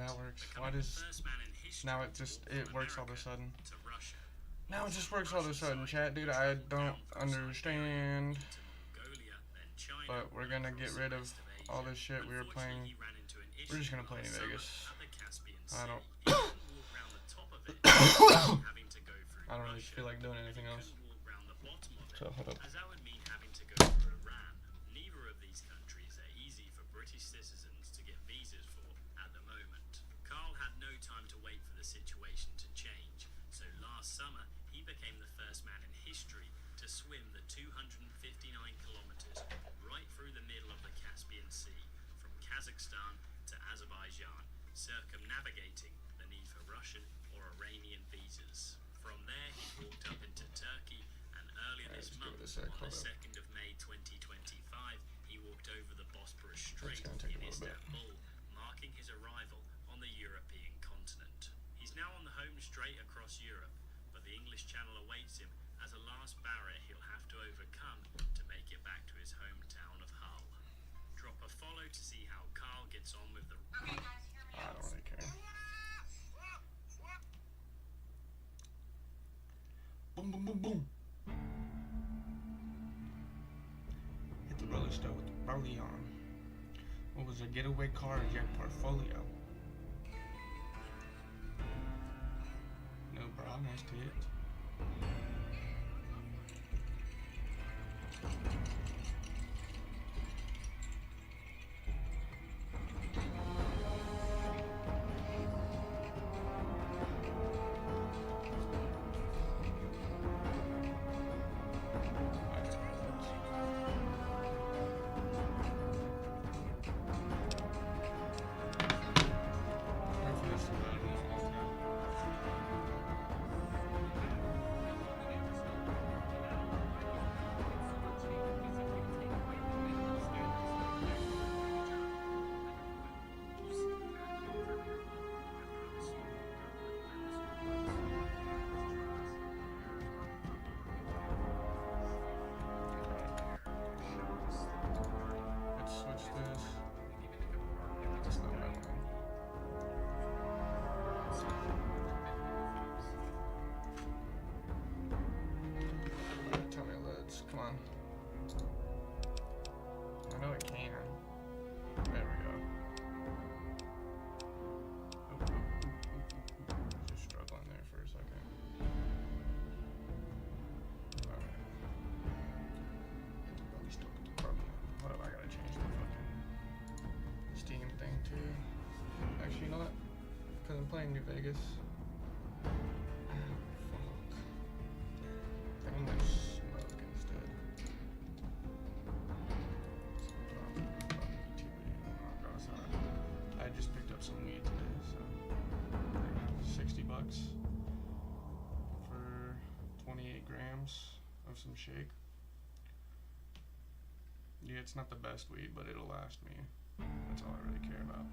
that works. Why does now it works all of a sudden? Now it just works all of a sudden, chat, dude. I don't understand. But we're gonna get rid of all this shit we were playing. We're just gonna play New Vegas. I don't I don't really feel like doing anything else. So hold up. Circumnavigating the need for Russian or Iranian visas. From there, he walked up into Turkey, and earlier this month, on the 2nd of May 2025, he walked over the Bosporus Strait in Istanbul, marking his arrival on the European continent. He's now on the home straight across Europe, but the English Channel awaits him as a last barrier he'll have to overcome to make it back to his hometown of Hull. Drop a follow to see how Carl gets on with the... I don't really care. Boom, boom, boom, boom. Hit the roller store with the rollie on. What was a getaway car or jet portfolio? No bra, nice tits. Come on. I know it can. There we go. Just struggling there for a second. Alright. What have I gotta change the fucking Steam thing to? Actually, you know what? Because I'm playing New Vegas. For 28 grams of some shake. Yeah, it's not the best weed, but it'll last me. That's all I really care about.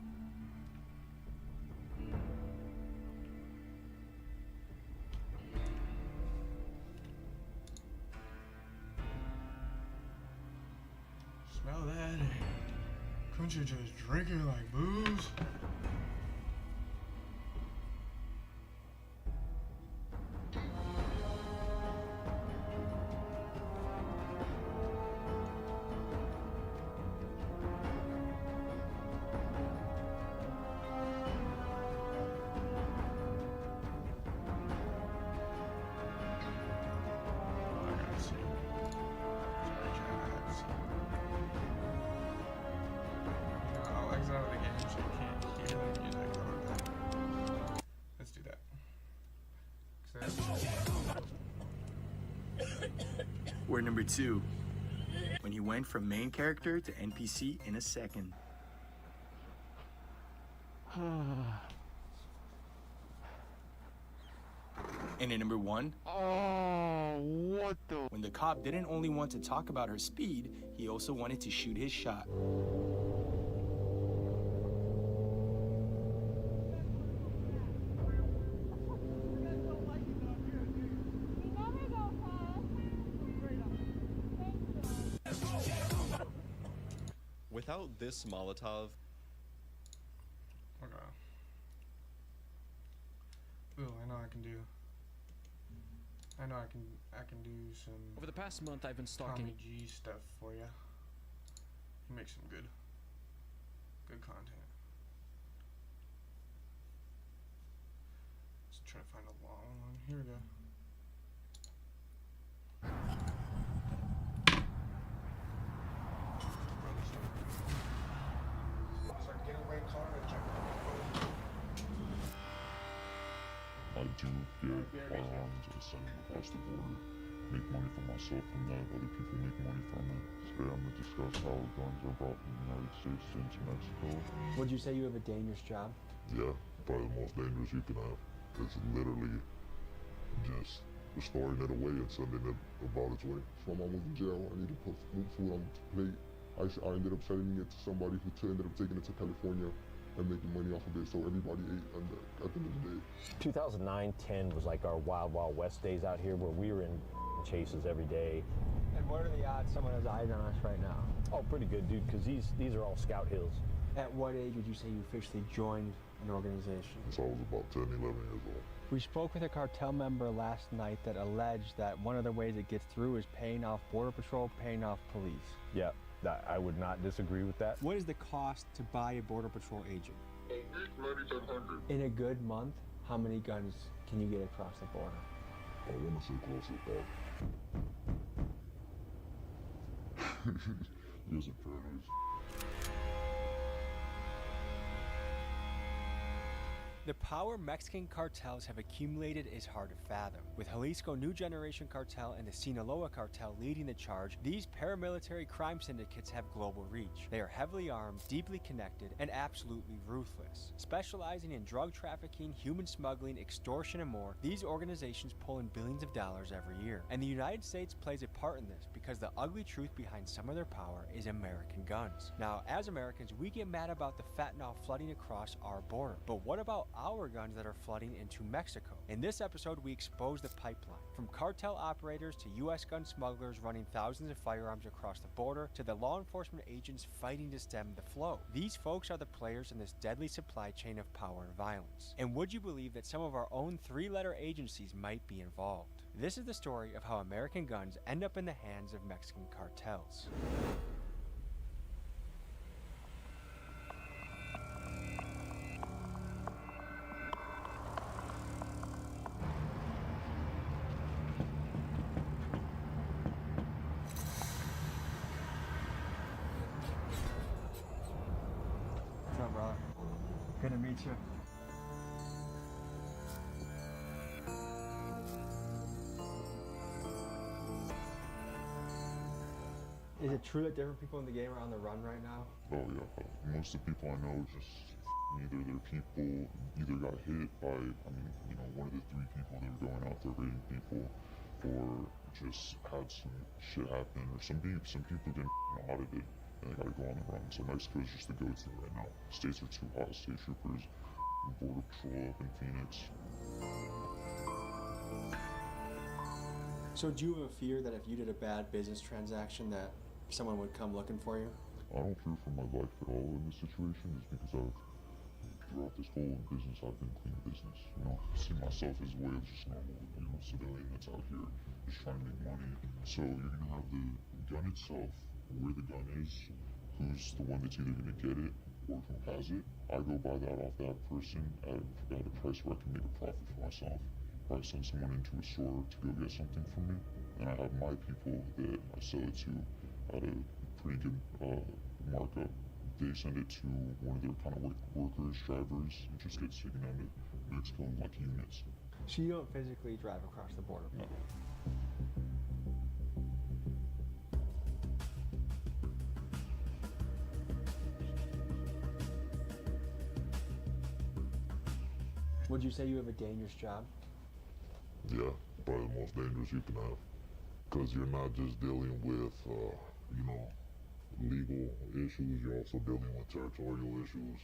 Smell that? Couldn't you just drink it like booze? Word number 2, when he went from main character to NPC in a second. And in number 1, what the? When the cop didn't only want to talk about her speed, he also wanted to shoot his shot. Without this Molotov... Okay. I know I can do some Over the past month, I've been stalking. Tommy G stuff for you. He makes some good content. Let's try to find a long one. Here we go. Start getting away car and check out. I do get firearms and send them across the border. Make money for myself from that. Other people make money from it. Today I'm going to discuss how guns are brought from the United States into Mexico. Would you say you have a dangerous job? Yeah, probably the most dangerous you can have. It's literally just storing it away and sending it about its way. My mom was in jail. I needed to put food on the plate. I ended up selling it to somebody who ended up taking it to California and making money off of it, so everybody ate at the end of the day. 2009-10 was like our wild, wild west days out here where we were in chases every day. And what are the odds someone has eyes on us right now? Oh, pretty good, dude, because these are all scout hills. At what age would you say you officially joined an organization? So I was about 10, 11 years old. We spoke with a cartel member last night that alleged that one of the ways it gets through is paying off Border Patrol, paying off police. Yeah, I would not disagree with that. What is the cost to buy a Border Patrol agent? $9,700. In a good month, how many guns can you get across the border? I want to say close to that. Yes, in fairness. The power Mexican cartels have accumulated is hard to fathom. With Jalisco New Generation Cartel and the Sinaloa Cartel leading the charge, these paramilitary crime syndicates have global reach. They are heavily armed, deeply connected, and absolutely ruthless. Specializing in drug trafficking, human smuggling, extortion, and more, these organizations pull in billions of dollars every year. And the United States plays a part in this because the ugly truth behind some of their power is American guns. Now, as Americans, we get mad about the fentanyl flooding across our border. But what about our guns that are flooding into Mexico? In this episode, we expose the pipeline. From cartel operators to U.S. gun smugglers running thousands of firearms across the border to the law enforcement agents fighting to stem the flow. These folks are the players in this deadly supply chain of power and violence. And would you believe that some of our own three-letter agencies might be involved? This is the story of how American guns end up in the hands of Mexican cartels. What's up, brother? Good to meet you. Is it true that different people in the game are on the run right now? Oh yeah, most of the people I know just either their people either got hit by, one of the three people that were going out there raiding people, or just had some shit happen, or some people didn't know how to do it, and they gotta go on the run. So Mexico is just the go-to right now. States are too hot. State troopers, Border Patrol up in Phoenix. So do you have a fear that if you did a bad business transaction that someone would come looking for you? I don't fear for my life at all in this situation, just because throughout this whole business, I've been clean business. I see myself as a way of just normal, civilian that's out here just trying to make money. So you're gonna have the gun itself, where the gun is, who's the one that's either gonna get it or who has it. I go buy that off that person at a price where I can make a profit for myself. Probably send someone into a store to go get something from me, and I have my people that I sell it to at a pretty good markup. They send it to one of their kind of workers, drivers, and just gets taken down to Mexico in like units. So you don't physically drive across the border? No. Would you say you have a dangerous job? Yeah, probably the most dangerous you can have. Because you're not just dealing with, legal issues, you're also dealing with territorial issues.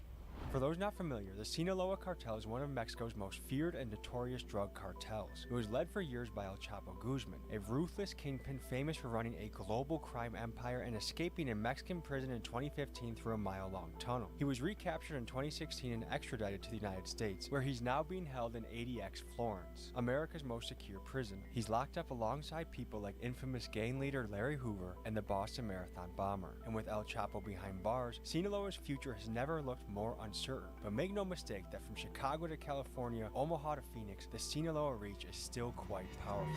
For those not familiar, the Sinaloa cartel is one of Mexico's most feared and notorious drug cartels. It was led for years by El Chapo Guzman, a ruthless kingpin famous for running a global crime empire and escaping a Mexican prison in 2015 through a mile-long tunnel. He was recaptured in 2016 and extradited to the United States, where he's now being held in ADX Florence, America's most secure prison. He's locked up alongside people like infamous gang leader Larry Hoover and the Boston Marathon bomber. And with El Chapo behind bars, Sinaloa's future has never looked more uncertain. But make no mistake that from Chicago to California, Omaha to Phoenix, the Sinaloa reach is still quite powerful.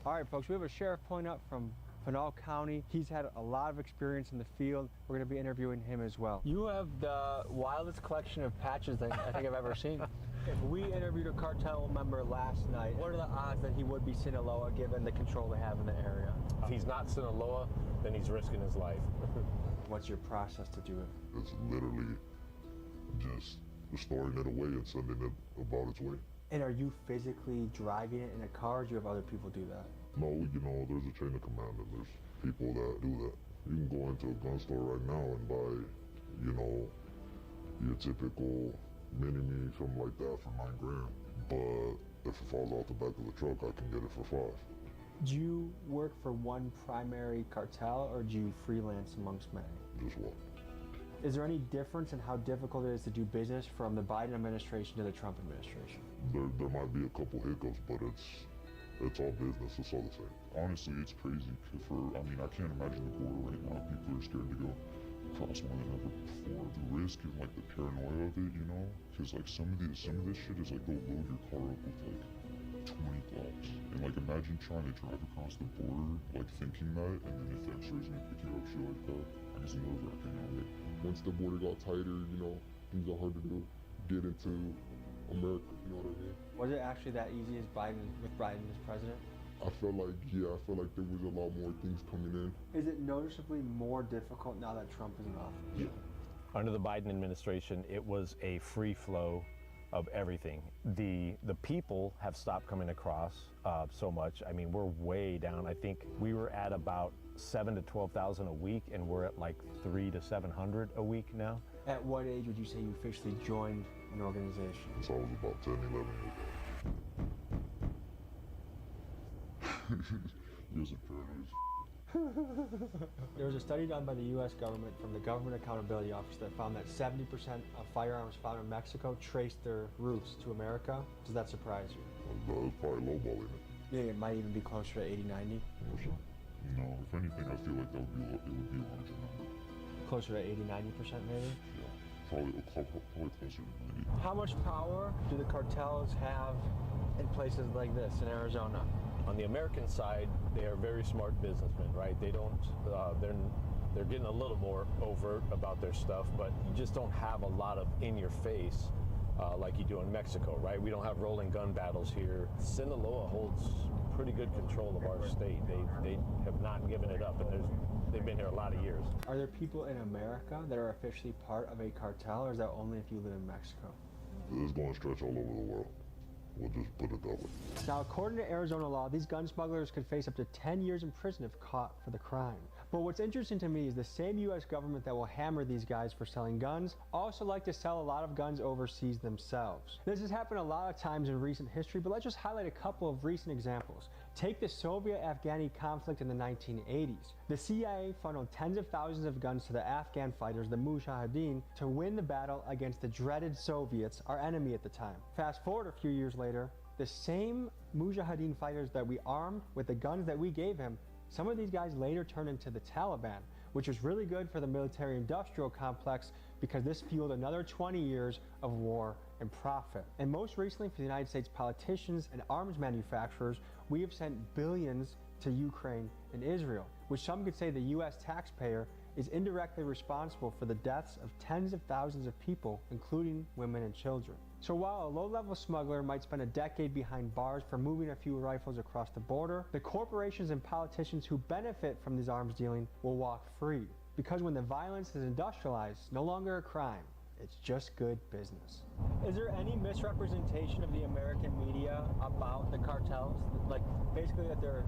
All right, folks, we have a sheriff pulling up from Pinal County. He's had a lot of experience in the field. We're going to be interviewing him as well. You have the wildest collection of patches that I think I've ever seen. If we interviewed a cartel member last night, what are the odds that he would be Sinaloa given the control they have in the area? If he's not Sinaloa, then he's risking his life. What's your process to do it? It's literally just storing it away and sending it about its way. And are you physically driving it in a car, or do you have other people do that? No, you know, there's a chain of command and there's people that do that. You can go into a gun store right now and buy, you know, your typical mini-me, something like that for $9 grand. But if it falls out the back of the truck, I can get it for $5. Do you work for one primary cartel, or do you freelance amongst many? Just one. Is there any difference in how difficult it is to do business from the Biden administration to the Trump administration? There might be a couple hiccups, but it's all business. It's all the same. Honestly, it's crazy. I can't imagine the border right now. People are scared to go across more than ever before. The risk and like the paranoia of it, you know? Because like some of this shit is like they'll load your car up with like 20 gloves. And like imagine trying to drive across the border, like thinking that, and then if the X-ray's gonna pick you up, shit like that. I guess nerve-wracking, you know? Once the border got tighter, you know, things are hard to do. Get into America, you know what I mean? Was it actually that easy with Biden as president? I felt like there was a lot more things coming in. Is it noticeably more difficult now that Trump is in office? Yeah. Under the Biden administration, it was a free flow of everything. The people have stopped coming across so much. I mean, we're way down. I think we were at about 7,000 to 12,000 a week, and we're at like 300 to 700 a week now. At what age would you say you officially joined an organization? So I was about 10, 11 years old. Years of paradise. There was a study done by the U.S. government from the Government Accountability Office that found that 70% of firearms found in Mexico traced their roots to America. Does that surprise you? That was probably lowballing it. You think it might even be closer to 80, 90? No, if anything, I feel like it would be a larger number. Closer to 80, 90% maybe? Yeah, probably closer to 90. How much power do the cartels have in places like this, in Arizona? On the American side, they are very smart businessmen, right? They don't, they're getting a little more overt about their stuff, but you just don't have a lot of in your face like you do in Mexico, right? We don't have rolling gun battles here. Sinaloa holds pretty good control of our state. They have not given it up, and they've been here a lot of years. Are there people in America that are officially part of a cartel, or is that only if you live in Mexico? It's going to stretch all over the world. We'll just put it that way. Now, according to Arizona law, these gun smugglers could face up to 10 years in prison if caught for the crime. But what's interesting to me is the same U.S. government that will hammer these guys for selling guns also like to sell a lot of guns overseas themselves. This has happened a lot of times in recent history, but let's just highlight a couple of recent examples. Take the Soviet-Afghani conflict in the 1980s. The CIA funneled tens of thousands of guns to the Afghan fighters, the Mujahideen, to win the battle against the dreaded Soviets, our enemy at the time. Fast forward a few years later, the same Mujahideen fighters that we armed with the guns that we gave him, some of these guys later turned into the Taliban, which was really good for the military-industrial complex because this fueled another 20 years of war and profit. And most recently for the United States politicians and arms manufacturers, we have sent billions to Ukraine and Israel, which some could say the U.S. taxpayer is indirectly responsible for the deaths of tens of thousands of people, including women and children. So while a low-level smuggler might spend a decade behind bars for moving a few rifles across the border, the corporations and politicians who benefit from this arms dealing will walk free. Because when the violence is industrialized, it's no longer a crime. It's just good business. Is there any misrepresentation of the American media about the cartels? Like, basically that they're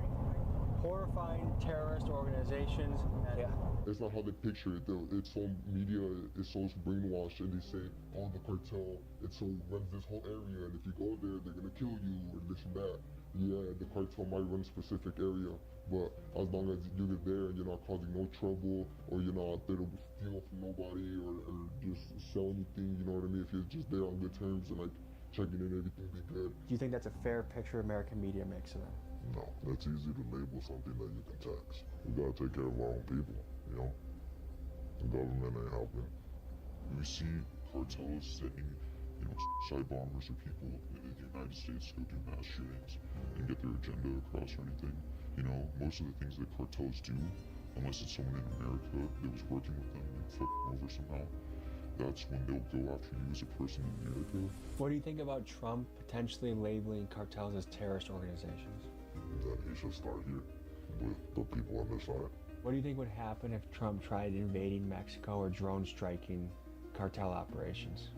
horrifying terrorist organizations. Yeah. It's not how they picture it though. It's so media, it's so brainwashed, and they say, oh, the cartel, it so runs this whole area, and if you go there, they're gonna kill you, or this and that. Yeah, the cartel might run a specific area, but as long as you get there and you're not causing no trouble, or you're not there to steal from nobody, or just sell anything, you know what I mean? If you're just there on good terms and like checking in, everything be good. Do you think that's a fair picture American media makes of it? No, that's easy to label something that you can tax. We gotta take care of our own people, you know? The government ain't helping. We see cartels sending, you know, suicide bombers or people in the United States to go do mass shootings and get their agenda across or anything. You know, most of the things that cartels do, unless it's someone in America that was working with them and fucked them over somehow, that's when they'll go after you as a person in America. What do you think about Trump potentially labeling cartels as terrorist organizations? That he should start here with the people on this side. What do you think would happen if Trump tried invading Mexico or drone striking cartel operations?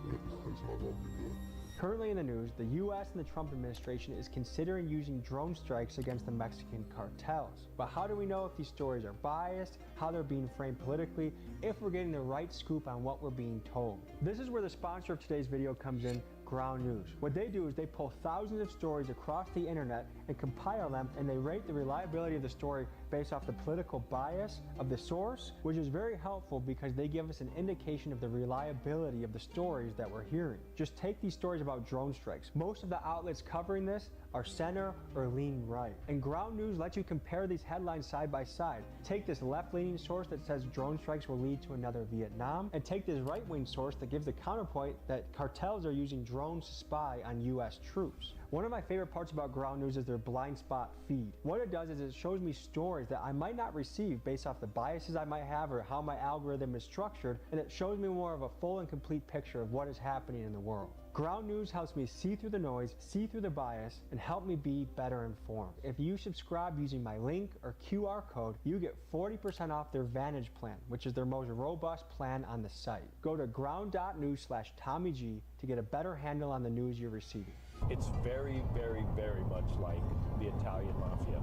It's not gonna be good. Currently in the news, the U.S. and the Trump administration is considering using drone strikes against the Mexican cartels. But how do we know if these stories are biased, how they're being framed politically, if we're getting the right scoop on what we're being told? This is where the sponsor of today's video comes in, Ground News. What they do is they pull thousands of stories across the internet and compile them, and they rate the reliability of the story based off the political bias of the source, which is very helpful because they give us an indication of the reliability of the stories that we're hearing. Just take these stories about drone strikes. Most of the outlets covering this are center or lean right. And Ground News lets you compare these headlines side by side. Take this left-leaning source that says drone strikes will lead to another Vietnam, and take this right-wing source that gives the counterpoint that cartels are using drones to spy on US troops. One of my favorite parts about Ground News is their blind spot feed. What it does is it shows me stories that I might not receive based off the biases I might have or how my algorithm is structured, and it shows me more of a full and complete picture of what is happening in the world. Ground News helps me see through the noise, see through the bias, and help me be better informed. If you subscribe using my link or QR code, you get 40% off their Vantage plan, which is their most robust plan on the site. Go to ground.news/TommyG to get a better handle on the news you're receiving. It's very, very, very much like the Italian mafia.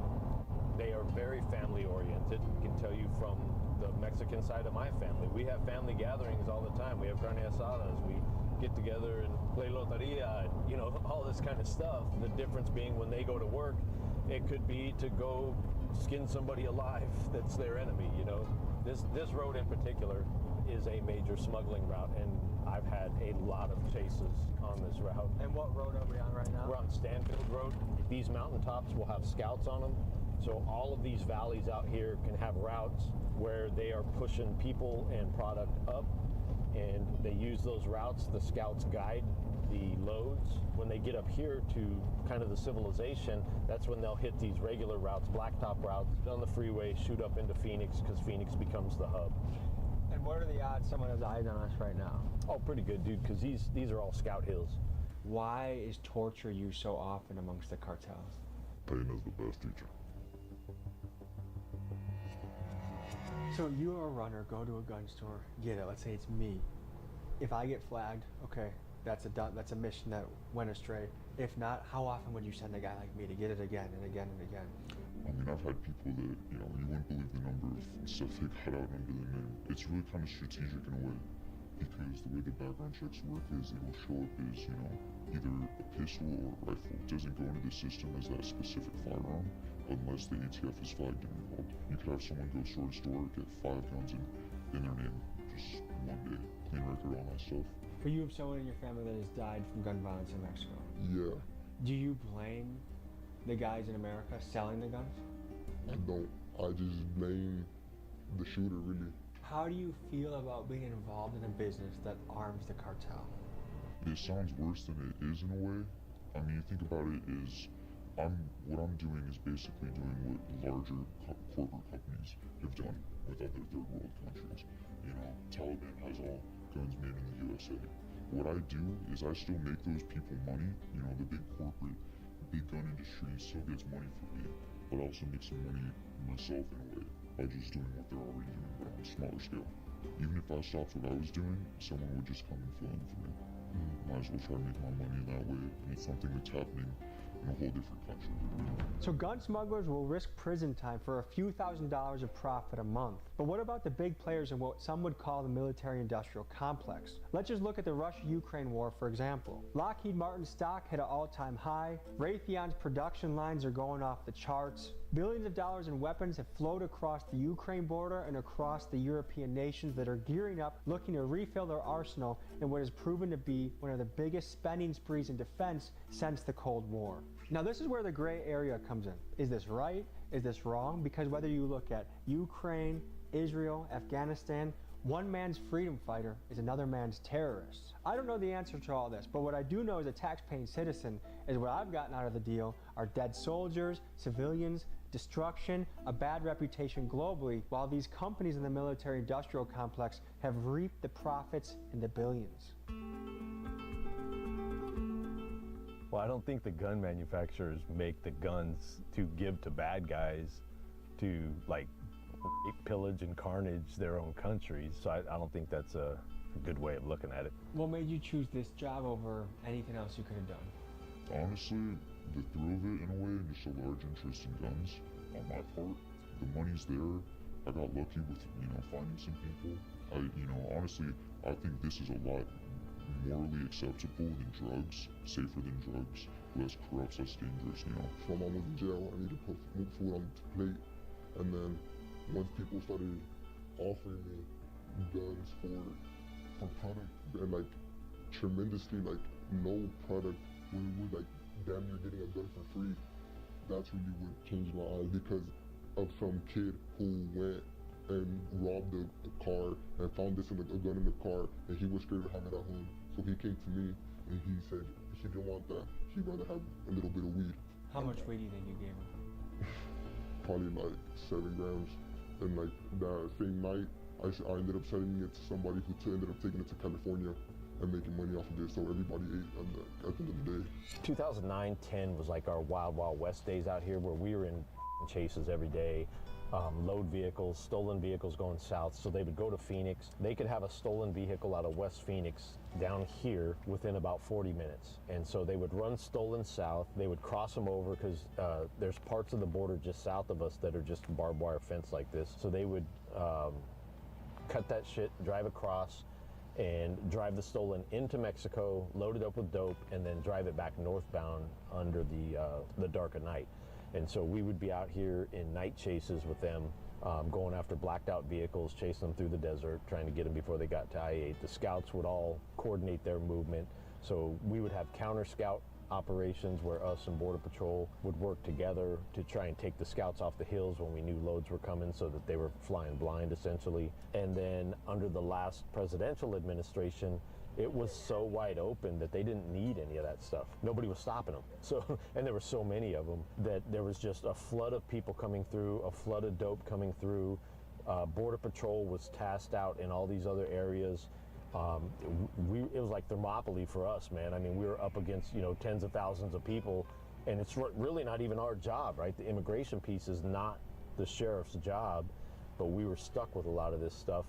They are very family oriented. I can tell you from the Mexican side of my family. We have family gatherings all the time. We have carne asadas. We get together and play loteria, and, you know, all this kind of stuff. The difference being when they go to work, it could be to go skin somebody alive that's their enemy, you know. This road in particular is a major smuggling route, and I've had a lot of chases on this route. And what road are we on right now? We're on Stanfield Road. These mountaintops will have scouts on them. So all of these valleys out here can have routes where they are pushing people and product up, and they use those routes. The scouts guide the loads. When they get up here to kind of the civilization, that's when they'll hit these regular routes, blacktop routes, on the freeway, shoot up into Phoenix, because Phoenix becomes the hub. And what are the odds someone has eyes on us right now? Oh, pretty good, dude, because these are all scout hills. Why is torture used so often amongst the cartels? Pain is the best teacher. So you're a runner, go to a gun store, get it, let's say it's me. If I get flagged, okay, that's a mission that went astray. If not, how often would you send a guy like me to get it again and again and again? I mean, I've had people that, you know, you wouldn't believe the number of stuff they cut out under their name. It's really kind of strategic in a way, because the way the background checks work is it will show up as, you know, either a pistol or a rifle. It doesn't go into the system as that specific firearm unless the ATF is flagged and involved. You could have someone go store to store, get 5 guns in their name, just one day, clean record, all that stuff. But you have someone in your family that has died from gun violence in Mexico. Yeah. Do you blame the guys in America selling the guns? I don't. I just blame the shooter, really. How do you feel about being involved in a business that arms the cartel? It sounds worse than it is in a way. I mean, you think about it is, what I'm doing is basically doing what larger corporate companies have done with other third world countries. You know, Taliban has all guns made in the USA. What I do is I still make those people money. You know, the big corporate, big gun industry still gets money from me, but I also make some money myself in a way by just doing what they're already doing, but on a smaller scale. Even if I stopped what I was doing, someone would just come and fill in for me. might as well try to make my money that way. And it's something that's happening in a whole different country. So gun smugglers will risk prison time for a few $1,000s of profit a month. But what about the big players in what some would call the military-industrial complex? Let's just look at the Russia-Ukraine war, for example. Lockheed Martin's stock hit an all-time high. Raytheon's production lines are going off the charts. Billions of dollars in weapons have flowed across the Ukraine border and across the European nations that are gearing up, looking to refill their arsenal in what has proven to be one of the biggest spending sprees in defense since the Cold War. Now, this is where the gray area comes in. Is this right? Is this wrong? Because whether you look at Ukraine, Israel, Afghanistan, one man's freedom fighter is another man's terrorist. I don't know the answer to all this, but what I do know as a tax-paying citizen is what I've gotten out of the deal are dead soldiers, civilians, destruction, a bad reputation globally, while these companies in the military-industrial complex have reaped the profits in the billions. Well, I don't think the gun manufacturers make the guns to give to bad guys to like pillage and carnage their own countries. So I don't think that's a good way of looking at it. What made you choose this job over anything else you could have done? Honestly, the thrill of it in a way, and just a large interest in guns on my part. The money's there. I got lucky with, finding some people. Honestly, I think this is a lot morally acceptable than drugs, safer than drugs, less corrupt, less dangerous, My mom was in jail, I needed to put food on the plate, and then once people started offering me guns for product, and like tremendously, like no product would like damn near getting a gun for free, that's really what changed my eyes, because of some kid who went and robbed a car and found a gun in the car, and he was scared to have it at home. So he came to me and he said he didn't want that. He'd rather have a little bit of weed. How much weed do you think you gave him? Probably like 7 grams. And like that same night, I ended up selling it to somebody who ended up taking it to California and making money off of it. So everybody ate at the end of the day. 2009-10 was like our Wild Wild West days out here, where we were in chases every day. Load vehicles, stolen vehicles going south. So they would go to Phoenix. They could have a stolen vehicle out of West Phoenix down here within about 40 minutes. And so they would run stolen south. They would cross them over because there's parts of the border just south of us that are just barbed wire fence like this. So they would cut that shit, drive across, and drive the stolen into Mexico, load it up with dope, and then drive it back northbound under the dark of night. And so we would be out here in night chases with them, going after blacked out vehicles, chasing them through the desert, trying to get them before they got to I-8. The scouts would all coordinate their movement. So we would have counter scout operations where us and Border Patrol would work together to try and take the scouts off the hills when we knew loads were coming, so that they were flying blind essentially. And then under the last presidential administration, it was so wide open that they didn't need any of that stuff. Nobody was stopping them. So, and there were so many of them that there was just a flood of people coming through, a flood of dope coming through. Border Patrol was tasked out in all these other areas. It was like Thermopylae for us, man. I mean, we were up against, tens of thousands of people, and it's really not even our job, right? The immigration piece is not the sheriff's job, but we were stuck with a lot of this stuff.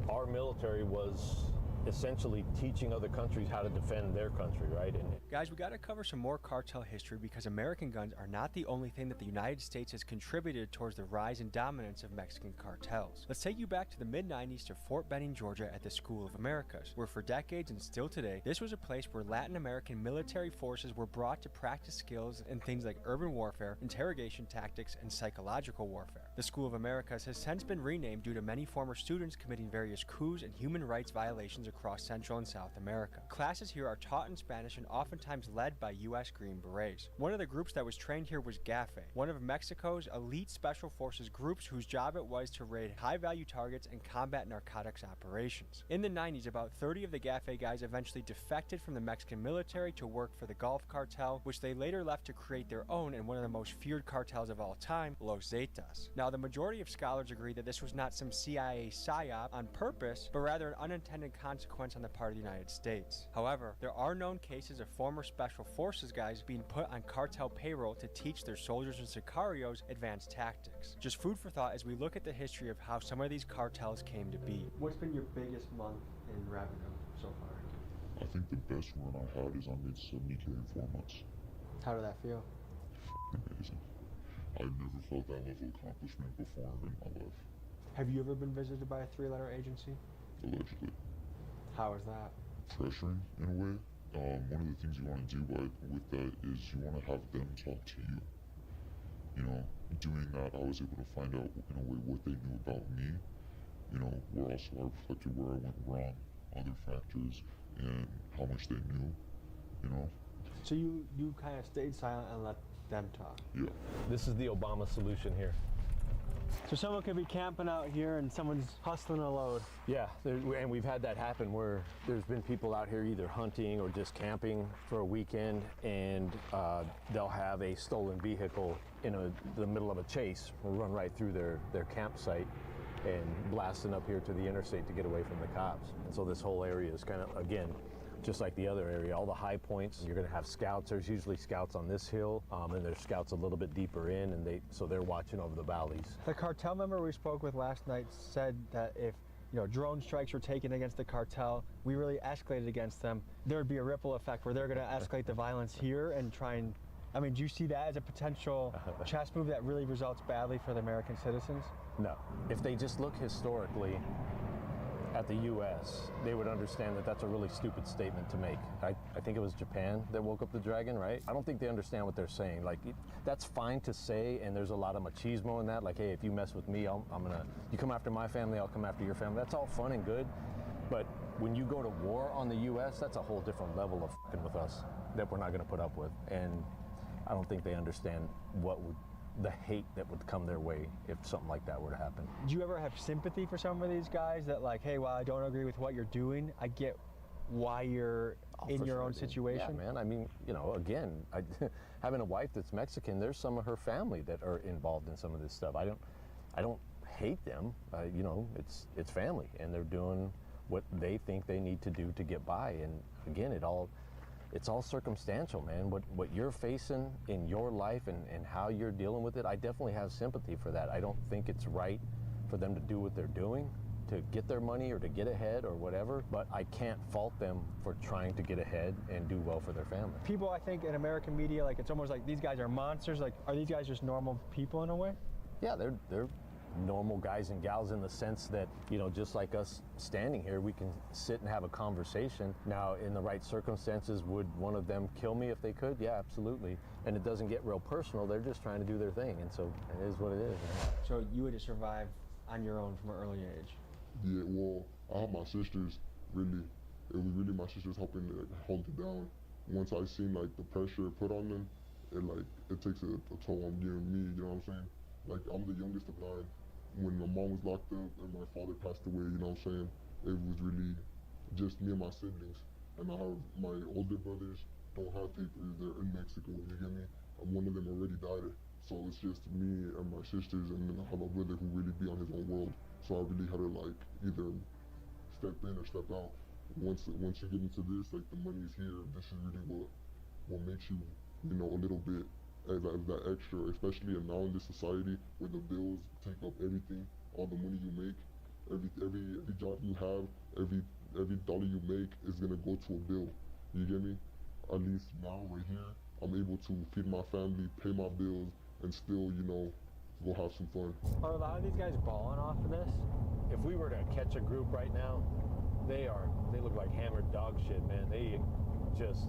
Our military was essentially teaching other countries how to defend their country, right? And guys, we got to cover some more cartel history, because American guns are not the only thing that the United States has contributed towards the rise and dominance of Mexican cartels. Let's take you back to the mid-90s to Fort Benning, Georgia at the School of Americas, where for decades and still today, this was a place where Latin American military forces were brought to practice skills in things like urban warfare, interrogation tactics, and psychological warfare. The School of Americas has since been renamed due to many former students committing various coups and human rights violations across Central and South America. Classes here are taught in Spanish and oftentimes led by U.S. Green Berets. One of the groups that was trained here was GAFE, one of Mexico's elite special forces groups whose job it was to raid high-value targets and combat narcotics operations. In the 90s, about 30 of the GAFE guys eventually defected from the Mexican military to work for the Gulf Cartel, which they later left to create their own and one of the most feared cartels of all time, Los Zetas. Now, the majority of scholars agree that this was not some CIA psyop on purpose, but rather an unintended consequence on the part of the United States. However, there are known cases of former special forces guys being put on cartel payroll to teach their soldiers and sicarios advanced tactics. Just food for thought as we look at the history of how some of these cartels came to be. What's been your biggest month in revenue so far? I think the best run I had is I made 70K in 4 months. How did that feel? Amazing. I've never felt that level of accomplishment before in my life. Have you ever been visited by a 3-letter agency? Allegedly. How is that? Pressuring, in a way. One of the things you want to do with that is you want to have them talk to you. You know, doing that, I was able to find out, in a way, what they knew about me. You know, where also I reflected where I went wrong, other factors, and how much they knew, you know? So you kind of stayed silent and let them talk? Yeah. This is the Obama solution here. So someone could be camping out here and someone's hustling a load. Yeah, and we've had that happen where there's been people out here either hunting or just camping for a weekend, and they'll have a stolen vehicle in the middle of a chase, run right through their campsite and blasting up here to the interstate to get away from the cops. And so this whole area is kind of, again, just like the other area, all the high points, you're going to have scouts. There's usually scouts on this hill, and there's scouts a little bit deeper in, and so they're watching over the valleys. The cartel member we spoke with last night said that if drone strikes were taken against the cartel, we really escalated against them, there would be a ripple effect where they're going to escalate the violence here and try and, I mean, do you see that as a potential chess move that really results badly for the American citizens? No. If they just look historically at the U.S., they would understand that that's a really stupid statement to make. I think it was Japan that woke up the dragon, right? I don't think they understand what they're saying. Like, that's fine to say, and there's a lot of machismo in that. Like, hey, if you mess with me, you come after my family, I'll come after your family. That's all fun and good, but when you go to war on the U.S., that's a whole different level of fucking with us that we're not gonna put up with. And I don't think they understand the hate that would come their way if something like that were to happen. Do you ever have sympathy for some of these guys that, like, hey, while I don't agree with what you're doing, I get why you're in your own situation? Yeah, man. I mean, again, having a wife that's Mexican, there's some of her family that are involved in some of this stuff. I don't hate them. It's family, and they're doing what they think they need to do to get by. And again, it's all circumstantial, man. What you're facing in your life and how you're dealing with it, I definitely have sympathy for that. I don't think it's right for them to do what they're doing to get their money or to get ahead or whatever, but I can't fault them for trying to get ahead and do well for their family. People, I think, in American media, like, it's almost like these guys are monsters. Like, are these guys just normal people in a way? Yeah, they're normal guys and gals in the sense that, just like us standing here, we can sit and have a conversation. Now, in the right circumstances, would one of them kill me if they could? Yeah, absolutely. And it doesn't get real personal. They're just trying to do their thing, and so it is what it is. So you would have survived on your own from an early age? Yeah, well, I have my sisters, really. It was really my sisters helping to hold it down. Once I seen, like, the pressure put on them, it takes a toll on me, you know what I'm saying? Like, I'm the youngest of 9. When my mom was locked up and my father passed away, you know what I'm saying? It was really just me and my siblings. And I have my older brothers don't have papers, they're in Mexico, you get me? And one of them already died. So it's just me and my sisters, and then I have a brother who really be on his own world. So I really had to, like, either step in or step out. Once you get into this, like, the money's here, this is really what makes you, a little bit as that extra, especially now in this society where the bills take up everything, all the money you make, every job you have, every dollar you make is gonna go to a bill. You get me? At least now right here, I'm able to feed my family, pay my bills, and still, go have some fun. Are a lot of these guys balling off of this? If we were to catch a group right now, they look like hammered dog shit, man. They just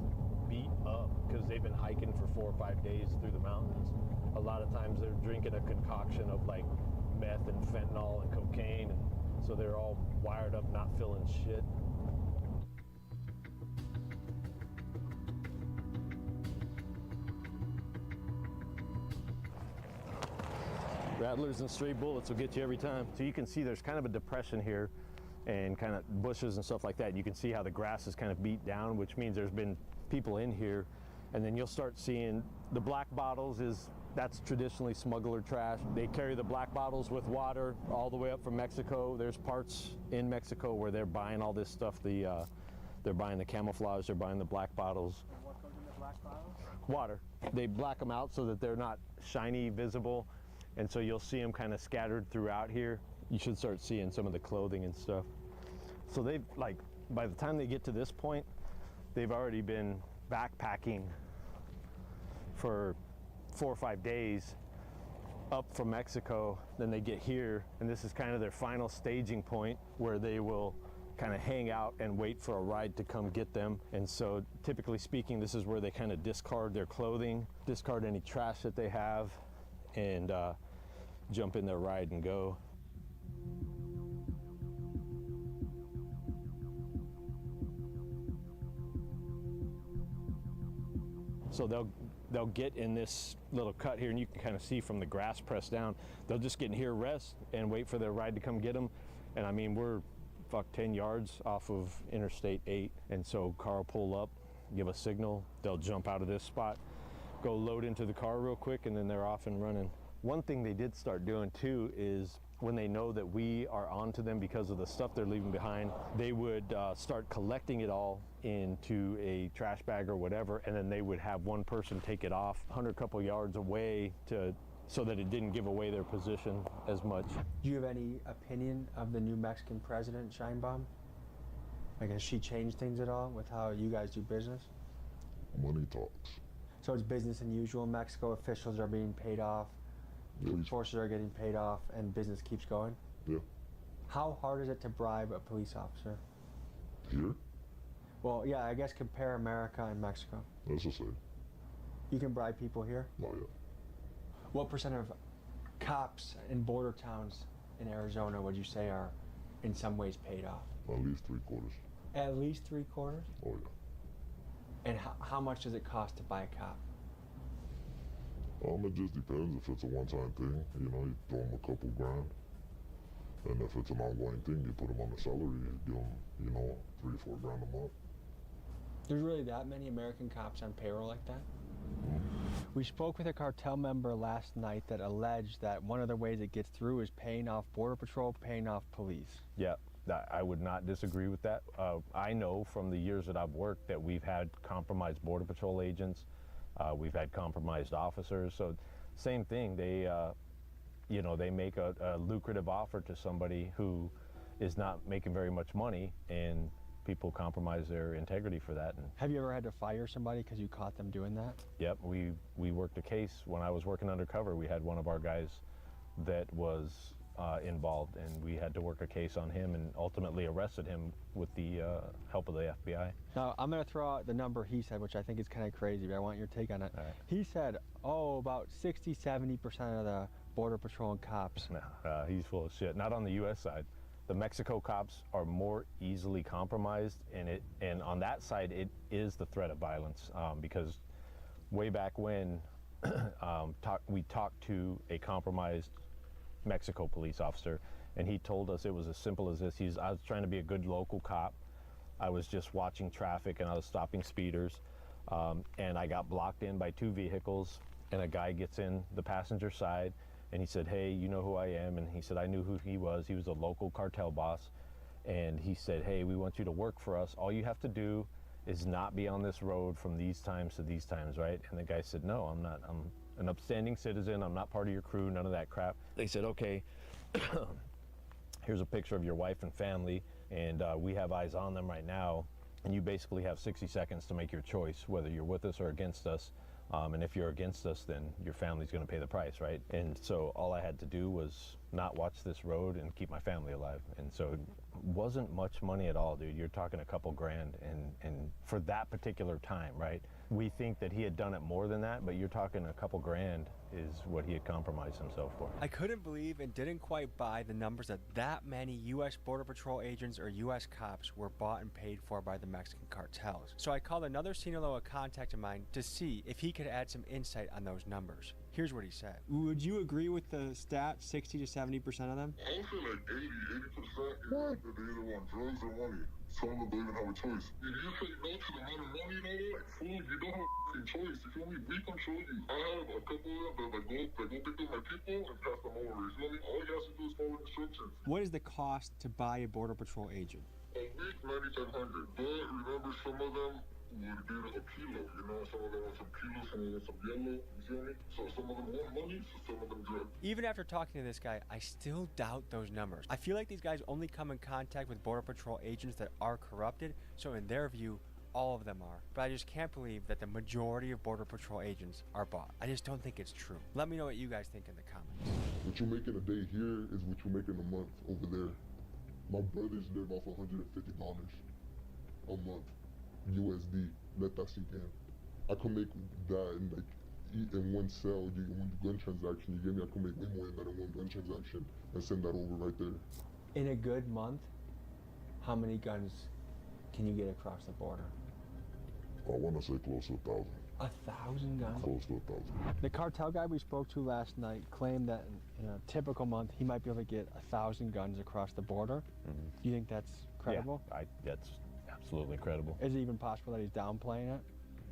beat up because they've been hiking for 4 or 5 days through the mountains. A lot of times they're drinking a concoction of, like, meth and fentanyl and cocaine, and so they're all wired up, not feeling shit. Rattlers and stray bullets will get you every time. So you can see there's kind of a depression here and kind of bushes and stuff like that. And you can see how the grass is kind of beat down, which means there's been people in here. And then you'll start seeing the black bottles that's traditionally smuggler trash. They carry the black bottles with water all the way up from Mexico. There's parts in Mexico where they're buying all this stuff. They're buying the camouflage, they're buying the black bottles. And what goes in the black bottles? Water. They black them out so that they're not shiny, visible. And so you'll see them kind of scattered throughout here. You should start seeing some of the clothing and stuff. So they've, like, by the time they get to this point, they've already been backpacking for 4 or 5 days up from Mexico. Then they get here, and this is kind of their final staging point where they will kind of hang out and wait for a ride to come get them. And so typically speaking, this is where they kind of discard their clothing, discard any trash that they have, and jump in their ride and go. So they'll get in this little cut here, and you can kind of see from the grass pressed down, they'll just get in here, rest, and wait for their ride to come get them. And I mean, we're 10 yards off of Interstate 8, and so car will pull up, give a signal, they'll jump out of this spot, go load into the car real quick, and then they're off and running. One thing they did start doing too is when they know that we are onto them because of the stuff they're leaving behind, they would start collecting it all into a trash bag or whatever, and then they would have one person take it off 100 couple yards away so that it didn't give away their position as much. Do you have any opinion of the new Mexican president, Scheinbaum? Like, has she changed things at all with how you guys do business? Money talks. So it's business as usual. Mexico officials are being paid off, police forces are getting paid off, and business keeps going? Yeah. How hard is it to bribe a police officer? Here? Well, yeah, I guess compare America and Mexico. That's the same. You can bribe people here? Oh, yeah. What percent of cops in border towns in Arizona would you say are in some ways paid off? At least 3/4. At least 3/4? Oh, yeah. And how much does it cost to buy a cop? It just depends. If it's a one-time thing, you know, you throw them a couple grand. And if it's an ongoing thing, you put them on the salary, you give them, you know, 3 or 4 grand a month. There's really that many American cops on payroll like that? Mm-hmm. We spoke with a cartel member last night that alleged that one of the ways it gets through is paying off Border Patrol, paying off police. Yeah, I would not disagree with that. I know from the years that I've worked that we've had compromised Border Patrol agents, we've had compromised officers. So same thing, they make a lucrative offer to somebody who is not making very much money, and people compromise their integrity for that. And have you ever had to fire somebody because you caught them doing that? Yep, we worked a case when I was working undercover. We had one of our guys that was involved, and we had to work a case on him and ultimately arrested him with the help of the FBI. Now, I'm going to throw out the number he said, which I think is kind of crazy, but I want your take on it. All right. He said, about 60-70% of the Border Patrol and cops. No, he's full of shit. Not on the U.S. side. The Mexico cops are more easily compromised, and on that side, it is the threat of violence, because way back when we talked to a compromised Mexico police officer, and he told us it was as simple as this. I was trying to be a good local cop. I was just watching traffic, and I was stopping speeders, and I got blocked in by 2 vehicles, and a guy gets in the passenger side, and he said, "Hey, you know who I am?" And he said, I knew who he was. He was a local cartel boss. And he said, "Hey, we want you to work for us. All you have to do is not be on this road from these times to these times," right? And the guy said, "No, I'm not. I'm an upstanding citizen. I'm not part of your crew, none of that crap." They said, "Okay, here's a picture of your wife and family, and we have eyes on them right now. And you basically have 60 seconds to make your choice, whether you're with us or against us. And if you're against us, then your family's going to pay the price," right? And so all I had to do was not watch this road and keep my family alive. And so it wasn't much money at all, dude. You're talking a couple grand, and for that particular time, right? We think that he had done it more than that, but you're talking a couple grand is what he had compromised himself for. I couldn't believe and didn't quite buy the numbers that many U.S. Border Patrol agents or U.S. cops were bought and paid for by the Mexican cartels. So I called another Sinaloa contact of mine to see if he could add some insight on those numbers. Here's what he said. Would you agree with the stat, 60 to 70% of them? I would say like 80%. That they either want drugs or money. Some of them don't even have a choice. If you say no to the amount of money, like food, you don't have a choice. You feel me? We control you. I have a couple of them that go pick up my people and pass them over. You feel me? All you have to do is follow instructions. What is the cost to buy a Border Patrol agent? A week, $9,500. But remember, some of them would get a kilo, you know? Some of them want some kilos, some of them want some yellow, you feel me? So some of them want money, so some of them drugs. Even after talking to this guy, I still doubt those numbers. I feel like these guys only come in contact with Border Patrol agents that are corrupted, so in their view, all of them are, but I just can't believe that the majority of Border Patrol agents are bought. I just don't think it's true. Let me know what you guys think in the comments. What you make in a day here is what you make in a month over there. My brothers live off $150 a month, USD. Let that sink in. I can make that in in one sale, one gun transaction. You get me? I can make way more than that in one gun transaction and send that over right there. In a good month, how many guns can you get across the border? I want to say close to 1,000. 1,000 guns? Close to 1,000. The cartel guy we spoke to last night claimed that in a typical month, he might be able to get 1,000 guns across the border. Do you think that's credible? Yeah, that's absolutely credible. Is it even possible that he's downplaying it?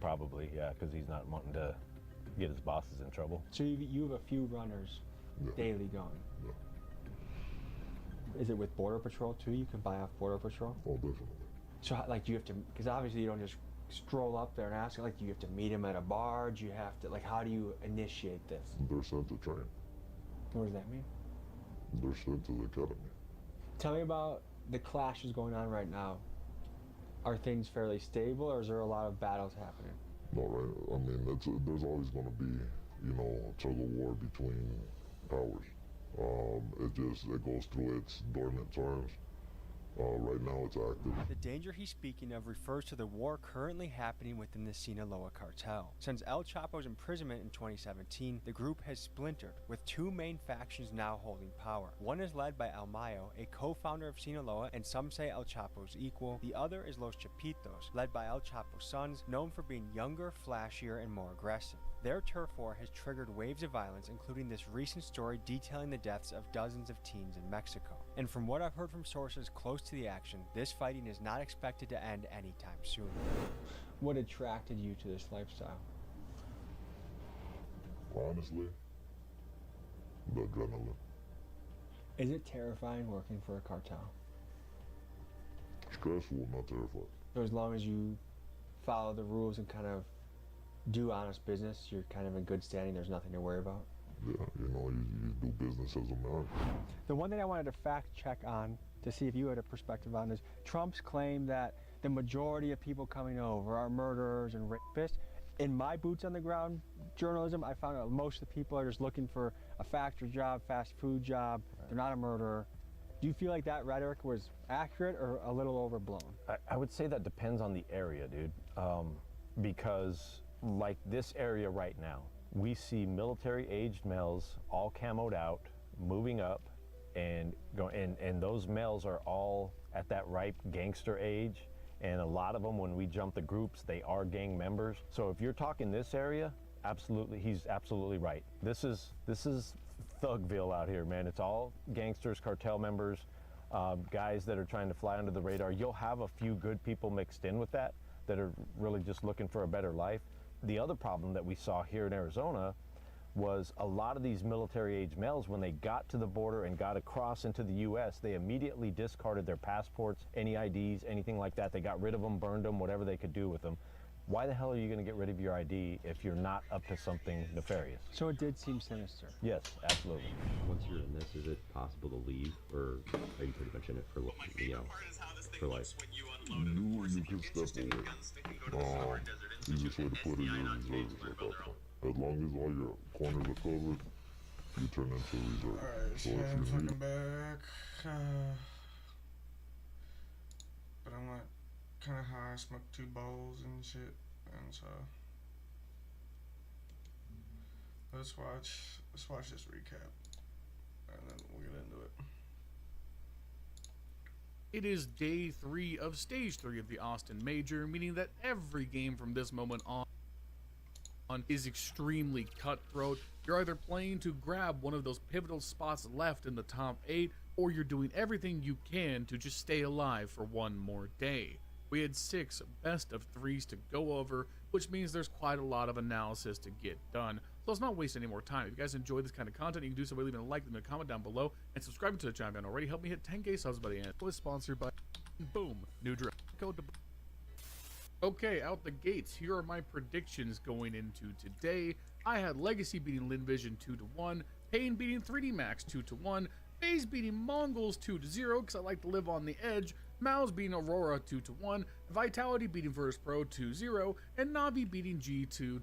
Probably, yeah, because he's not wanting to get his bosses in trouble. So you have a few runners daily going? Yeah. Is it with Border Patrol too? You can buy off Border Patrol? Oh, definitely. So like, do you have to, because obviously you don't just stroll up there and ask, like, do you have to meet him at a bar? Do you have to, like, how do you initiate this? They're sent to train. What does that mean? They're sent to the academy. Tell me about the clashes going on right now. Are things fairly stable, or is there a lot of battles happening? No, right? I mean, there's always going to be, you know, a tug of war between powers. It goes through its dormant times. Right now it's active. The danger he's speaking of refers to the war currently happening within the Sinaloa cartel. Since El Chapo's imprisonment in 2017, the group has splintered, with two main factions now holding power. One is led by El Mayo, a co-founder of Sinaloa and some say El Chapo's equal. The other is Los Chapitos, led by El Chapo's sons, known for being younger, flashier, and more aggressive. Their turf war has triggered waves of violence, including this recent story detailing the deaths of dozens of teens in Mexico. And from what I've heard from sources close to the action, this fighting is not expected to end anytime soon. What attracted you to this lifestyle? Honestly, the adrenaline. Is it terrifying working for a cartel? Stressful, not terrifying. So as long as you follow the rules and kind of do honest business, you're kind of in good standing, there's nothing to worry about? Yeah, you know, you do business as a man. The one thing I wanted to fact check on to see if you had a perspective on is Trump's claim that the majority of people coming over are murderers and rapists. In my boots on the ground journalism, I found out most of the people are just looking for a factory job, fast food job. They're not a murderer. Do you feel like that rhetoric was accurate or a little overblown? I would say that depends on the area, dude. Because like this area right now, we see military-aged males all camoed out, moving up, and those males are all at that ripe gangster age. And a lot of them, when we jump the groups, they are gang members. So if you're talking this area, absolutely, he's absolutely right. This is Thugville out here, man. It's all gangsters, cartel members, guys that are trying to fly under the radar. You'll have a few good people mixed in with that are really just looking for a better life. The other problem that we saw here in Arizona was a lot of these military-age males, when they got to the border and got across into the U.S., they immediately discarded their passports, any IDs, anything like that. They got rid of them, burned them, whatever they could do with them. Why the hell are you going to get rid of your ID if you're not up to something nefarious? So it did seem sinister. Yes, absolutely. Once you're in this, is it possible to leave, or are you pretty much in it for, you know, for life? You can step away. Easiest way to put it is reserves at that point. As long as all your corners are covered, you turn into reserve. Alright, So yeah, if I'm you fucking need, back. But I'm like kind of high. I smoked 2 bowls and shit, and so let's watch this recap, and then we'll get into it. It is day 3 of stage 3 of the Austin Major, meaning that every game from this moment on is extremely cutthroat. You're either playing to grab one of those pivotal spots left in the top 8, or you're doing everything you can to just stay alive for one more day. We had 6 best of 3s to go over, which means there's quite a lot of analysis to get done. So let's not waste any more time. If you guys enjoy this kind of content, you can do so by leaving a like, leaving a comment down below, and subscribing to the channel if you haven't already. Help me hit 10K subs by the end. It was sponsored by Boom, new draft code to. Okay, out the gates, here are my predictions going into today. I had Legacy beating Linvision 2-1, Pain beating 3D Max 2-1, FaZe beating Mongols 2-0 because I like to live on the edge, Mouse beating Aurora 2-1, Vitality beating Virtus Pro 2-0, and Navi beating G2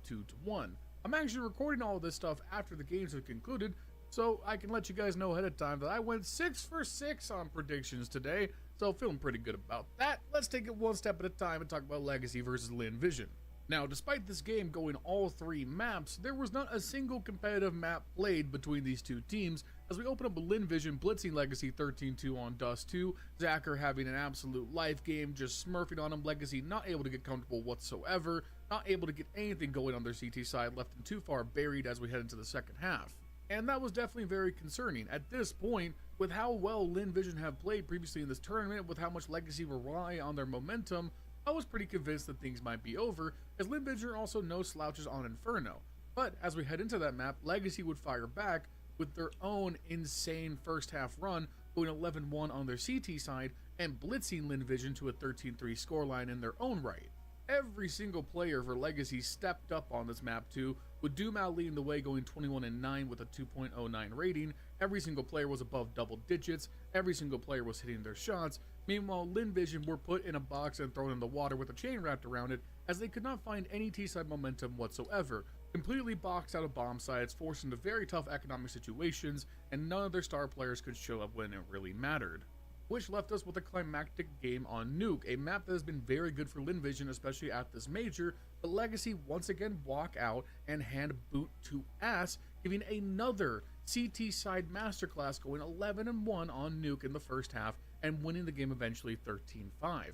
2-1. I'm actually recording all of this stuff after the games have concluded, so I can let you guys know ahead of time that I went 6 for 6 on predictions today, so feeling pretty good about that. Let's take it one step at a time and talk about Legacy versus Lin Vision. Now, despite this game going all 3 maps, there was not a single competitive map played between these two teams, as we open up with Lin Vision blitzing Legacy 13-2 on Dust 2, Yessir having an absolute life game, just smurfing on him, Legacy not able to get comfortable whatsoever, not able to get anything going on their CT side, left them too far buried as we head into the second half. And that was definitely very concerning. At this point, with how well Lin Vision have played previously in this tournament, with how much Legacy rely on their momentum, I was pretty convinced that things might be over, as Lin Vision are also no slouches on Inferno. But as we head into that map, Legacy would fire back with their own insane first half run, going 11-1 on their CT side and blitzing Lin Vision to a 13-3 scoreline in their own right. Every single player for Legacy stepped up on this map too, with Dumao leading the way going 21-9 with a 2.09 rating. Every single player was above double digits, every single player was hitting their shots. Meanwhile, Lin Vision were put in a box and thrown in the water with a chain wrapped around it, as they could not find any T-side momentum whatsoever. Completely boxed out of bomb sites, forced into very tough economic situations, and none of their star players could show up when it really mattered. Which left us with a climactic game on Nuke, a map that has been very good for Lin Vision, especially at this major, but Legacy once again walk out and hand boot to ass, giving another CT side masterclass, going 11-1 on Nuke in the first half and winning the game eventually 13-5.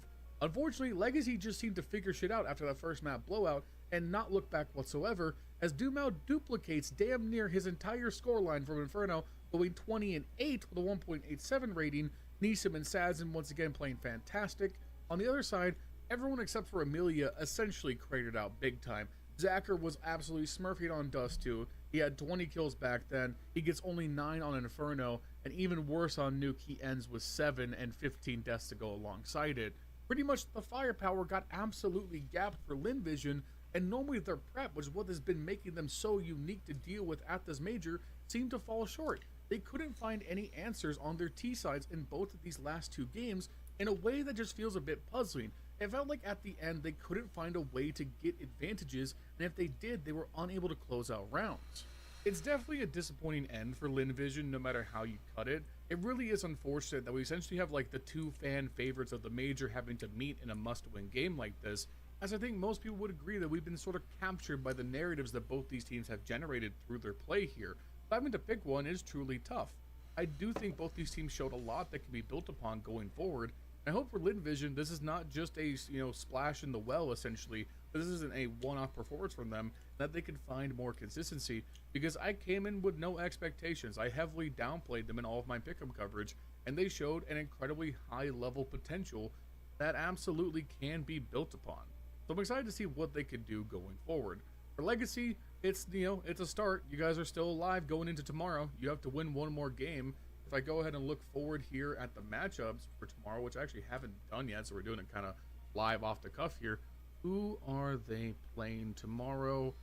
Unfortunately, Legacy just seemed to figure shit out after that first map blowout and not look back whatsoever, as Dumao duplicates damn near his entire scoreline from Inferno, going 20-8 with a 1.87 rating. Neeson and Sazin once again playing fantastic. On the other side, everyone except for Amelia essentially cratered out big time. Yessir was absolutely smurfing on Dust 2. He had 20 kills back then. He gets only 9 on Inferno, and even worse on Nuke, he ends with 7 and 15 deaths to go alongside it. Pretty much the firepower got absolutely gapped for Lin Vision, and normally their prep, which is what has been making them so unique to deal with at this major, seemed to fall short. They couldn't find any answers on their T-sides in both of these last 2 games in a way that just feels a bit puzzling. It felt like at the end they couldn't find a way to get advantages, and if they did, they were unable to close out rounds. It's definitely a disappointing end for Lin Vision no matter how you cut it. It really is unfortunate that we essentially have like the 2 fan favorites of the major having to meet in a must-win game like this, as I think most people would agree that we've been sort of captured by the narratives that both these teams have generated through their play here. But having to pick one is truly tough. I do think both these teams showed a lot that can be built upon going forward. I hope for Lin Vision this is not just a splash in the well essentially, but this isn't a one-off performance from them, that they can find more consistency, because I came in with no expectations. I heavily downplayed them in all of my pick'em coverage, and they showed an incredibly high level potential that absolutely can be built upon. So I'm excited to see what they could do going forward. For Legacy, it's it's a start. You guys are still alive going into tomorrow. You have to win one more game. If I go ahead and look forward here at the matchups for tomorrow, which I actually haven't done yet, so we're doing it kind of live off the cuff here. Who are they playing tomorrow?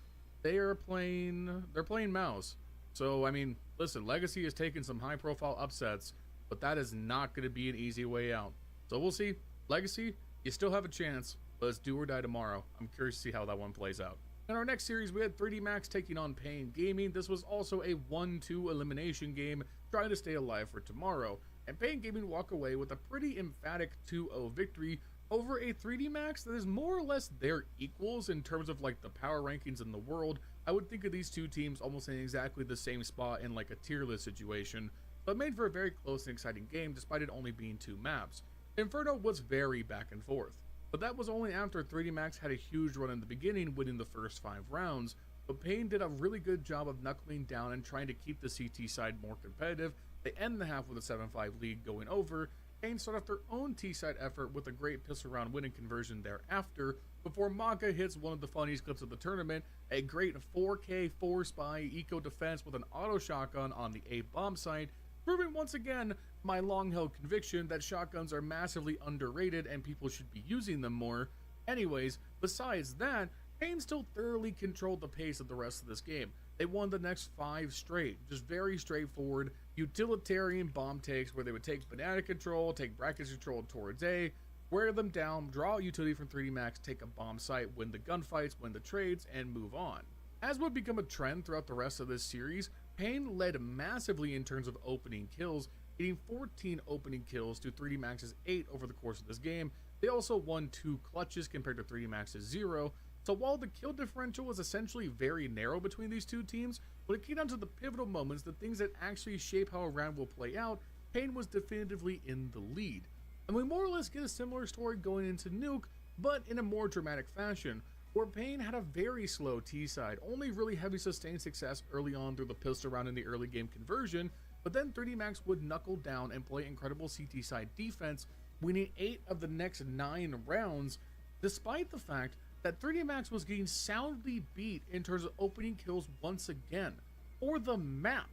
They're playing Mouse. So I mean, listen, Legacy has taken some high profile upsets, but that is not going to be an easy way out. So we'll see. Legacy, you still have a chance. Let's do or die tomorrow. I'm curious to see how that one plays out. In our next series, we had 3D Max taking on Pain Gaming. This was also a 1-2 elimination game, trying to stay alive for tomorrow. And Pain Gaming walk away with a pretty emphatic 2-0 victory over a 3D Max that is more or less their equals in terms of like the power rankings in the world. I would think of these two teams almost in exactly the same spot in like a tier list situation, but made for a very close and exciting game despite it only being 2 maps. Inferno was very back and forth, but that was only after 3D Max had a huge run in the beginning, winning the first 5 rounds, but Pain did a really good job of knuckling down and trying to keep the CT side more competitive. They end the half with a 7-5 lead going over. Pain start off their own T-side effort with a great pistol round winning conversion thereafter, before Maka hits one of the funniest clips of the tournament, a great 4K 4-spy eco defense with an auto shotgun on the A bomb site, proving once again my long-held conviction that shotguns are massively underrated and people should be using them more. Anyways, besides that, Pain still thoroughly controlled the pace of the rest of this game. They won the next 5 straight, just very straightforward, utilitarian bomb takes where they would take banana control, take bracket control towards A, wear them down, draw a utility from 3D Max, take a bomb site, win the gunfights, win the trades, and move on. As would become a trend throughout the rest of this series, Pain led massively in terms of opening kills, getting 14 opening kills to 3D Max's 8 over the course of this game. They also won 2 clutches compared to 3D Max's 0. So while the kill differential was essentially very narrow between these two teams, when it came down to the pivotal moments, the things that actually shape how a round will play out, Pain was definitively in the lead. And we more or less get a similar story going into Nuke, but in a more dramatic fashion, where Pain had a very slow T-side, only really heavy sustained success early on through the pistol round in the early game conversion, but then 3D Max would knuckle down and play incredible CT side defense, winning 8 of the next 9 rounds, despite the fact that 3D Max was getting soundly beat in terms of opening kills once again. For the map,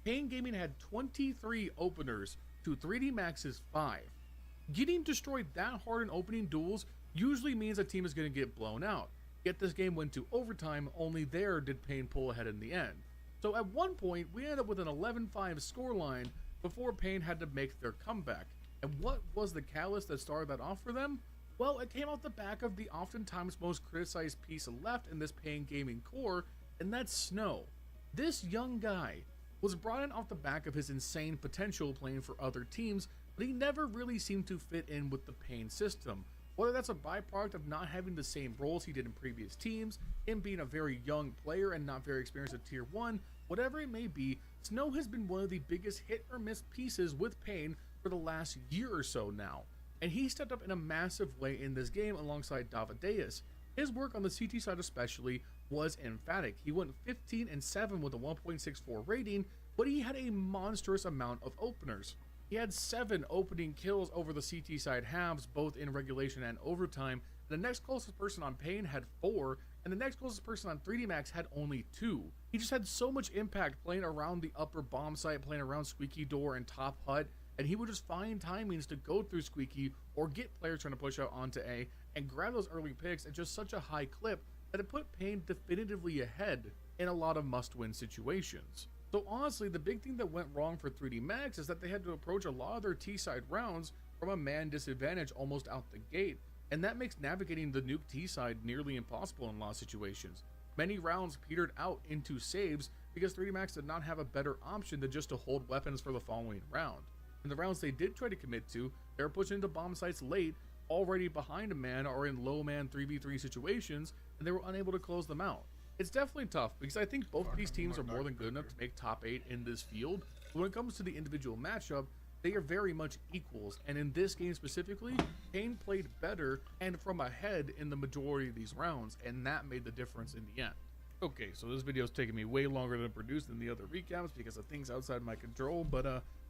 Pain Gaming had 23 openers to 3D Max's 5. Getting destroyed that hard in opening duels usually means a team is going to get blown out. Yet this game went to overtime, only there did Pain pull ahead in the end. So at one point, we ended up with an 11-5 scoreline before Pain had to make their comeback. And what was the catalyst that started that off for them? Well, it came off the back of the oftentimes most criticized piece left in this Pain Gaming core, and that's Snow. This young guy was brought in off the back of his insane potential playing for other teams, but he never really seemed to fit in with the Pain system. Whether that's a byproduct of not having the same roles he did in previous teams, him being a very young player and not very experienced at Tier 1, whatever it may be, Snow has been one of the biggest hit or miss pieces with Pain for the last year or so now. And he stepped up in a massive way in this game alongside Davideus. His work on the CT side especially was emphatic. He went 15-7 with a 1.64 rating, but he had a monstrous amount of openers. He had 7 opening kills over the CT side halves, both in regulation and overtime. The next closest person on Pain had 4, and the next closest person on 3D Max had only 2. He just had so much impact playing around the upper bomb site, playing around Squeaky Door and Top Hut, and he would just find timings to go through Squeaky or get players trying to push out onto A and grab those early picks at just such a high clip that it put Pain definitively ahead in a lot of must-win situations. So honestly, the big thing that went wrong for 3D Max is that they had to approach a lot of their T-side rounds from a man disadvantage almost out the gate, and that makes navigating the Nuke T-side nearly impossible in a lot of situations. Many rounds petered out into saves because 3D Max did not have a better option than just to hold weapons for the following round. In the rounds they did try to commit to, they were pushing into bomb sites late, already behind a man or in low man 3v3 situations, and they were unable to close them out. It's definitely tough because I think both of these teams are more than good enough to make top 8 in this field, but when it comes to the individual matchup, they are very much equals, and in this game specifically, Pain played better and from ahead in the majority of these rounds, and that made the difference in the end. Okay, so this video is taking me way longer than produced than the other recaps because of things outside my control, but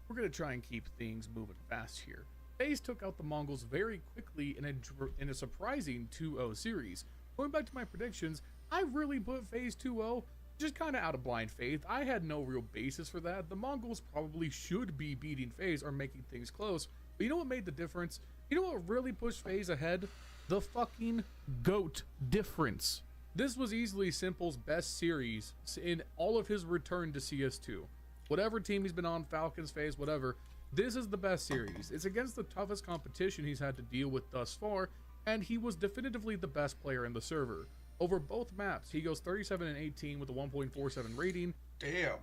we're going to try and keep things moving fast here. FaZe took out the Mongols very quickly in a surprising 2-0 series. Going back to my predictions, I really put FaZe 2-0 just kind of out of blind faith. I had no real basis for that. The Mongols probably should be beating FaZe or making things close, but you know what made the difference? You know what really pushed FaZe ahead? The fucking GOAT difference. This was easily Simple's best series in all of his return to CS2. Whatever team he's been on, Falcons, FaZe, whatever, this is the best series. It's against the toughest competition he's had to deal with thus far, and he was definitively the best player in the server. Over both maps, he goes 37-18 with a 1.47 rating. Damn.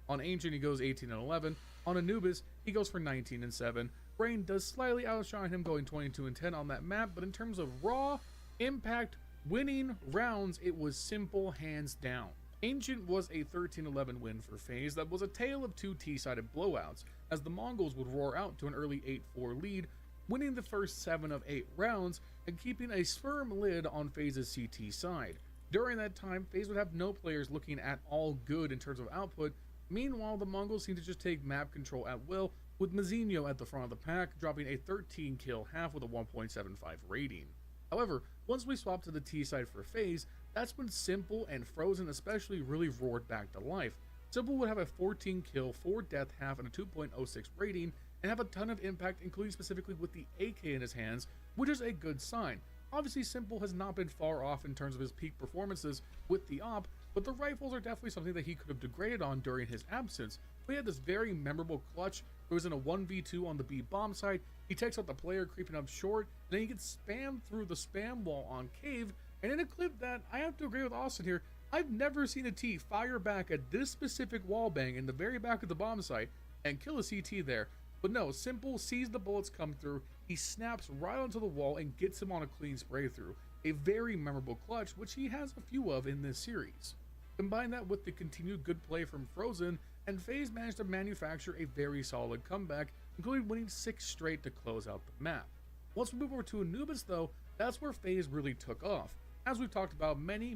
On Ancient, he goes 18-11. On Anubis, he goes for 19-7. Brain does slightly outshine him, going 22-10 on that map, but in terms of raw impact, winning rounds, it was Simple hands down. Ancient was a 13-11 win for FaZe that was a tale of 2 T-sided blowouts, as the Mongols would roar out to an early 8-4 lead, winning the first 7 of 8 rounds and keeping a firm lid on FaZe's CT side. During that time, FaZe would have no players looking at all good in terms of output. Meanwhile, the Mongols seemed to just take map control at will, with Mazinho at the front of the pack, dropping a 13 kill half with a 1.75 rating. However, once we swapped to the T side for FaZe, that's when Simple and Frozen especially really roared back to life. Simple would have a 14 kill, 4 death half, and a 2.06 rating, and have a ton of impact, including specifically with the AK in his hands, which is a good sign. Obviously, Simple has not been far off in terms of his peak performances with the op, but the rifles are definitely something that he could have degraded on during his absence. We had this very memorable clutch. It was in a 1v2 on the B bomb site. He takes out the player creeping up short, and then he gets spammed through the spam wall on cave. And in a clip that I have to agree with Austin here, I've never seen a T fire back at this specific wall bang in the very back of the bomb site and kill a CT there. But no, Simple sees the bullets come through, he snaps right onto the wall and gets him on a clean spray through. A very memorable clutch, which he has a few of in this series. Combine that with the continued good play from Frozen, and FaZe managed to manufacture a very solid comeback, including winning 6 straight to close out the map. Once we move over to Anubis though, that's where FaZe really took off. As we've talked about many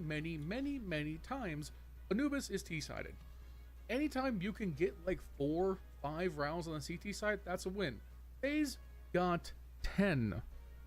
times, Anubis is T-sided. Anytime you can get like 4-5 rounds on the CT side, that's a win. FaZe got 10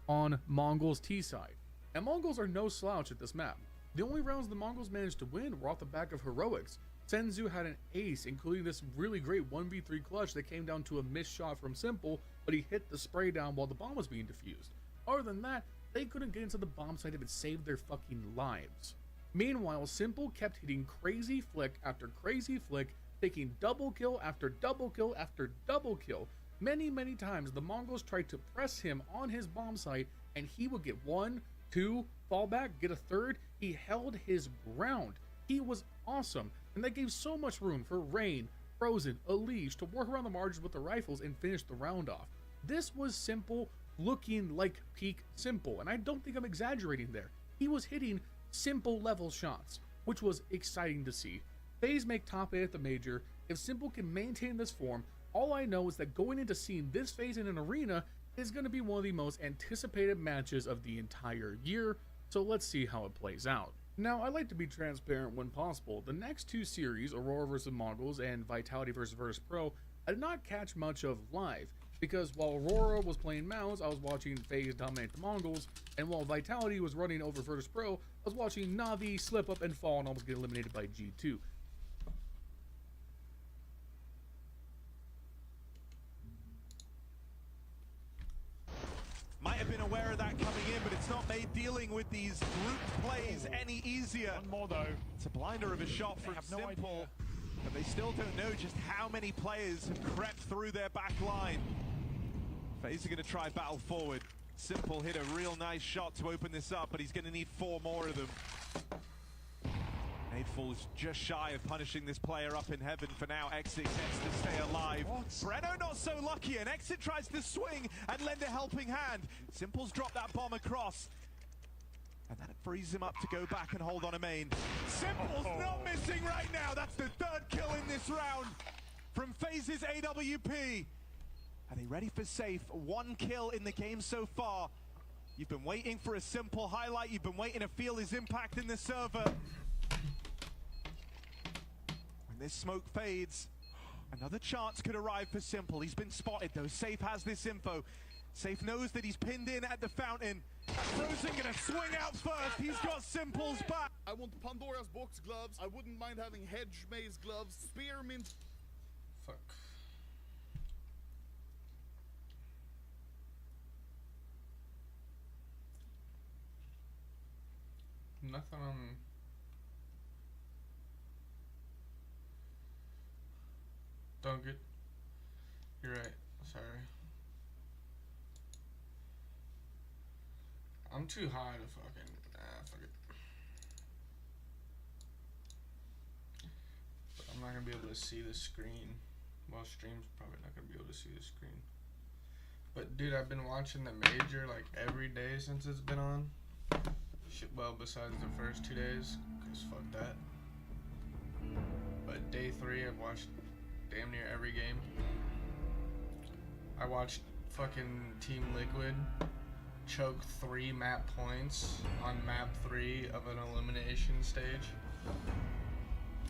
on Mongols T side, and Mongols are no slouch at this map. The only rounds the Mongols managed to win were off the back of heroics. Senzu had an ace, including this really great 1v3 clutch that came down to a missed shot from Simple, but he hit the spray down while the bomb was being defused. Other than that, they couldn't get into the bomb site if it saved their fucking lives. Meanwhile, Simple kept hitting crazy flick after crazy flick, taking double kill after double kill after double kill. Many times the Mongols tried to press him on his bomb site, and he would get 1, 2, fall back, get a third. He held his ground. He was awesome, and that gave so much room for Rain, Frozen, Elise to work around the margins with the rifles and finish the round off. This was Simple looking like peak Simple, and I don't think I'm exaggerating there. He was hitting Simple level shots, which was exciting to see. FaZe make top 8 at the major. If Simple can maintain this form, all I know is that going into seeing this FaZe in an arena is going to be one of the most anticipated matches of the entire year, so let's see how it plays out. Now, I like to be transparent when possible. The next 2 series, Aurora vs Mongols and Vitality vs Virtus.pro, I did not catch much of live, because while Aurora was playing Mouse, I was watching FaZe dominate the Mongols, and while Vitality was running over Virtus.pro, I was watching Na'Vi slip up and fall and almost get eliminated by G2. Might have been aware of that coming in, but it's not made dealing with these group plays any easier. One more though. It's a blinder of a shot from Simple, but they still don't know just how many players have crept through their back line. FaZe are going to try battle forward. Simple hit a real nice shot to open this up, but he's going to need 4 more of them. Nadeful is just shy of punishing this player up in heaven for now. Exit gets to stay alive. Breno not so lucky, and Exit tries to swing and lend a helping hand. Simple's dropped that bomb across, and that frees him up to go back and hold on a main. Simple's not missing right now. That's the 3rd kill in this round from FaZe's AWP. Are they ready for safe? 1 kill in the game so far. You've been waiting for a Simple highlight. You've been waiting to feel his impact in the server. When this smoke fades, another chance could arrive for Simple. He's been spotted though. Safe has this info. Safe knows that he's pinned in at the fountain. Frozen gonna swing out first. He's got Simple's back. I want Pandora's box gloves. I wouldn't mind having hedge maze gloves. Spearmint. Fuck. Nothing on. Don't get. You're right. Sorry. I'm too high to fucking. Fuck it. But I'm not gonna be able to see the screen. Well, stream's probably not gonna be able to see the screen. But dude, I've been watching the major like every day since it's been on. Shit, well, besides the first 2 days, cause fuck that. But day 3, I've watched damn near every game. I watched fucking Team Liquid choke 3 map points on map 3 of an elimination stage.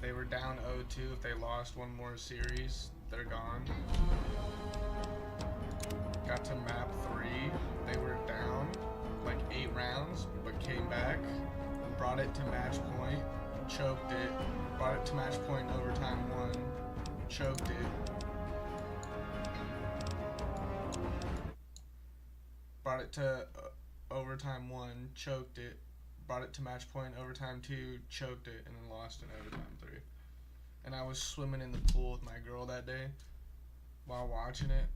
They were down 0-2. If they lost one more series, they're gone. Got to map 3, they were down like 8 rounds, but came back, brought it to match point, choked it, brought it to match point in overtime 1, choked it, brought it to overtime 1, choked it, brought it to match point, overtime 2, choked it, and then lost in overtime 3. And I was swimming in the pool with my girl that day while watching it,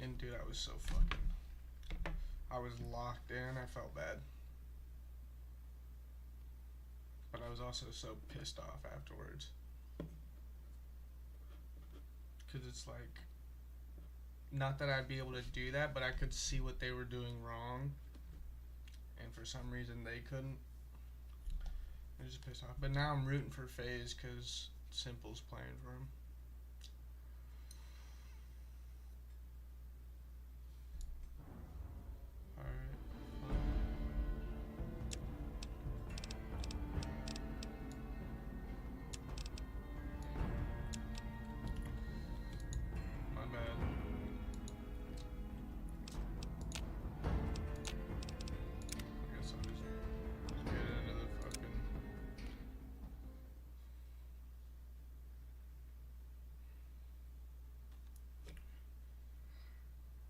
and dude, I was so fucking, I was locked in. I felt bad, but I was also so pissed off afterwards, because it's like, not that I'd be able to do that, but I could see what they were doing wrong, and for some reason they couldn't. I was just pissed off. But now I'm rooting for FaZe because Simple's playing for him.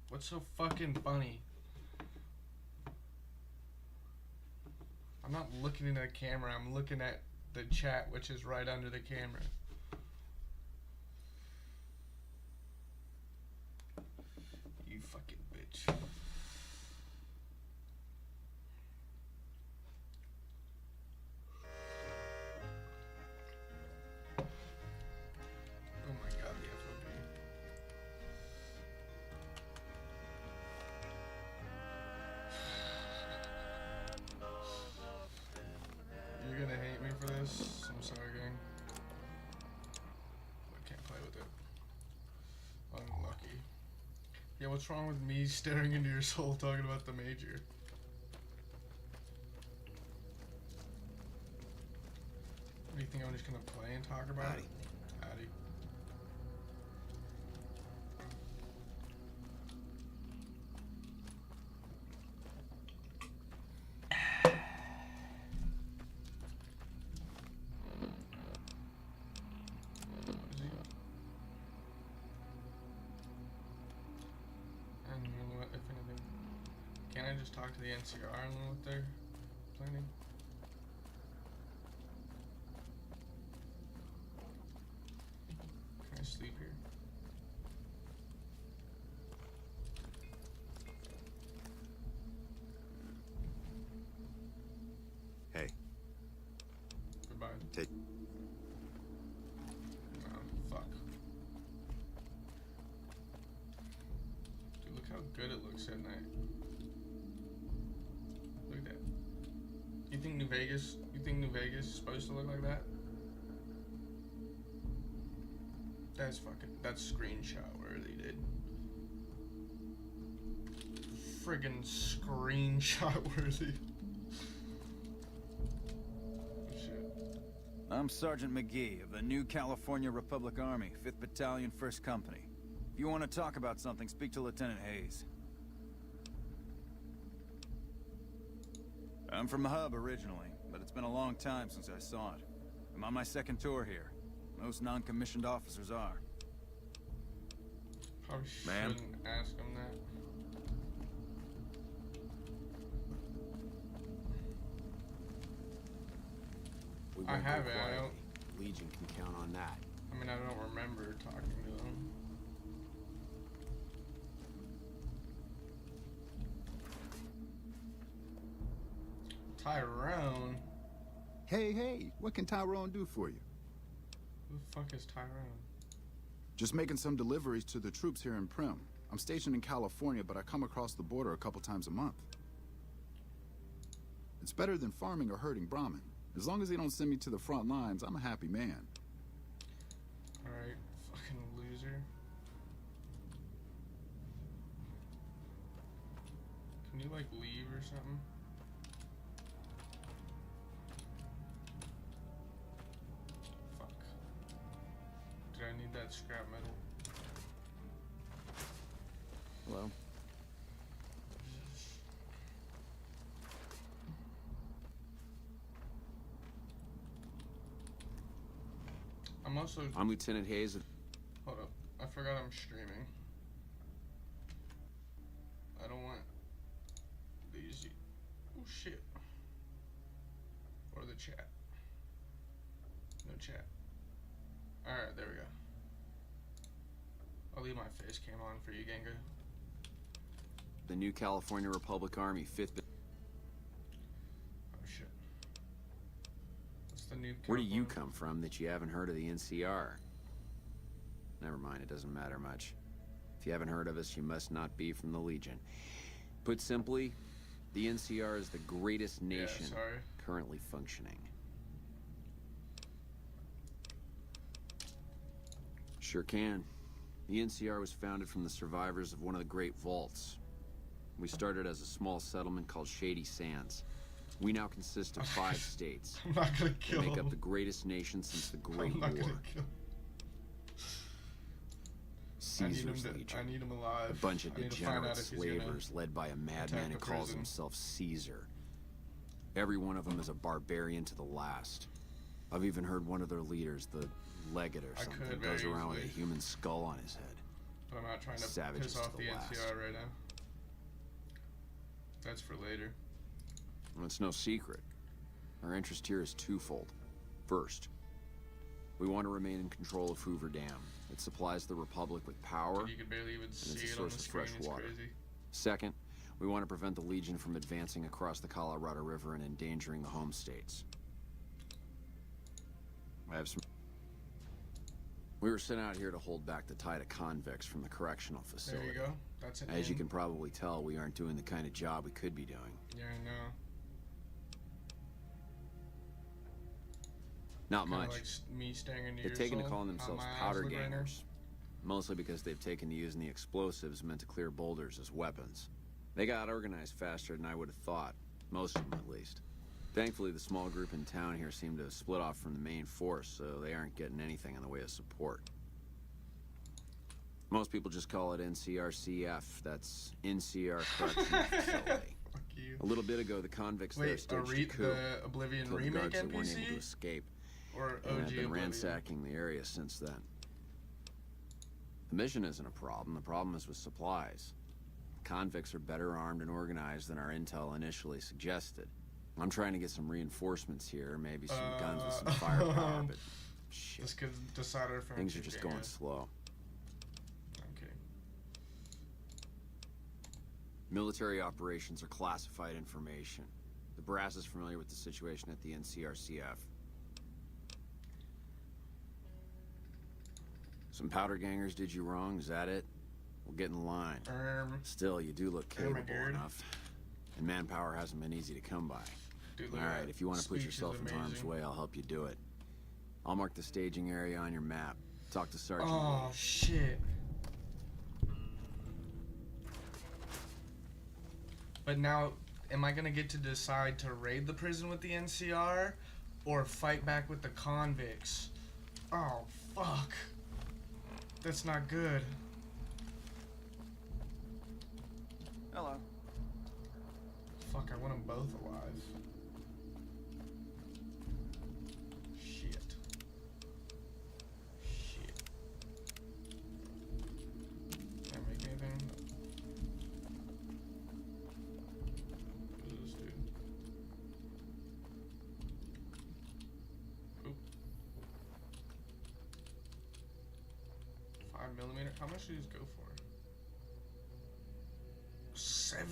What's so fucking funny? I'm not looking into the camera, I'm looking at the chat, which is right under the camera. You fucking bitch. Oh my god, the FOB. You're gonna hate me for this. I'm sorry, gang. I can't play with it. Unlucky. Yeah, what's wrong with me staring into your soul talking about the major? What do you think I'm just gonna play and talk about it? Howdy. And what, if anything, can I just talk to the NCR and know what they're planning? Can I sleep here? Hey. Goodbye. Take. Oh, fuck. Dude, look how good it looks at night. Look at that. You think New Vegas is supposed to look like that? That's screenshot worthy, dude. Friggin' screenshot worthy. I'm Sergeant McGee of the New California Republic Army, 5th Battalion, 1st Company. If you want to talk about something, speak to Lieutenant Hayes. I'm from the hub originally, but it's been a long time since I saw it. I'm on my 2nd tour here. Most non-commissioned officers are. Probably shouldn't ask him that. I have it. I don't. Legion can count on that. I mean, I don't remember talking to him. Tyrone? Hey, what can Tyrone do for you? Who the fuck is Tyrone? Just making some deliveries to the troops here in Prim. I'm stationed in California, but I come across the border a couple times a month. It's better than farming or herding Brahmin. As long as they don't send me to the front lines, I'm a happy man. Alright, fucking loser. Can you, like, leave or something? Fuck. Did I need that scrap metal? Hello? I'm Lieutenant Hayes. Hold up. I forgot I'm streaming. I don't want these shit. Or the chat. No chat. Alright, there we go. I'll leave my face cam on for you, Genga. The new California Republic Army, 5th. Oh shit. What's the new Where do you come from that you haven't heard of the NCR? Never mind, it doesn't matter much. If you haven't heard of us, you must not be from the Legion. Put simply, the NCR is the greatest nation currently functioning. Sure can. The NCR was founded from the survivors of one of the Great Vaults. We started as a small settlement called Shady Sands. We now consist of 5 states. I'm not gonna kill They make him. up the greatest nation since the Great I'm not War. gonna kill. Caesar's I Legion. need him alive. A bunch of I need to find out degenerate if he's gonna slavers led by a madman who attack the calls prison. himself Caesar. Every one of them is a barbarian to the last. I've even heard one of their leaders, the Legate or something, could goes very around with a easily. human skull on his head. But I'm not trying to Savages piss off to the the last. NCR right now. That's for later. Well, it's no secret. Our interest here is twofold. First, we want to remain in control of Hoover Dam. It supplies the Republic with power, You could barely even and see it's a it on source the of screen. fresh It's water. crazy. Second, we want to prevent the Legion from advancing across the Colorado River and endangering the home states. We were sent out here to hold back the tide of convicts from the correctional facility. There you go. That's an As you in. can probably tell, we aren't doing the kind of job we could be doing. Yeah, I know. Not Kinda much. like me staring into They've your taken to soul, calling how themselves my eyes powder look right now. gangers. Mostly because they've taken to using the explosives meant to clear boulders as weapons. They got organized faster than I would have thought. Most of them, at least. Thankfully, the small group in town here seem to have split off from the main force, so they aren't getting anything in the way of support. Most people just call it NCRCF. That's NCR Correctional Facility. Fuck you. A little bit ago, the convicts there Wait, staged a coup. the Oblivion Killed the remake guards that weren't able NPC? to escape. Or And OG have been Oblivion? ransacking the area since then. The mission isn't a problem. The problem is with supplies. Convicts are better armed and organized than our intel initially suggested. I'm trying to get some reinforcements here, maybe some guns with some firepower, but shit. Just because decided for Things are just going slow. Okay. Military operations are classified information. The brass is familiar with the situation at the NCRCF. Some powder gangers did you wrong, is that it? We'll get in line. Still, you do look capable enough. And manpower hasn't been easy to come by. Dude, look All at right, that if you want to put speech is yourself in harm's amazing. way, I'll help you do it. I'll mark the staging area on your map. Talk to Sergeant Oh, Lee. shit. But now, am I gonna get to decide to raid the prison with the NCR or fight back with the convicts? Oh, fuck. That's not good. Hello. Fuck, I want them both alive. Shit. Shit. Can't make anything. Who's this dude? Oop. 5mm? How much do these go for? 7?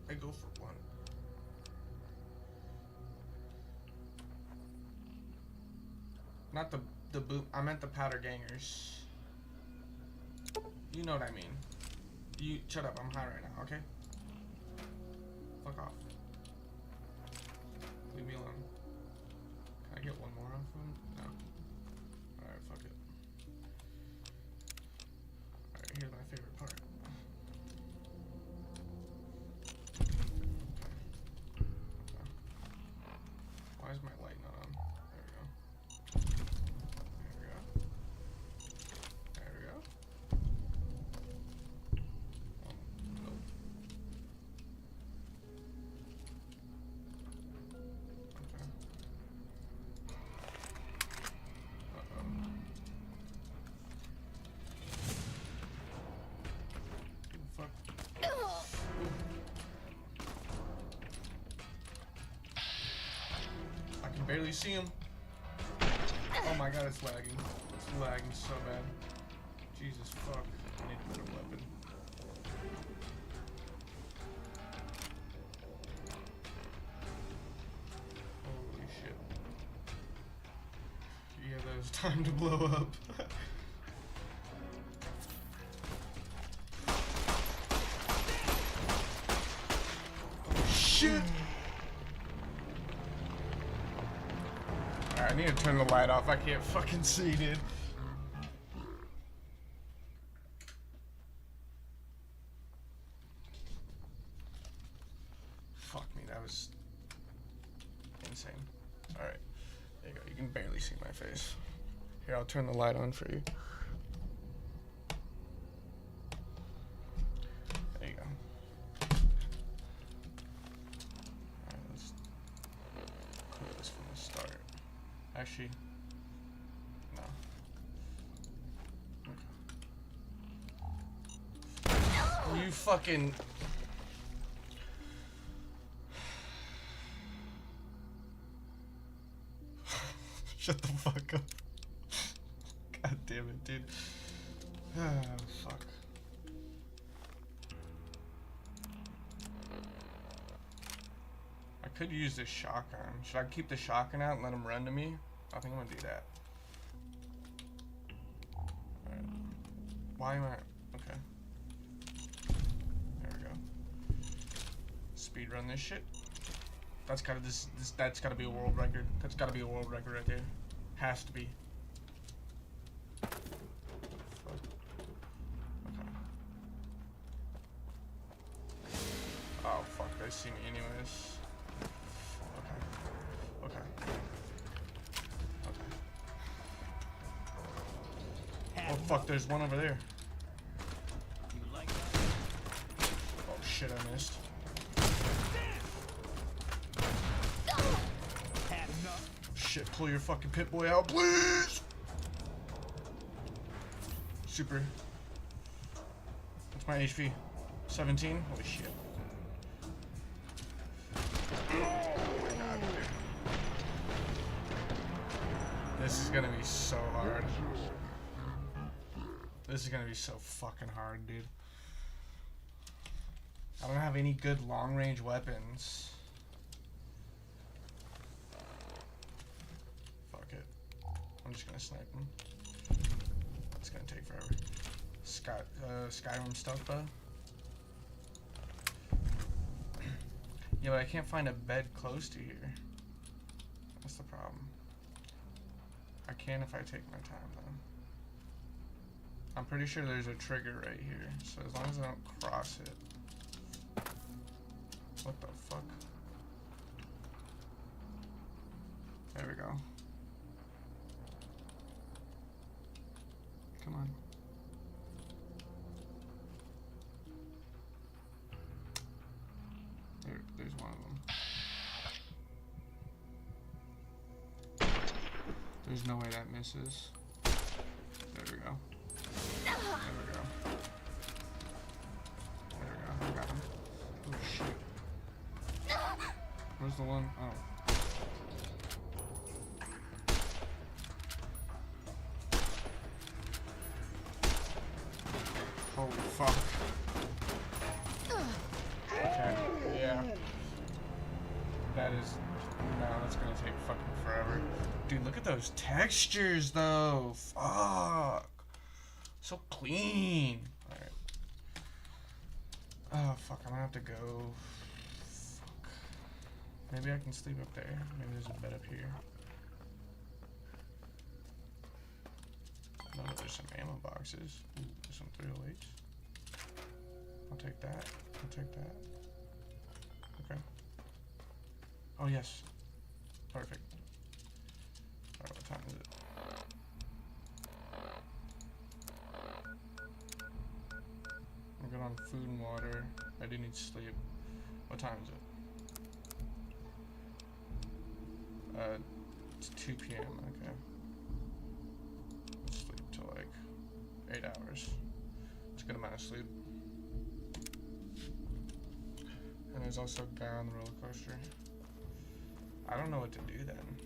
I go for 1. Not the boot. I meant the powder gangers. You know what I mean. You shut up. I'm high right now. Okay. Fuck off. Leave me alone. Can I get one more off him? No. All right. Fuck it. All right. Here's my favorite part. Why is my light not on? There we go. There we go. There we go. Oh, nope. Okay. barely see him. Oh my god, it's lagging. It's lagging so bad. Jesus fuck. I need a better weapon. Holy shit. Yeah, that was time to blow up. Oh shit! Alright, I need to turn the light off. I can't fucking see, dude. Fuck me, that was insane. Alright, there you go. You can barely see my face. Here, I'll turn the light on for you. There you go. Alright, let's put this from the start. Actually, no. Okay. You fucking... Shut the fuck up. God damn it, dude. Ah, fuck. I could use this shotgun. Should I keep the shotgun out and let him run to me? I think I'm gonna do that. Alright. Why am I... Okay. There we go. Speed run this shit. That's gotta that's gotta be a world record. That's gotta be a world record right there. Has to be. Fuck. Okay. Oh fuck, they see me anyways. Okay. Okay. Okay. Oh fuck, there's one over there. Oh shit, I missed. Shit, pull your fucking pit boy out, please! Super. What's my HP? 17? Holy shit. Oh my god, dude. This is gonna be so hard. This is gonna be so fucking hard, dude. I don't have any good long-range weapons. I'm just gonna snipe him. It's gonna take forever. Skyrim stuff, though. Yeah, but I can't find a bed close to here. That's the problem. I can if I take my time, though. I'm pretty sure there's a trigger right here, so as long as I don't cross it. What the fuck? There we go. Come on. There's one of them. There's no way that misses. There we go. There we go. There we go. I got him. Oh shit. Where's the one? Oh. Holy fuck. Okay, yeah. That is... No, that's gonna take fucking forever. Dude, look at those textures, though. Fuck. So clean. Alright. Oh, fuck, I'm gonna have to go... Fuck. Maybe I can sleep up there. Maybe there's a bed up here. No, there's some ammo boxes. Ooh, there's some 308s. I'll take that. I'll take that. Okay. Oh, yes. Perfect. Alright, what time is it? I'm good on food and water. I do need sleep. What time is it? It's 2 p.m. Okay. Sleep till like 8 hours. It's a good amount of sleep. And there's also a guy on the roller coaster. I don't know what to do then.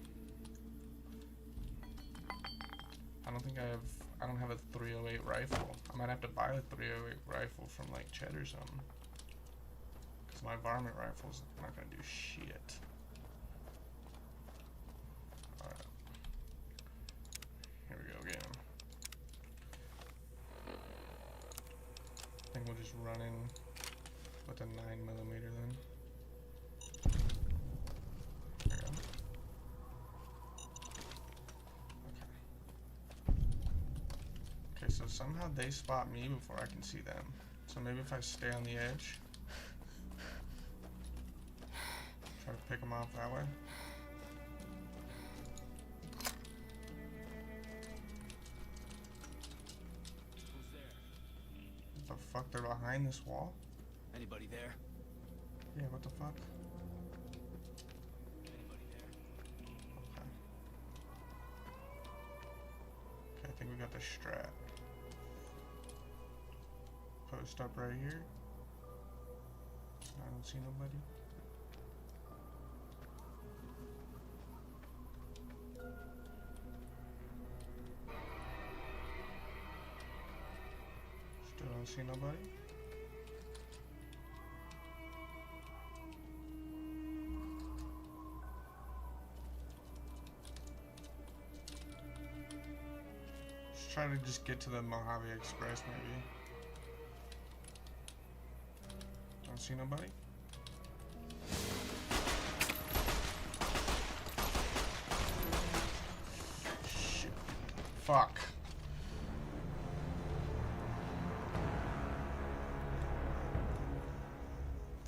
I don't have a 308 rifle. I might have to buy a 308 rifle from like Chet or something. Cause my varmint rifle's not gonna do shit. Alright. Here we go again. I think we'll just run in with a 9mm then. There we go. Okay, so somehow they spot me before I can see them. So maybe if I stay on the edge, try to pick them off that way. Who's there? What the fuck? They're behind this wall? Anybody there? Yeah, what the fuck? Anybody there? Okay. Okay, I think we got the strat. Post up right here. I don't see nobody. Still don't see nobody. Try to just get to the Mojave Express, maybe. Don't see nobody. Shit. Fuck.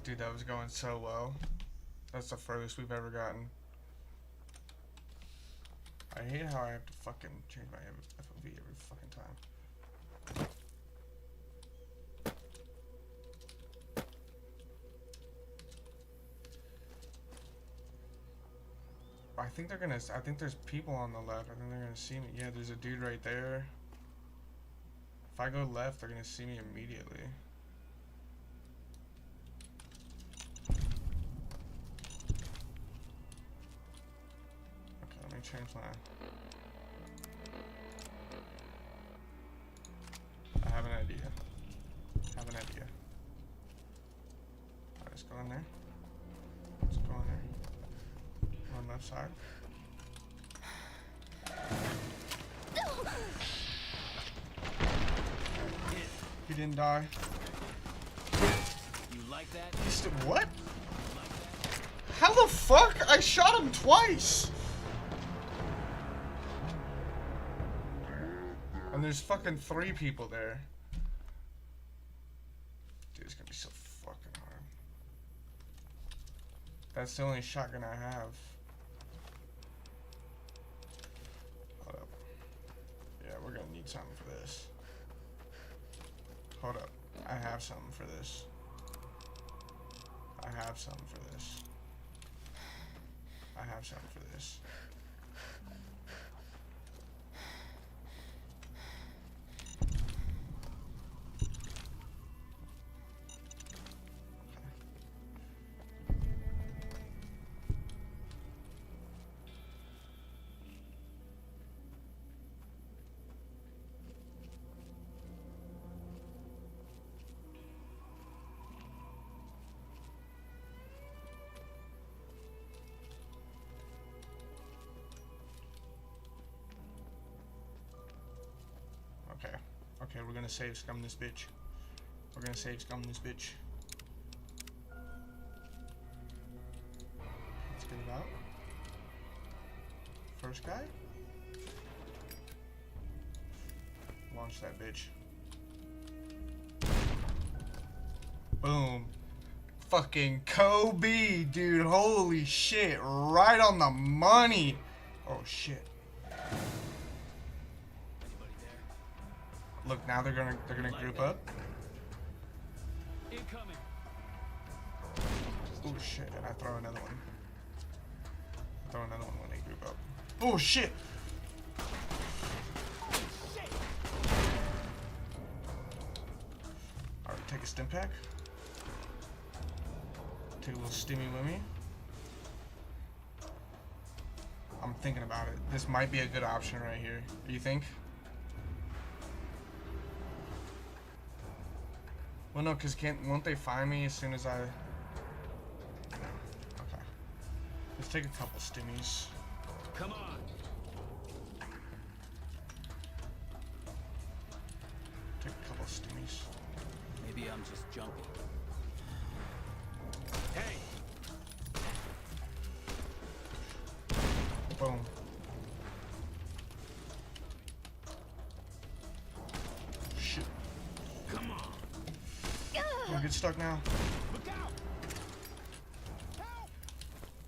Dude, that was going so well. That's the furthest we've ever gotten. I hate how I have to fucking change my FOV every fucking time. I think they're gonna, I think there's people on the left. I think they're gonna see me. Yeah, there's a dude right there. If I go left, they're gonna see me immediately. Okay, let me change my... I have an idea. Alright, let's go in there. Let's go in there. On left side. He didn't die. You like that? He still, what? How the fuck? I shot him twice! And there's fucking 3 people there. Dude, it's gonna be so fucking hard. That's the only shotgun I have. Hold up. Yeah, we're gonna need something for this. Hold up. I have something for this. I have something for this. I have something for this. Okay, we're gonna save scum this bitch. We're gonna save scum this bitch. Let's get it out. First guy. Launch that bitch. Boom. Fucking Kobe, dude. Holy shit. Right on the money. Oh shit. Look, now they're gonna group up. Incoming. Oh shit, and I throw another one. I throw another one when they group up. Oh shit! Alright, take a stim pack. Take a little stimmy wimmy. I'm thinking about it. This might be a good option right here. Do you think? Well, no, cause won't they find me as soon as I? No. Okay. Let's take a couple stimmies. Come on. Take a couple stimmies. Maybe I'm just jumpy. Hey. Boom. Shit. Come on. Don't get stuck now. Look out.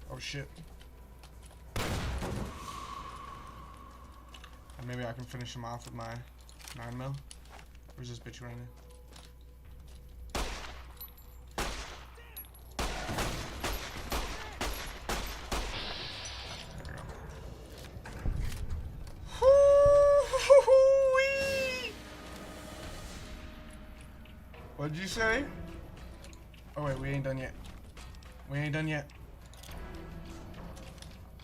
Oh shit. And maybe I can finish him off with my 9mm. Where's this bitch running? What'd you say? Oh wait, we ain't done yet. We ain't done yet.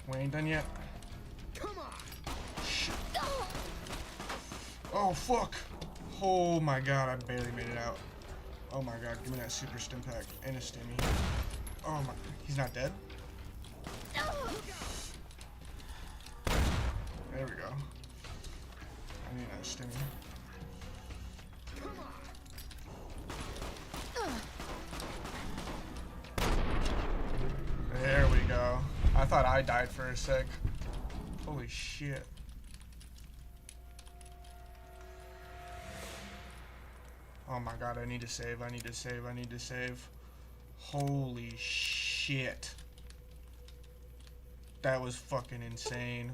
We ain't done yet. Come on. Shit. Oh fuck. Oh my god, I barely made it out. Oh my god, give me that super stim pack and a stimmy. Oh my, he's not dead? There we go. I need that stimmy. There we go. I thought I died for a sec. Holy shit. Oh my god, I need to save, I need to save, I need to save. Holy shit. That was fucking insane.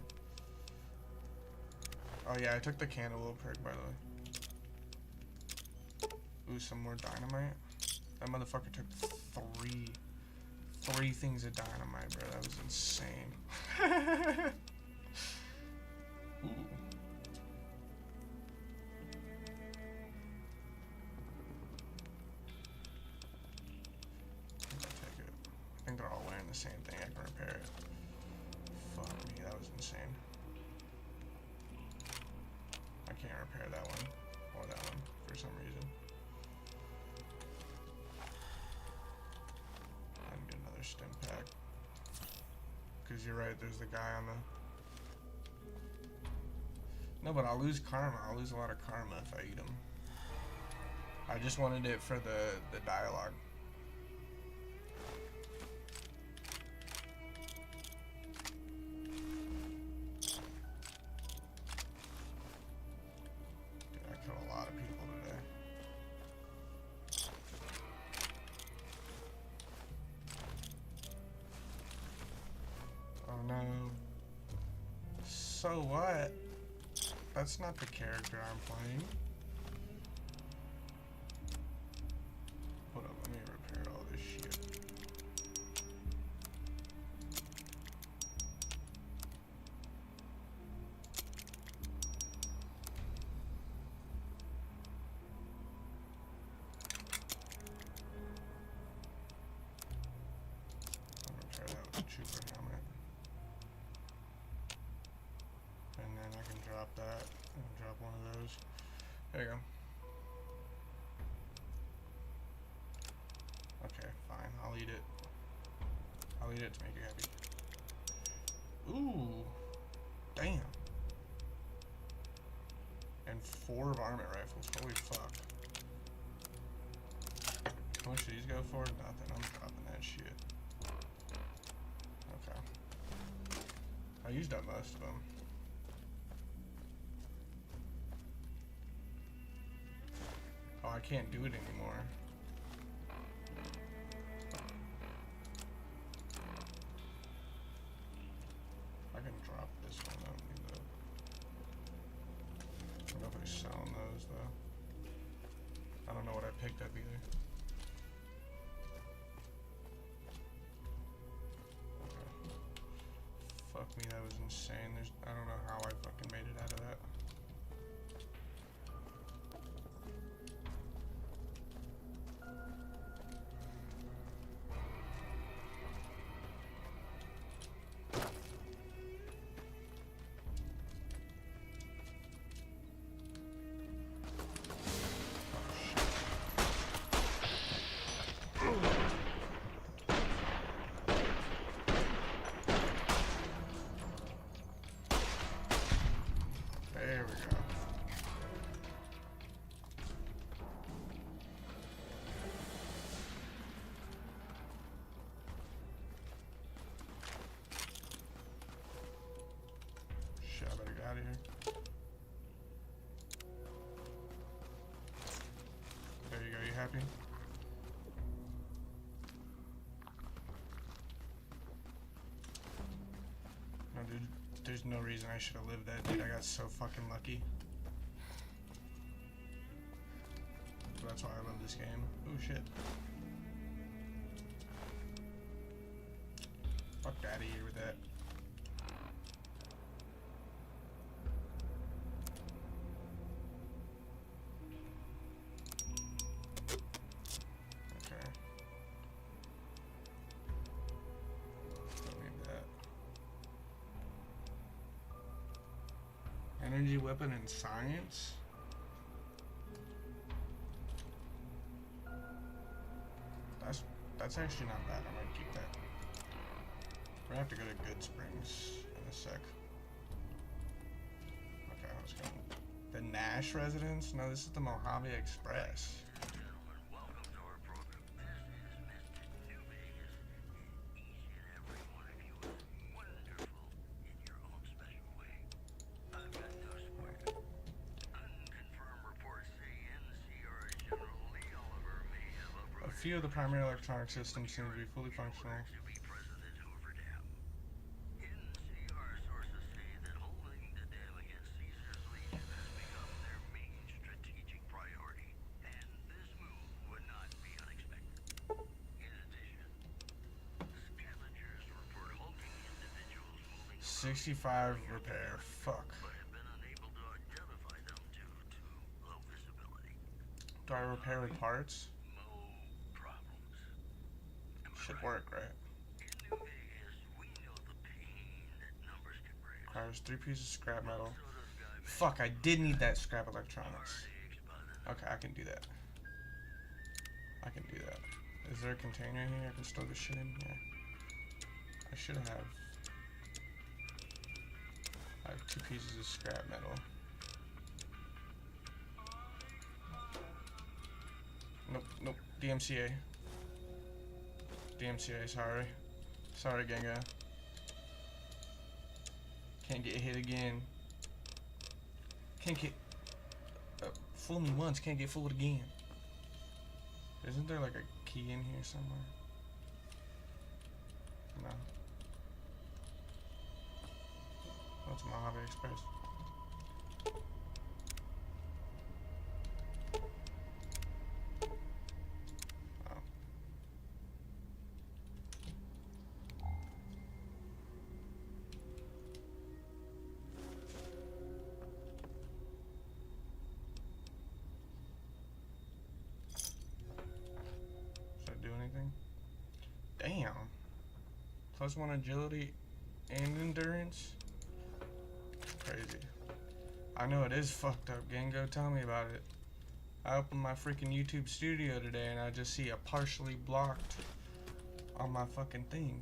Oh yeah, I took the candle perk, by the way. Ooh, some more dynamite. That motherfucker took three things of dynamite, bro. That was insane. Ooh. I'll take it. I think they're all wearing the same thing. I can repair it. Fuck me, that was insane. I can't repair that one or that one for some reason. I need another stim pack. Because you're right, there's the guy on the... No, but I'll lose karma. I'll lose a lot of karma if I eat him. I just wanted it for the dialogue. Dude, I killed a lot of people today. Oh no. So what? That's not the character I'm playing. Hold up, let me repair all this shit. I'll repair that with a trooper helmet. And then I can drop that and drop one of those. There you go. Okay, fine. I'll eat it. I'll eat it to make you happy. Ooh. Damn. And 4 varmint rifles. Holy fuck. How much do these go for? Nothing. I'm dropping that shit. Okay. I used up most of them. Oh, I can't do it anymore. I can drop this one. I don't need that. I don't know if they're selling those though. I don't know what I picked up either. Okay. Fuck me, that was insane. I don't know how I fucking made it out of that. of here. There you go, you happy? No, dude, there's no reason I should have lived that, dude. I got so fucking lucky. So that's why I love this game. Oh shit. Fuck out of here with that. Okay. Don't need that. Energy weapon and science? That's actually not bad. I might keep that. We're gonna have to go to Good Springs in a sec. Okay, let's go. The Nash residence? No, this is the Mojave Express. A few of the primary electronic systems seem to be fully functional. $65 repair. Fuck. Do I repair with parts? Should work, right? Requires 3 pieces of scrap metal. Fuck, I did need that scrap electronics. Okay, I can do that. I can do that. Is there a container here I can store this shit in? Yeah. I should have. I have 2 pieces of scrap metal. Nope, nope. DMCA. DMCA, sorry. Sorry, Genga. Can't get hit again. Can't get... fool me once, can't get fooled again. Isn't there like a key in here somewhere? No. That's Mojave Express. Damn. +1 agility and endurance? Crazy. I know it is fucked up, gang. Go tell me about it. I opened my freaking YouTube studio today and I just see a partially blocked on my fucking thing.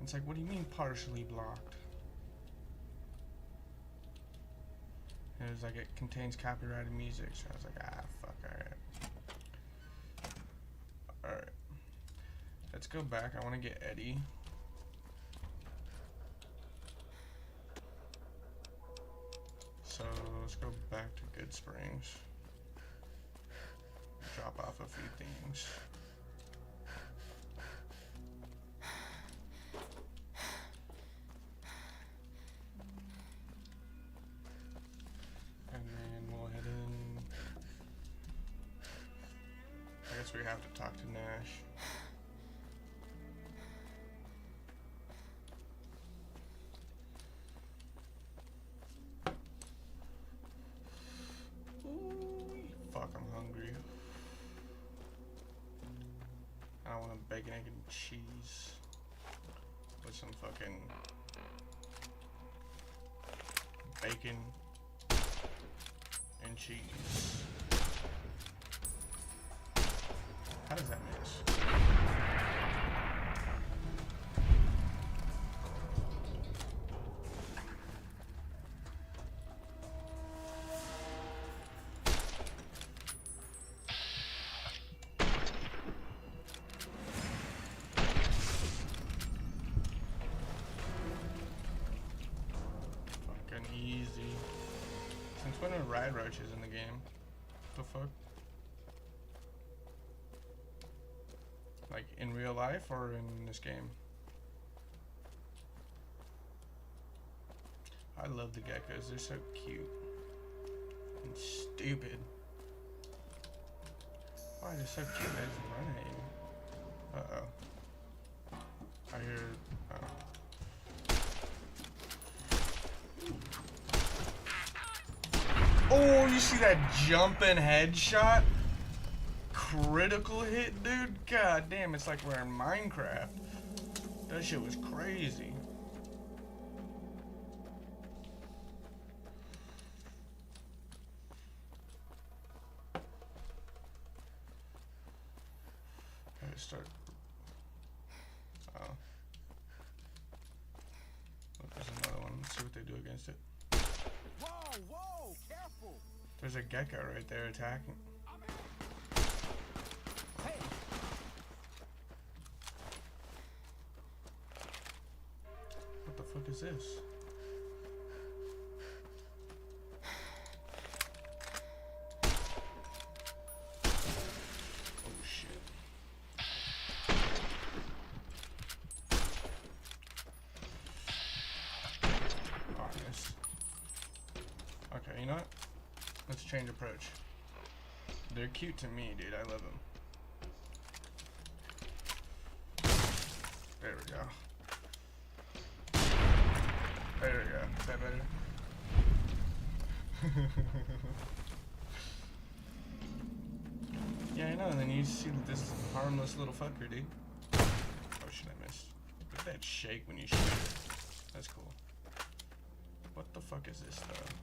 It's like, what do you mean partially blocked? And it was like, it contains copyrighted music. So I was like, ah, fuck, alright. Alright. Let's go back. I want to get Eddie. So let's go back to Good Springs. Drop off a few things. And then we'll head in. I guess we have to talk to Nash. Fuck, I'm hungry. I want a bacon, egg, and cheese with some fucking bacon and cheese. How does that miss? rad roaches in the game. The fuck? Like in real life or in this game? I love the geckos. They're so cute and stupid. Why are they so cute? They just run at you. Uh-oh. I hear... Oh, you see that jumping headshot? Critical hit, dude? God damn, it's like we're in Minecraft. That shit was crazy. Gotta start. Oh. Look, there's another one. Let's see what they do against it. Whoa, whoa, careful. There's a gecko right there attacking. Hey. What the fuck is this? Oh shit. Oh, I missed. Okay, you know what? Let's change approach. They're cute to me, dude. I love them. There we go. There we go. Is that better? Yeah, I know. And then you see this harmless little fucker, dude. Oh shit, I missed. Look at that shake when you shoot it. That's cool. What the fuck is this, though?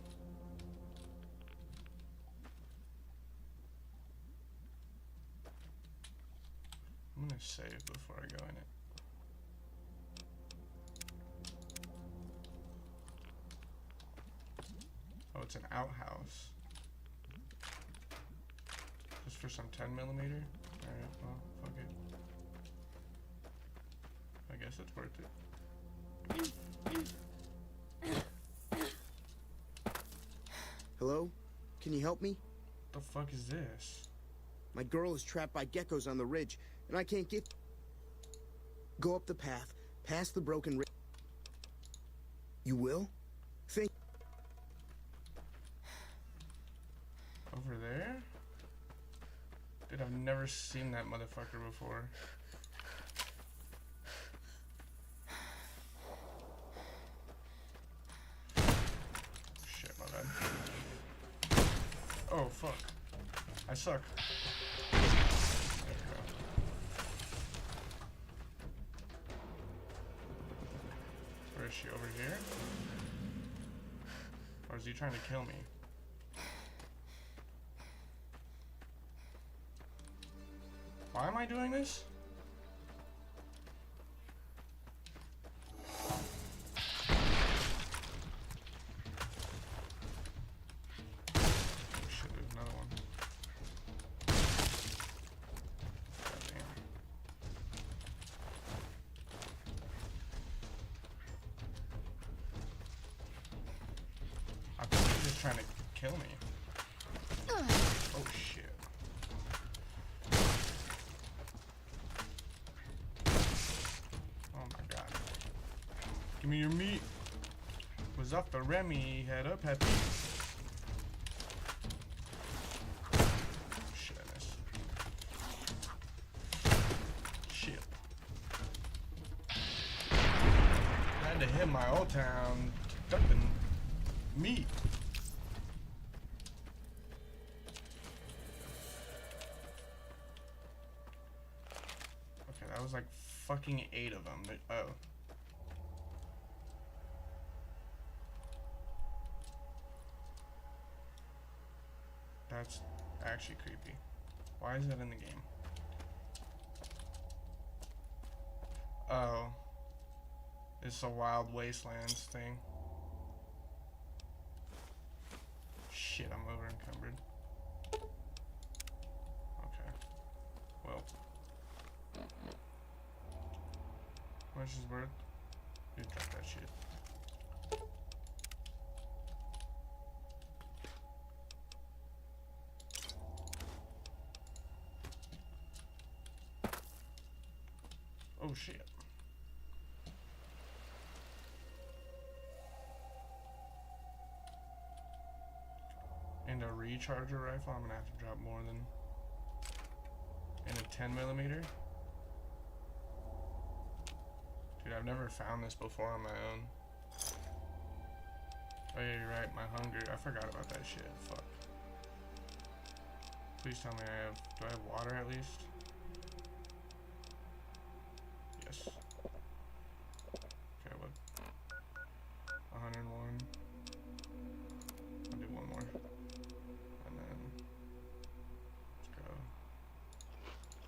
I'm gonna save before I go in it. Oh, it's an outhouse. Just for some 10mm? Alright, well, fuck it. I guess it's worth it. Hello? Can you help me? What the fuck is this? My girl is trapped by geckos on the ridge, and I can't get... Go up the path, past the broken ridge. You will? Think... Over there? Dude, I've never seen that motherfucker before. Shit, my bad. Oh, fuck. I suck. There we go. Where is she? Over here? Or is he trying to kill me? Why am I doing this? Oh shit, there's another one. God damn. I think he's just trying to kill me. Oh shit. Give me your meat. Was up the Remy. Head up, happy. Shit, I missed. Shit. I had to hit my old town dumping meat. Okay, that was like fucking 8 of them. Oh. That's actually creepy. Why is that in the game? Oh. It's a Wild Wastelands thing. Shit, I'm over encumbered. Okay. Well. How much is it worth? You drop that shit. Oh shit. And a recharger rifle, I'm gonna have to drop more than. And a 10mm. Dude, I've never found this before on my own. Oh yeah, you're right, my hunger. I forgot about that shit. Fuck. Please tell me I have. Do I have water at least? Yes. Okay, what? 101. I'll do one more. And then. Let's go.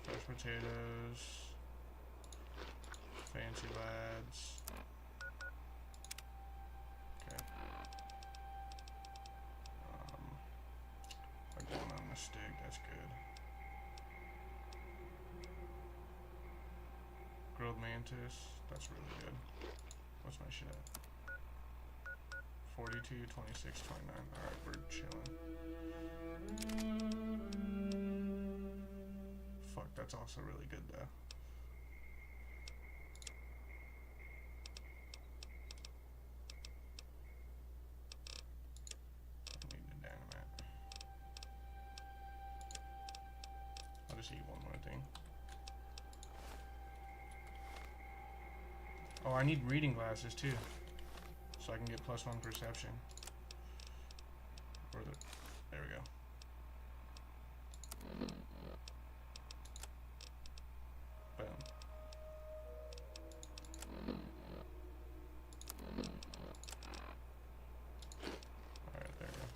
Fresh potatoes. Fancy lads. Okay. Like one on the stick, that's good. Grilled mantis, that's really good. What's my shit at? 42, 26, 29. Alright, we're chilling. Fuck, that's also really good though. I'll just eat one more thing. Oh, I need reading glasses too, so I can get +1 perception. Or there we go. Boom. Alright, there we go.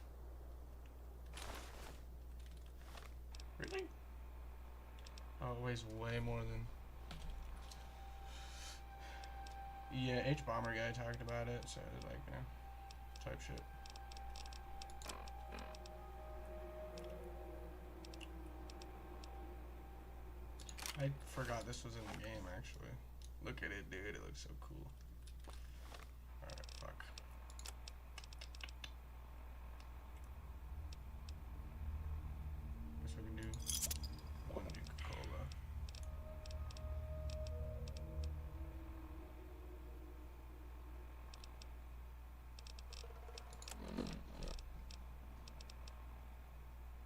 Really? Oh, it weighs way more than... Yeah, H-Bomber guy talked about it, so like, you know, type shit. I forgot this was in the game, actually. Look at it, dude. It looks so cool. Alright, fuck. Guess we can do one Nuka-Cola.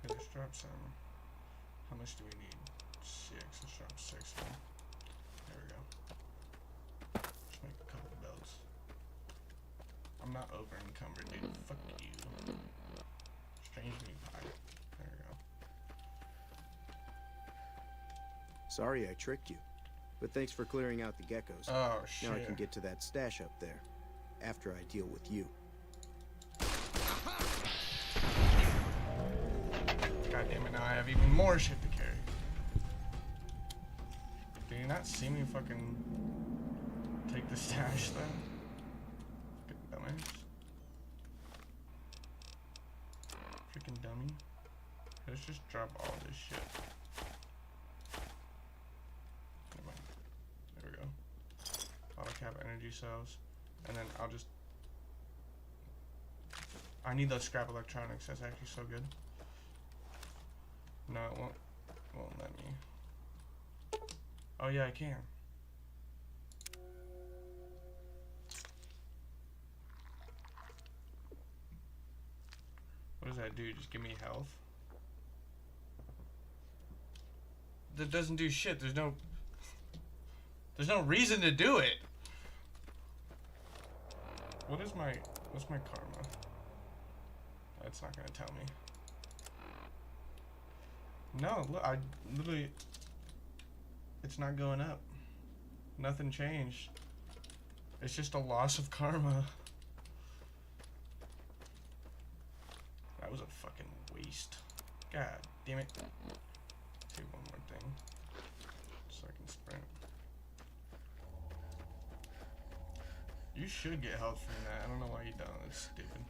Okay, let's drop some. How much do we need? 6. Let's drop 6 in. There we go. Just make a couple belts. I'm not over encumbered, dude. Fuck you. Strange meat pie. There we go. Sorry I tricked you, but thanks for clearing out the geckos. Oh shit. Now I can get to that stash up there, after I deal with you. God damn it, now I have even more shit to carry. Do you not see me fucking take the stash then? Fucking dumbass. Freaking dummy. Let's just drop all this shit. Never mind. There we go. Auto cap energy cells. And then I'll just... I need those scrap electronics. That's actually so good. No, it won't let me. Oh yeah, I can. What does that do? Just give me health? That doesn't do shit. There's no reason to do it. What's my karma? That's not gonna tell me. No, look, I literally, it's not going up. Nothing changed. It's just a loss of karma. That was a fucking waste. God damn it. Do one more thing. So I can sprint. You should get health from that. I don't know why you don't. That's stupid.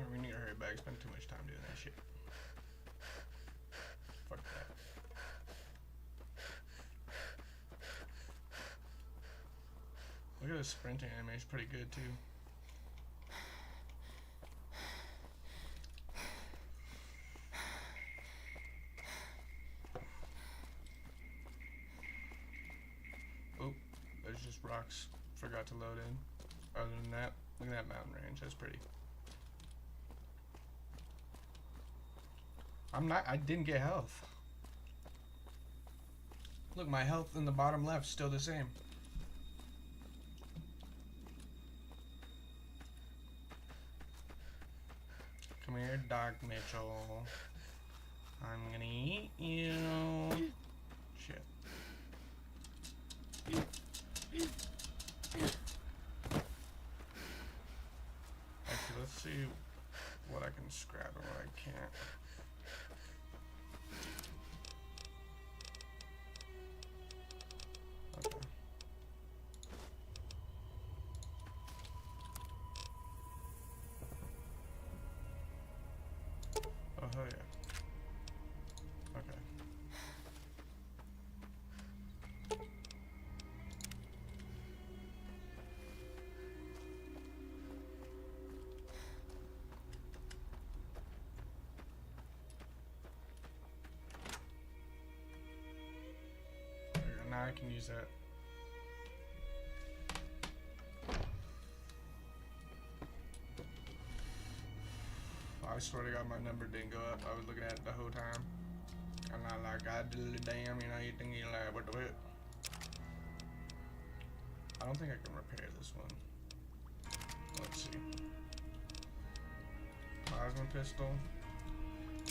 We need to hurry back. Spend too much time doing that shit. Fuck that. Kaido's sprinting animation is pretty good too. Oh, there's just rocks. Forgot to load in. Other than that, look at that mountain range. That's pretty. I didn't get health. Look, my health in the bottom left still the same. Come here, Doc Mitchell. I'm gonna eat you. Shit. Actually, let's see what I can scrap and what I can't. Okay. Oh, hell yeah. Okay. There we go. Now I can use that. I swear to God, my number didn't go up. I was looking at it the whole time. And I'm like, God damn, you know, you think you're like, what the whip? I don't think I can repair this one. Let's see. Plasma pistol.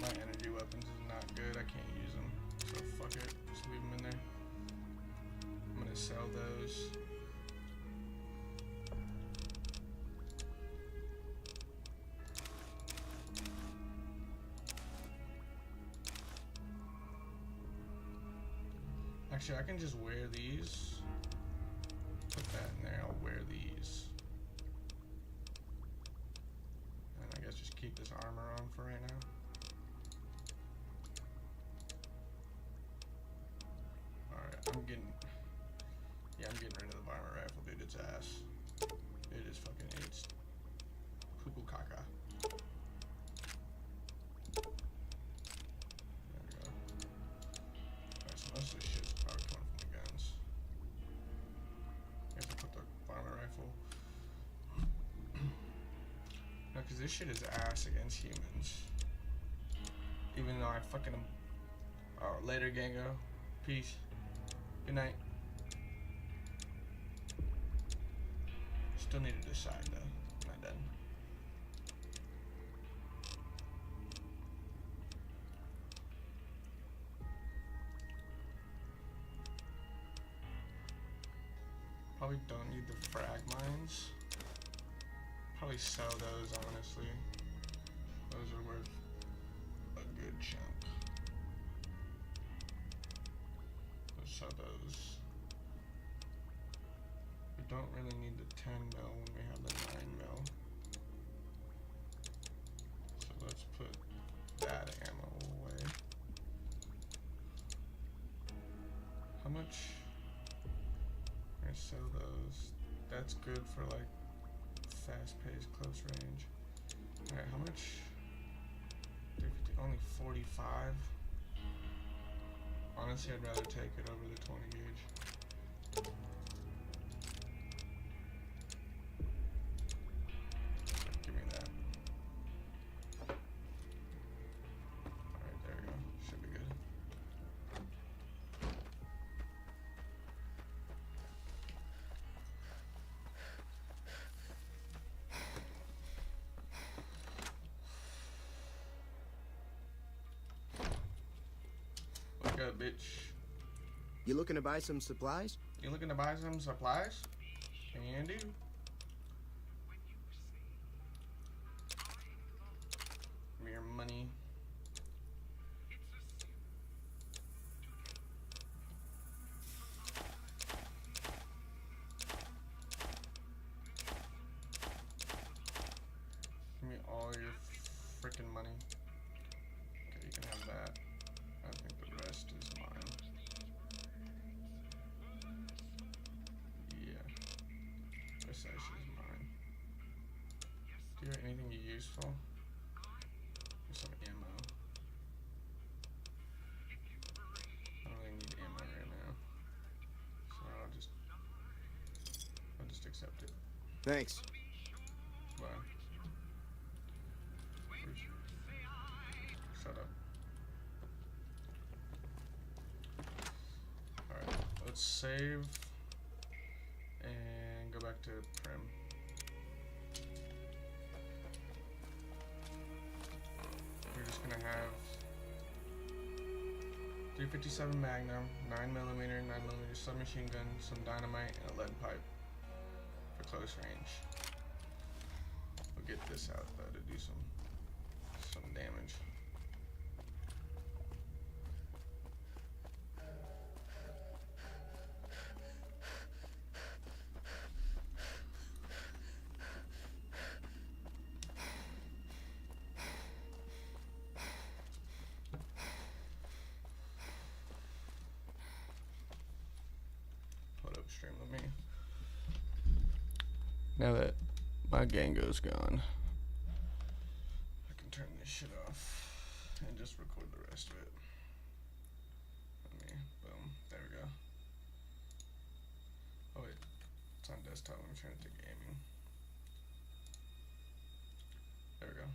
My energy weapons is not good. I can't use them. So fuck it. Just leave them in there. I'm gonna sell those. Actually, I can just wear these. Put that in there. I'll wear these. And I guess just keep this armor on for right now. Alright, I'm getting rid of the varmint rifle, dude. It's ass. It is fucking, it's poo-poo caca. There we go. Alright, so most of this shit is probably coming from the guns. I guess I'll put the varmint rifle. No, because this shit is ass against humans. Even though I fucking... Oh, later, Gango. Peace. Good night. Still need to decide though. I'm not done. Probably don't need the frag mines. Probably sell those, honestly. Those are worth a good chunk. Let's sell those. We don't really need the 10 mil when we have the 9 mil. So let's put that ammo away. How much? I'm gonna sell those. That's good for like fast-paced close range. Alright, how much? 350, only 45. Honestly, I'd rather take it over the 20 gauge. Give me that. Alright, there we go. Should be good. Wake up, bitch. You looking to buy some supplies? You looking to buy some supplies? Can do. Give me your money. Give me all your freaking money. Okay, you can have that. I think the rest is mine. Yeah. guess that shit is mine. Do you have anything useful? There's some ammo. I don't really need ammo right now. So I'll just accept it. Thanks. Bye. Shut up. Alright, let's save and go back to Prim. We're just gonna have 357 Magnum, 9mm, 9mm submachine gun, some dynamite, and a lead pipe for close range. We'll get this out though to do some damage. Stream with me. Now that my Gango's gone, I can turn this shit off and just record the rest of it. Let me, boom, there we go. Oh wait, it's on desktop. Let me turn it to gaming. There we go.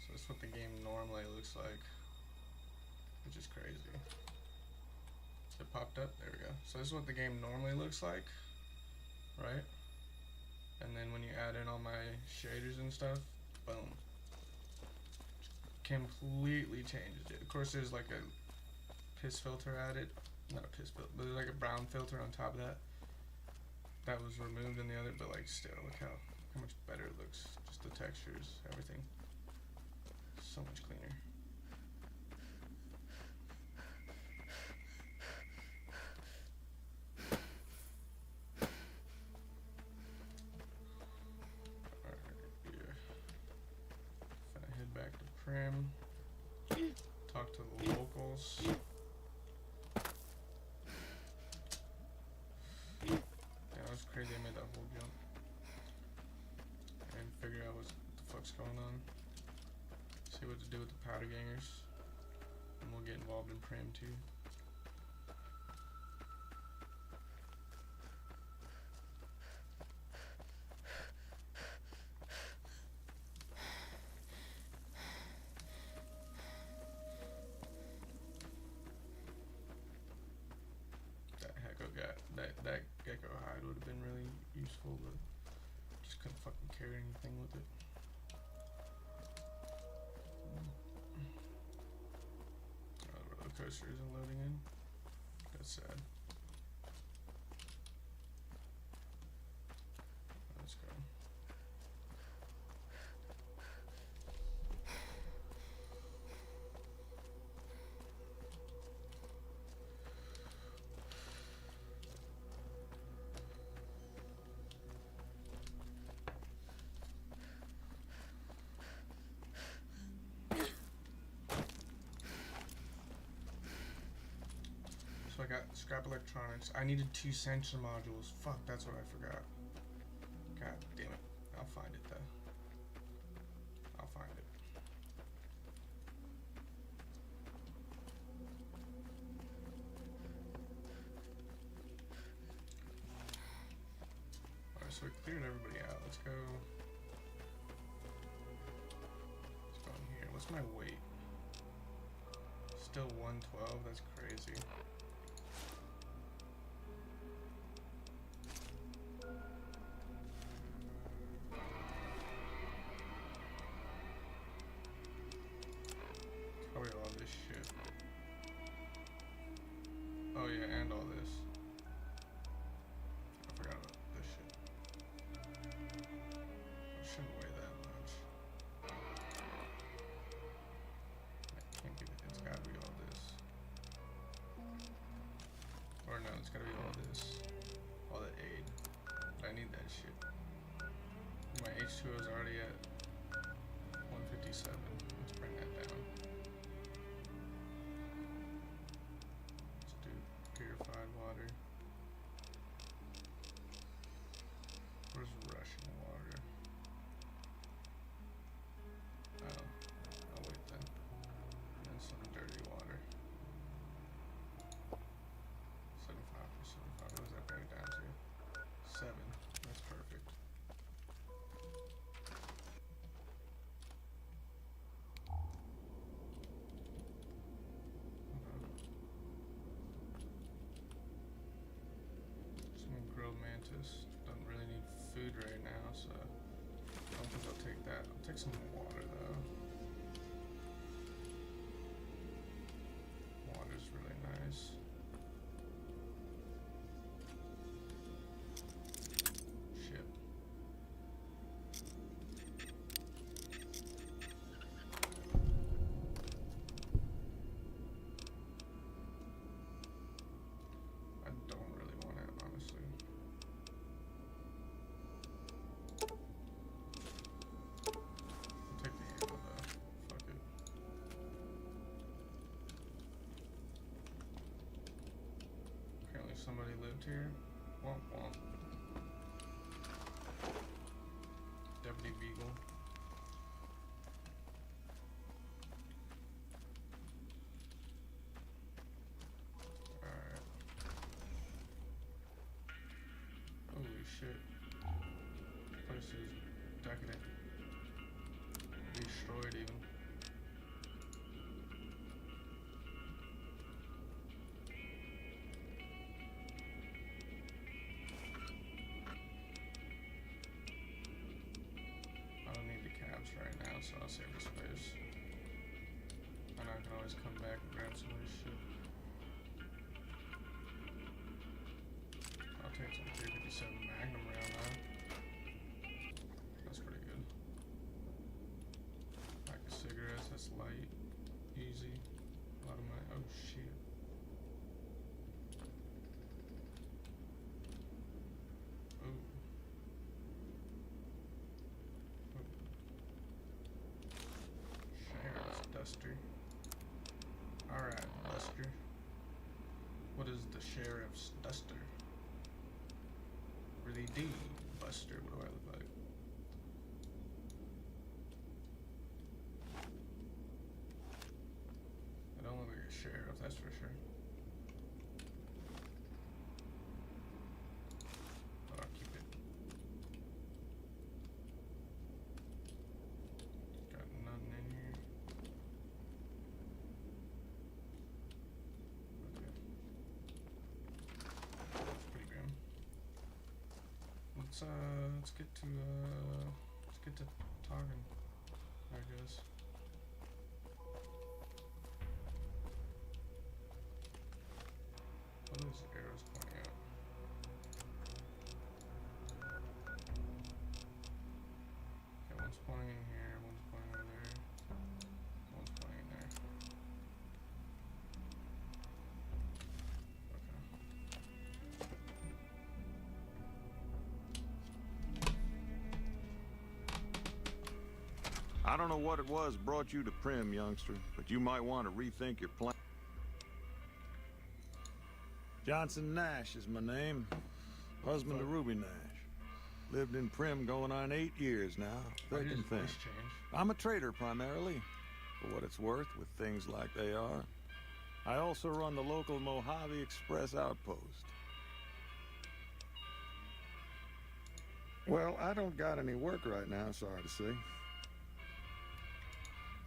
So that's what the game normally looks like. Which is crazy. It popped up, there we go. So this is what the game normally looks like, right? And then when you add in all my shaders and stuff, boom. Completely changes it. Of course there's like a piss filter added. Not a piss filter, but there's like a brown filter on top of that. That was removed in the other, but like still, look how much better it looks. Just the textures, everything. So much cleaner. Prim, talk to the locals. Yeah, that was crazy. I made that whole jump and figure out what the fuck's going on. See what to do with the powder gangers, and we'll get involved in Prim too. That gecko hide would have been really useful, but just couldn't fucking carry anything with it. Oh, the roller coaster isn't loading in. That's sad. Let's go. I got scrap electronics. I needed 2 sensor modules. Fuck, that's what I forgot. God damn it. I'll find it though. I'll find it. Alright, so we cleared everybody out. Let's go. Let's go in here. What's my weight? Still 112? That's crazy. Probably all this shit. Oh yeah, and all this. I forgot about this shit. I shouldn't weigh that much. I can't be, it's gotta be all this. Or no, it's gotta be all this. All the aid. I need that shit. My H2O is already at 157. Let's bring that down. Let's do water. Where's Russian water? Oh, wait then. And some dirty water. 75 for 75. What does that bring it down to? 7. That's perfect. Some grilled mantis. Don't really need food right now, so I don't think I'll take that. I'll take some water though. Water's really nice. Shit. I don't really want it, honestly. I'll take the ammo though. Fuck it. Apparently somebody lived here. Womp womp. Deputy Beagle. Alright. Holy shit. This place is decadent. Destroyed even. I don't need the cabs right now, so I'll save the space. And I can always come back and grab some of this shit. I'll take some 357 Magnum round now. That's pretty good. Pack of cigarettes, that's light, easy. A lot of money. Oh shit. Ooh. Sheriff's duster. Alright, Buster. What is the sheriff's duster? Really D, Buster. What do I look like? I don't look like a sheriff, that's for sure. But I'll keep it. Got nothing in here. Okay. That's pretty grim. Let's get to talking, I guess. What are those arrows pointing at? Okay, one's pointing in here, one's pointing over there, one's pointing in there. I don't know what it was brought you to Prim, youngster, but you might want to rethink your plan. Johnson Nash is my name. Husband to Ruby Nash. Lived in Prim going on 8 years now. Thick and thin. I'm a trader primarily, for what it's worth with things like they are. I also run the local Mojave Express outpost. Well, I don't got any work right now, sorry to say.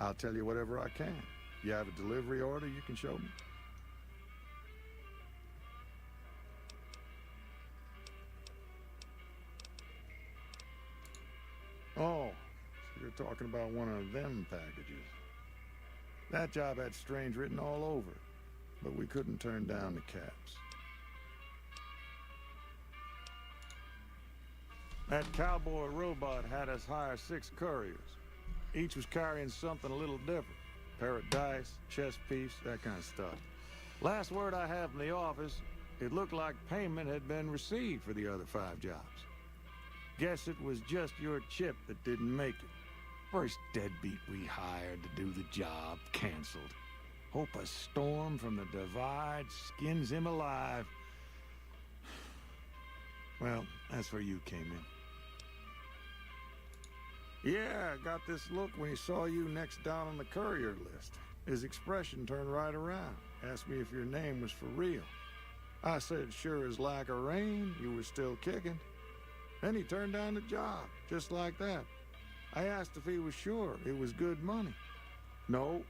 I'll tell you whatever I can. You have a delivery order you can show me? Oh, so you're talking about one of them packages. That job had strange written all over it, but we couldn't turn down the caps. That cowboy robot had us hire 6 couriers. Each was carrying something a little different. Pair of dice, chess piece, that kind of stuff. Last word I have from the office, it looked like payment had been received for the other 5 jobs. Guess it was just your chip that didn't make it. First deadbeat we hired to do the job, canceled. Hope a storm from the divide skins him alive, Well, that's where you came in. Yeah, I got this look when he saw you next down on the courier list. His expression turned right around. Asked me if your name was for real. I said, sure as like a rain, you were still kicking. Then he turned down the job, just like that. I asked if he was sure it was good money. No,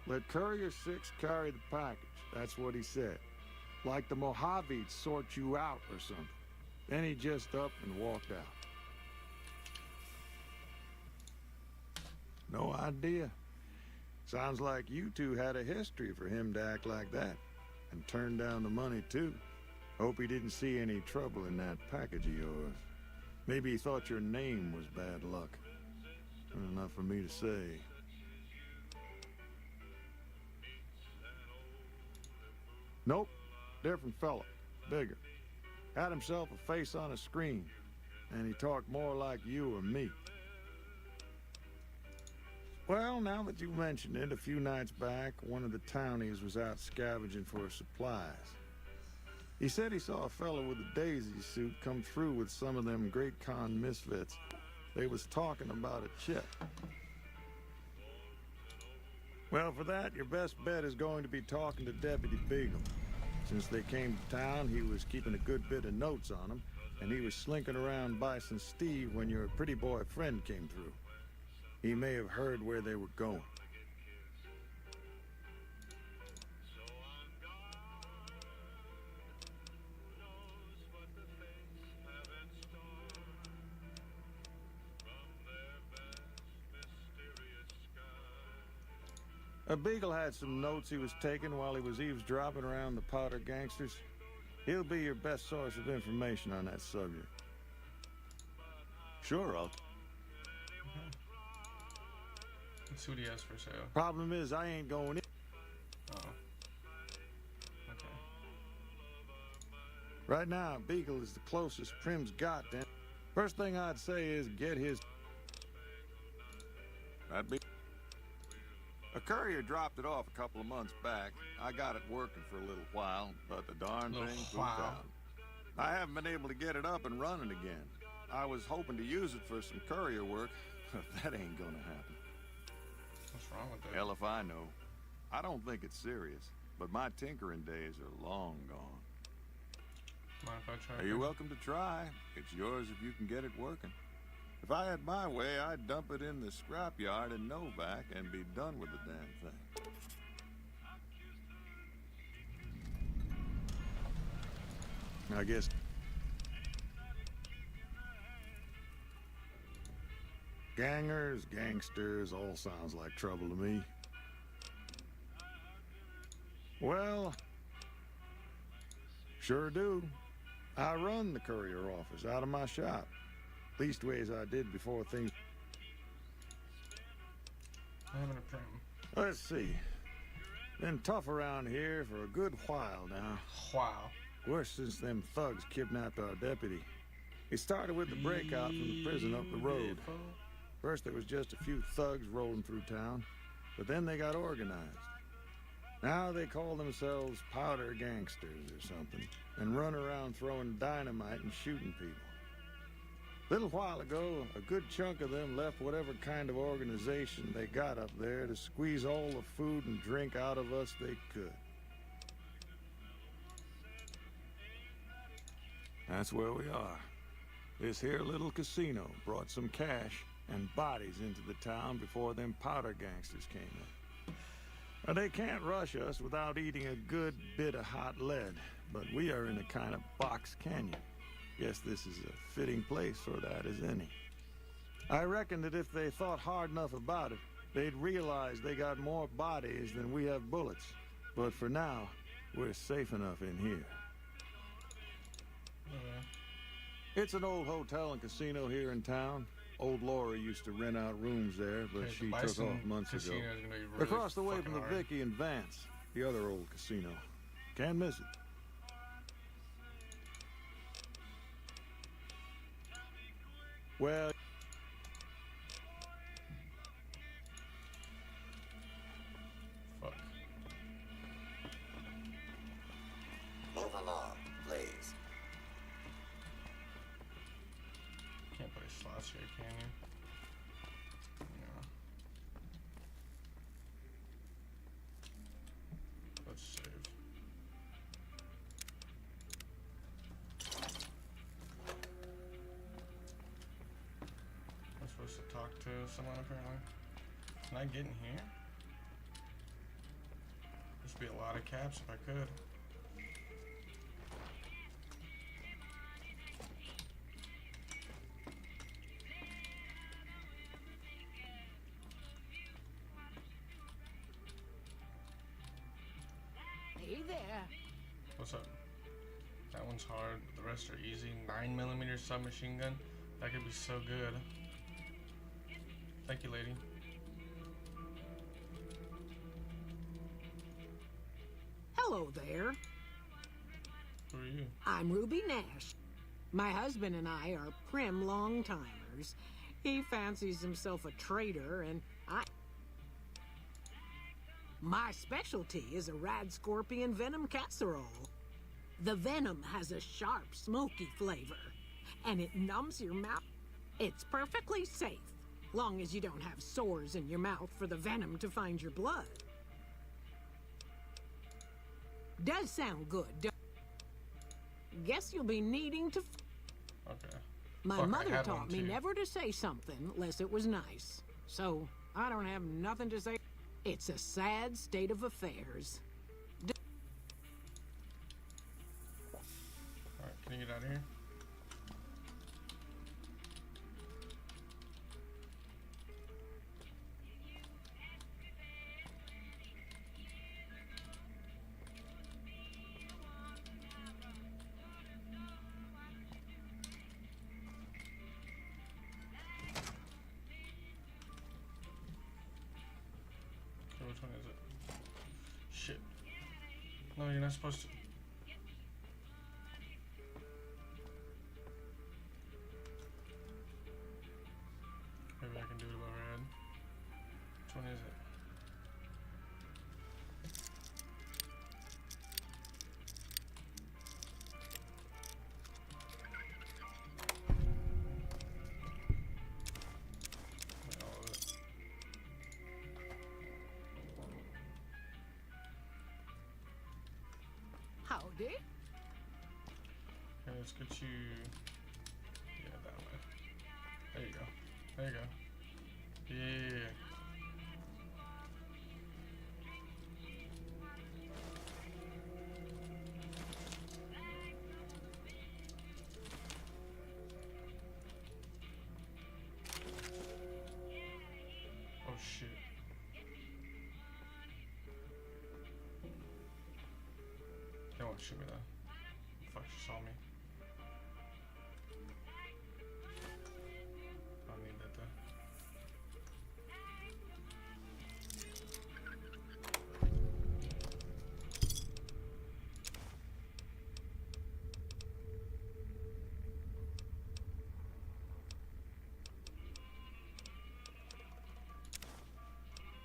let Courier 6 carry the package. That's what he said. Like the Mojaves sort you out or something. Then he just up and walked out. No idea. Sounds like you two had a history for him to act like that. And turn down the money, too. Hope he didn't see any trouble in that package of yours. Maybe he thought your name was bad luck. Enough for me to say. Nope. Different fella. Bigger. Had himself a face on a screen. And he talked more like you or me. Well, now that you mentioned it, a few nights back, one of the townies was out scavenging for supplies. He said he saw a fellow with a daisy suit come through with some of them Great Con misfits. They was talking about a chip. Well, for that, your best bet is going to be talking to Deputy Beagle. Since they came to town, he was keeping a good bit of notes on him, and he was slinking around Bison Steve when your pretty boy friend came through. He may have heard where they were going. Beagle had some notes he was taking while he was eavesdropping around the Powder gangsters. He'll be your best source of information on that subject. Sure, I'll... Let's see what he has for sale. Problem is, I ain't going in. Oh. Okay. Right now, Beagle is the closest Prim's got, then. First thing I'd say is get his... That'd be... A courier dropped it off a couple of months back. I got it working for a little while, but the darn thing pooped out. I haven't been able to get it up and running again. I was hoping to use it for some courier work, but that ain't gonna happen. What's wrong with it? Hell if I know. I don't think it's serious, but my tinkering days are long gone. Mind if I try? You're welcome to try. It's yours if you can get it working. If I had my way, I'd dump it in the scrapyard in Novak and be done with the damn thing. I guess... Gangers, gangsters, all sounds like trouble to me. Well, sure do. I run the courier office out of my shop. Leastways I did before things... I haven't a prim. Let's see. Been tough around here for a good while now. Wow. Worse since them thugs kidnapped our deputy. It started with the breakout from the prison up the road. First there was just a few thugs rolling through town, but then they got organized. Now they call themselves powder gangsters or something, and run around throwing dynamite and shooting people. A little while ago, a good chunk of them left whatever kind of organization they got up there to squeeze all the food and drink out of us they could. That's where we are. This here little casino brought some cash and bodies into the town before them powder gangsters came in. Now, they can't rush us without eating a good bit of hot lead, but we are in a kind of box canyon. Guess this is a fitting place for that as any. I reckon that if they thought hard enough about it, they'd realize they got more bodies than we have bullets. But for now, we're safe enough in here. It's an old hotel and casino here in town. Old Laura used to rent out rooms there, but she took off months ago. Really across the way from the Vicky and Vance, the other old casino. Can't miss it. Well... Fuck. Move along, please. boss here, can you? No. Let's save. I'm supposed to talk to someone apparently. Can I get in here? There'd be a lot of caps if I could. Hey there. What's up? That one's hard. The rest are easy. 9mm submachine gun. That could be so good. Thank you, lady. Hello there. Who are you? I'm Ruby Nash. My husband and I are prim long-timers. He fancies himself a trader, and my specialty is a rad scorpion venom casserole. The venom has a sharp, smoky flavor, and it numbs your mouth. It's perfectly safe, long as you don't have sores in your mouth for the venom to find your blood. Does sound good. Guess you'll be needing to... Okay. My mother taught me never to say something unless it was nice. So, I don't have nothing to say. It's a sad state of affairs. Alright, can you get out of here? Which one is it? Shit. No, you're not supposed to. Maybe I can do it above her head. Which one is it? Howdy. Okay, let's get you. Yeah, that way. There you go. There you go. Yeah. Oh shit. They won't shoot me though. Fuck, she saw me. I don't need that though.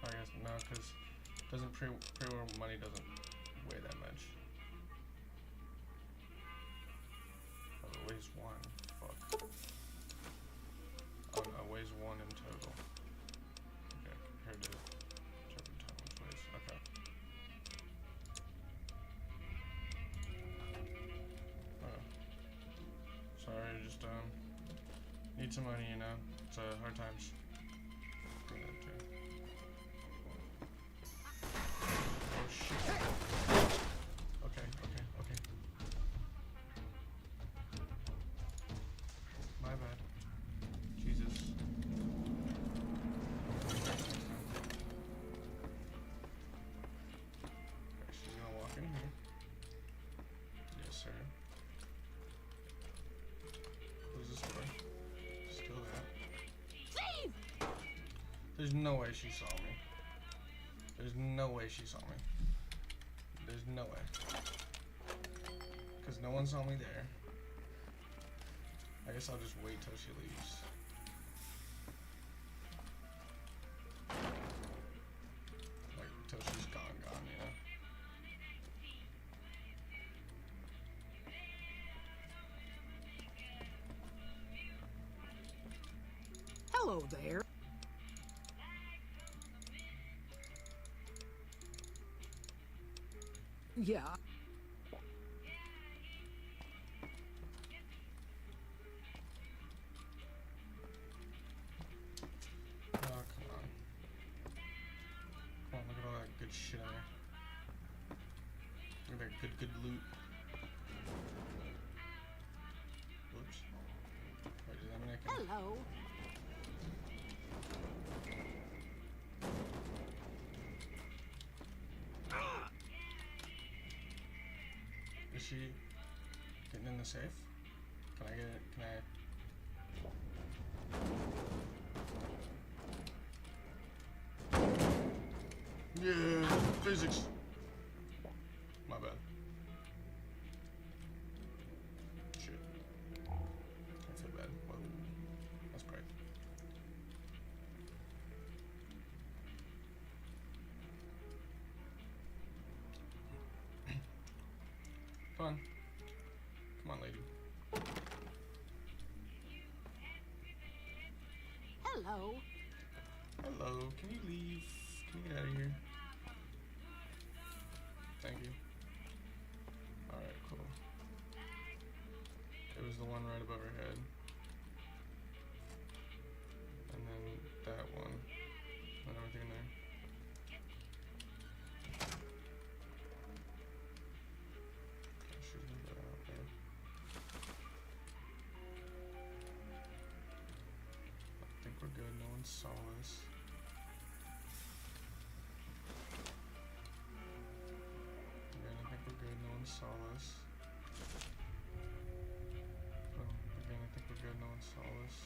I guess no, because doesn't pre-war money doesn't weigh that much. Oh, it weighs one. Fuck. Oh no, it weighs one in total. Okay, compared to turpentine, which weighs. Okay. Oh. Sorry, just need some money, you know. It's hard times. Do that too. Oh shit. Okay. My bad. Jesus. Okay, she's gonna walk in here. Yes, sir. Who's this for? Still that. There's no way she saw me. There's no way she saw me. There's no way. Because no one saw me there. I guess I'll just wait till she leaves. Like, till she's gone, you know? Hello there. Yeah. Oh, come on. Come on, look at all that good shit in there. Look at that good loot. Whoops. Wait, does that mean I can... Hello. Is she getting in the safe? Can I get it? Can I... Yeah, physics. My bad. Shit. I feel bad. Whoa. That's great. Fun. Come on, lady. Hello. Hello. Can you leave? Can you get out of here? Thank you. Alright, cool. It was the one right above her head. And then that one. And everything in there. Okay, should move that out there. I think we're good. No one saw us. Saw us. Again, I think we're good. No one saw us.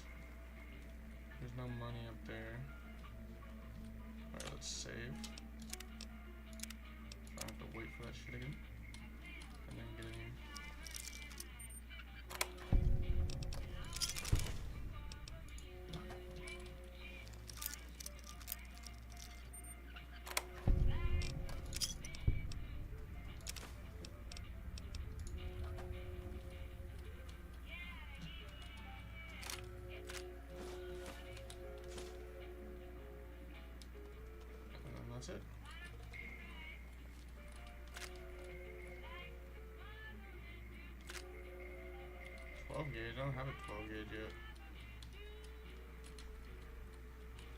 There's no money up there. Alright, let's save. I have to wait for that shit again. And then get in here. That's it. Gauge. I don't have a 12 gauge yet.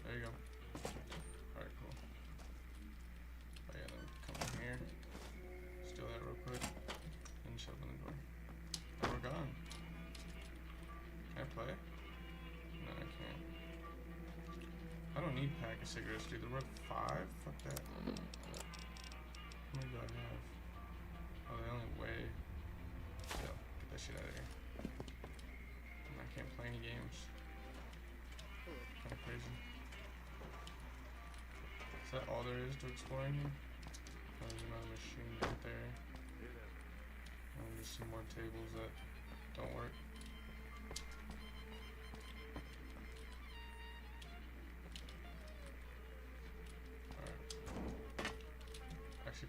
There you go. Alright, cool. Oh yeah, then come in here. Steal that real quick. And shove in the door. Oh, we're gone. Can I play? No, I can't. I don't need pack of cigarettes, dude. They're worth 5? Fuck that. How many do I have? Oh, they only weigh. Yeah, get that shit out of here. I can't play any games. Kinda crazy. Is that all there is to exploring here? Oh, there's another machine right there. And just some more tables that don't work.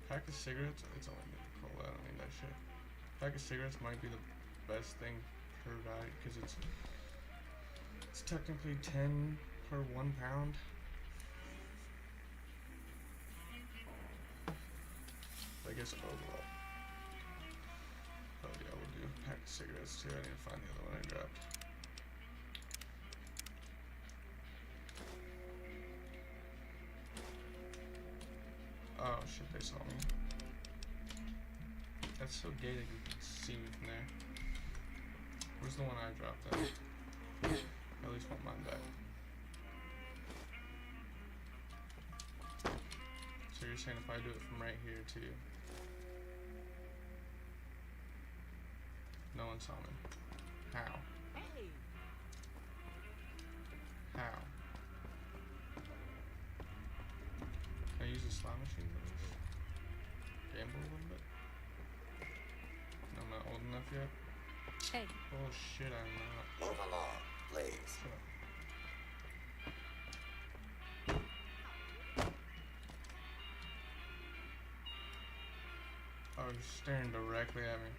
Pack of cigarettes, it's only cool, I don't need that shit. Pack of cigarettes might be the best thing per guy, because it's technically 10 per 1 pound. I guess overall. Oh yeah, we'll do pack of cigarettes too. I need to find the other one I dropped. Oh shit, they saw me. That's so gay they can see me from there. Where's the one I dropped at? I at least want mine back. So you're saying if I do it from right here too? No one saw me. How? Hey. How? Can I use the slot machine for this? Gamble a little bit? I'm not old enough yet? Hey. Oh shit, I'm not. Move along, please. Shut up. Oh, you're staring directly at me.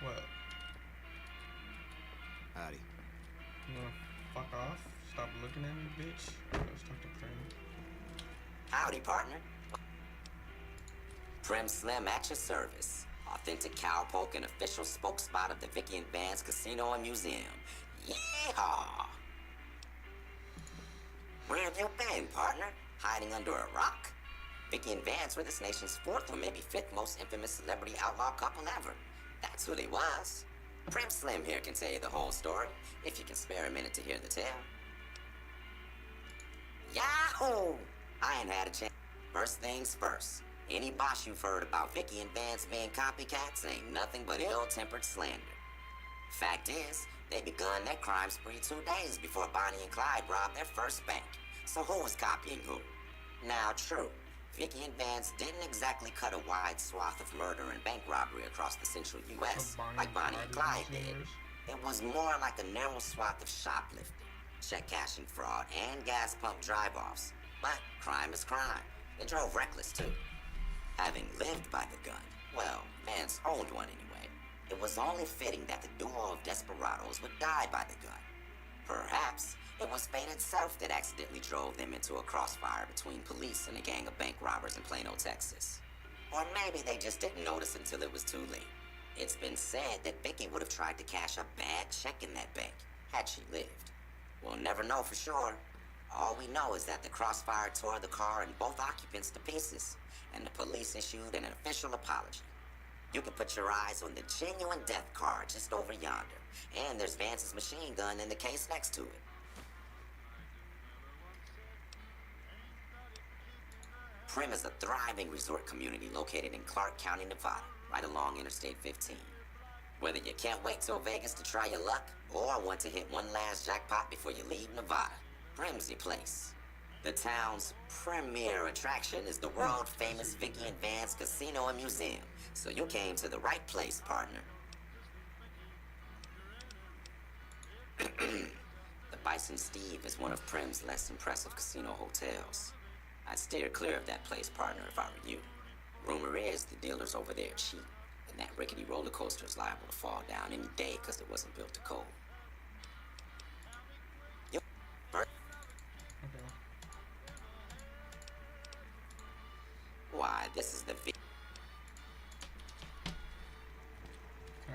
What? Howdy. No. Fuck off. Stop looking at me, bitch. Let's talk to Prim. Howdy, partner. Prim Slim at your service. Authentic cowpoke and official spokespot of the Vicky and Vance Casino and Museum. Yeehaw! Where have you been, partner? Hiding under a rock? Vicky and Vance were this nation's fourth or maybe fifth most infamous celebrity outlaw couple ever. That's who they was. Prim Slim here can tell you the whole story, if you can spare a minute to hear the tale. Yahoo! I ain't had a chance. First things first. Any boss you've heard about Vicky and Vance being copycats ain't nothing but ill-tempered slander. Fact is, they begun their crime spree 2 days before Bonnie and Clyde robbed their first bank. So who was copying who? Now, true, Vicky and Vance didn't exactly cut a wide swath of murder and bank robbery across the central U.S. like Bonnie and Clyde did. It was more like a narrow swath of shoplifting, check cashing fraud, and gas pump drive-offs. But crime is crime. They drove reckless, too. Having lived by the gun, well, Vance owned one anyway, it was only fitting that the duo of desperados would die by the gun. Perhaps it was fate itself that accidentally drove them into a crossfire between police and a gang of bank robbers in Plano, Texas. Or maybe they just didn't notice until it was too late. It's been said that Vicky would have tried to cash a bad check in that bank, had she lived. We'll never know for sure. All we know is that the crossfire tore the car and both occupants to pieces, and the police issued an official apology. You can put your eyes on the genuine death card just over yonder, and there's Vance's machine gun in the case next to it. Prim is a thriving resort community located in Clark County, Nevada, right along Interstate 15. Whether you can't wait till Vegas to try your luck, or want to hit one last jackpot before you leave Nevada, Prim's your place. The town's premier attraction is the world-famous Vicky and Vance Casino and Museum, so you came to the right place, partner. The Bison Steve is one of Prim's less impressive casino hotels. I'd steer clear of that place, partner, if I were you. Rumor is the dealers over there are cheap, and that rickety roller coaster is liable to fall down any day because it wasn't built to code. Why, this is the Can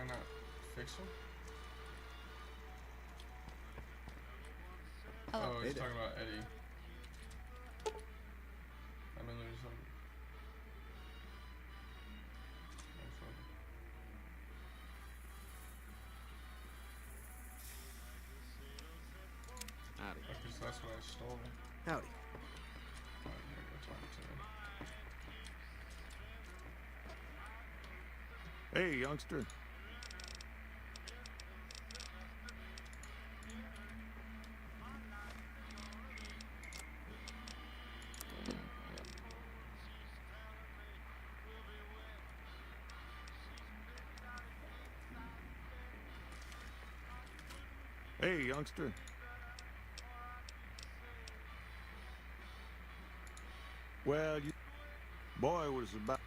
I not fix him? Oh, he's talking about Eddie. I mean, there's some... Howdy. That's what I stole. Howdy. Oh, here we go, talking to him. Hey, youngster. Hey, youngster. Well, you... Boy was about...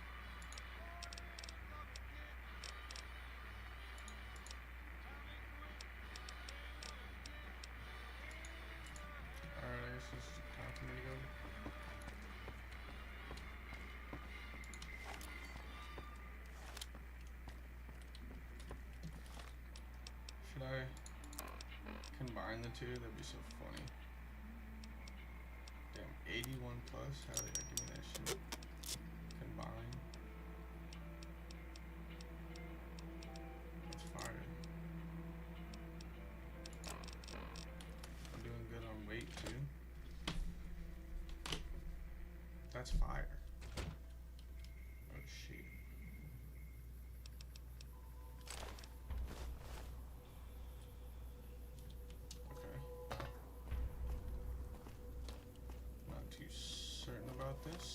Alright, I guess it's time for me to go. Should I combine the two? That'd be so funny. Damn, 81 plus? Hell yeah, give me that shit. Combine. That's fire. I'm doing good on weight too. That's fire. Oh shit. Okay. Not too certain about this.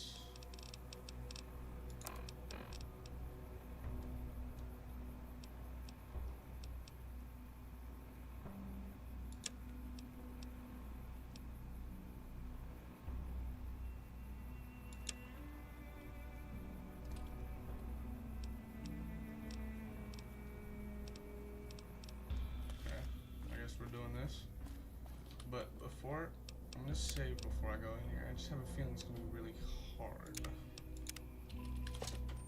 Okay, I guess we're doing this. I'm gonna save before I go in here. I just have a feeling it's gonna be really hard.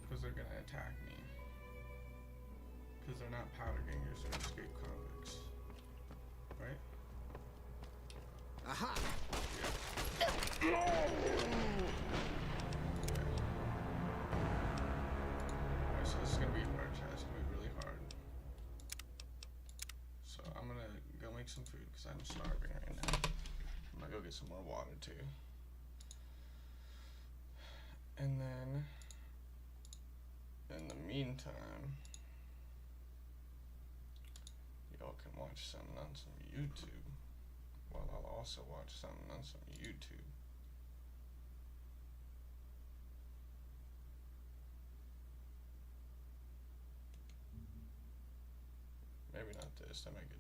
Because they're gonna attack me. Because they're not powder gangers, they're escape convicts. Right? Aha! Alright, so this is gonna be hard, chat. It's gonna be really hard. So I'm gonna go make some food because I'm starving right now. I'm gonna go get some more water too. And then, in the meantime, y'all can watch something on some YouTube while I'll also watch something on some YouTube. Maybe not this. That might get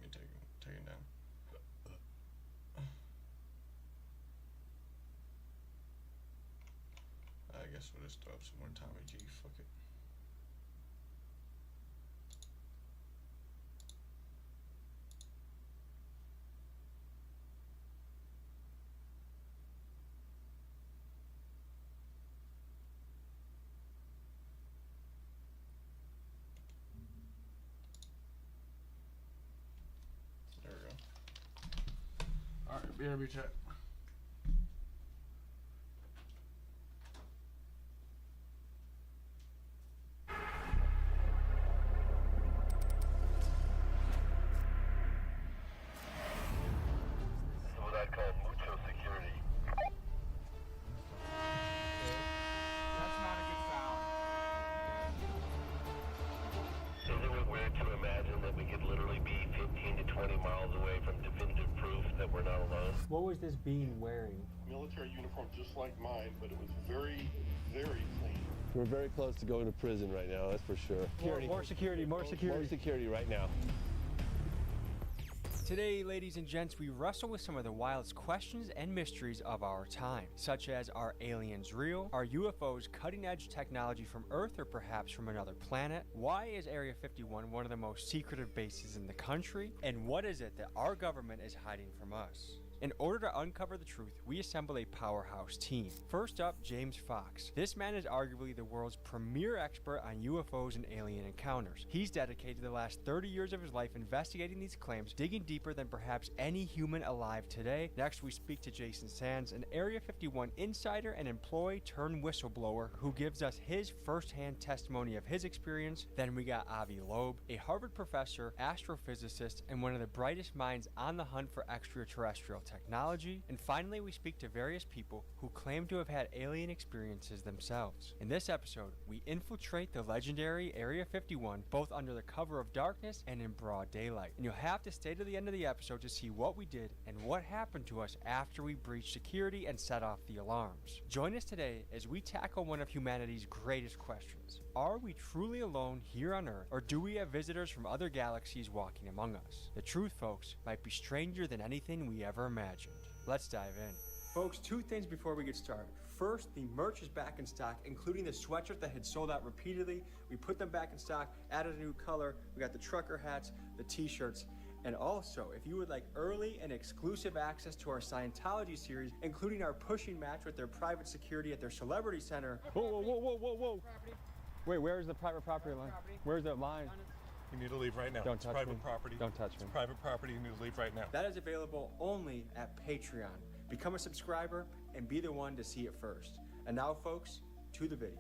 me taken down. I guess we'll just throw up some more Tommy G. Fuck it. There we go. Alright, BRB chat. What was this being wearing? Military uniform just like mine, but it was very, very clean. We're very close to going to prison right now, that's for sure. More security. More security right now. Today, ladies and gents, we wrestle with some of the wildest questions and mysteries of our time, such as, are aliens real? Are UFOs cutting-edge technology from Earth or perhaps from another planet? Why is Area 51 one of the most secretive bases in the country? And what is it that our government is hiding from us? In order to uncover the truth, we assemble a powerhouse team. First up, James Fox. This man is arguably the world's premier expert on UFOs and alien encounters. He's dedicated the last 30 years of his life investigating these claims, digging deeper than perhaps any human alive today. Next, we speak to Jason Sands, an Area 51 insider and employee turned whistleblower who gives us his first-hand testimony of his experience. Then we got Avi Loeb, a Harvard professor, astrophysicist, and one of the brightest minds on the hunt for extraterrestrial technology. And finally, we speak to various people who claim to have had alien experiences themselves. In this episode, we infiltrate the legendary Area 51 both under the cover of darkness and in broad daylight. And you'll have to stay to the end of the episode to see what we did and what happened to us after we breached security and set off the alarms. Join us today as we tackle one of humanity's greatest questions. Are we truly alone here on Earth, or do we have visitors from other galaxies walking among us? The truth, folks, might be stranger than anything we ever imagined. Let's dive in. Folks, two things before we get started. First, the merch is back in stock, including the sweatshirt that had sold out repeatedly. We put them back in stock, added a new color. We got the trucker hats, the t-shirts. And also, if you would like early and exclusive access to our Scientology series, including our pushing match with their private security at their celebrity center. Whoa. Wait, where's the private property line? Where's the line? You need to leave right now. Don't touch private me. property. Don't touch me. It's private property. You need to leave right now. That is available only at Patreon. Become a subscriber and be the one to see it first. And now, folks, to the video.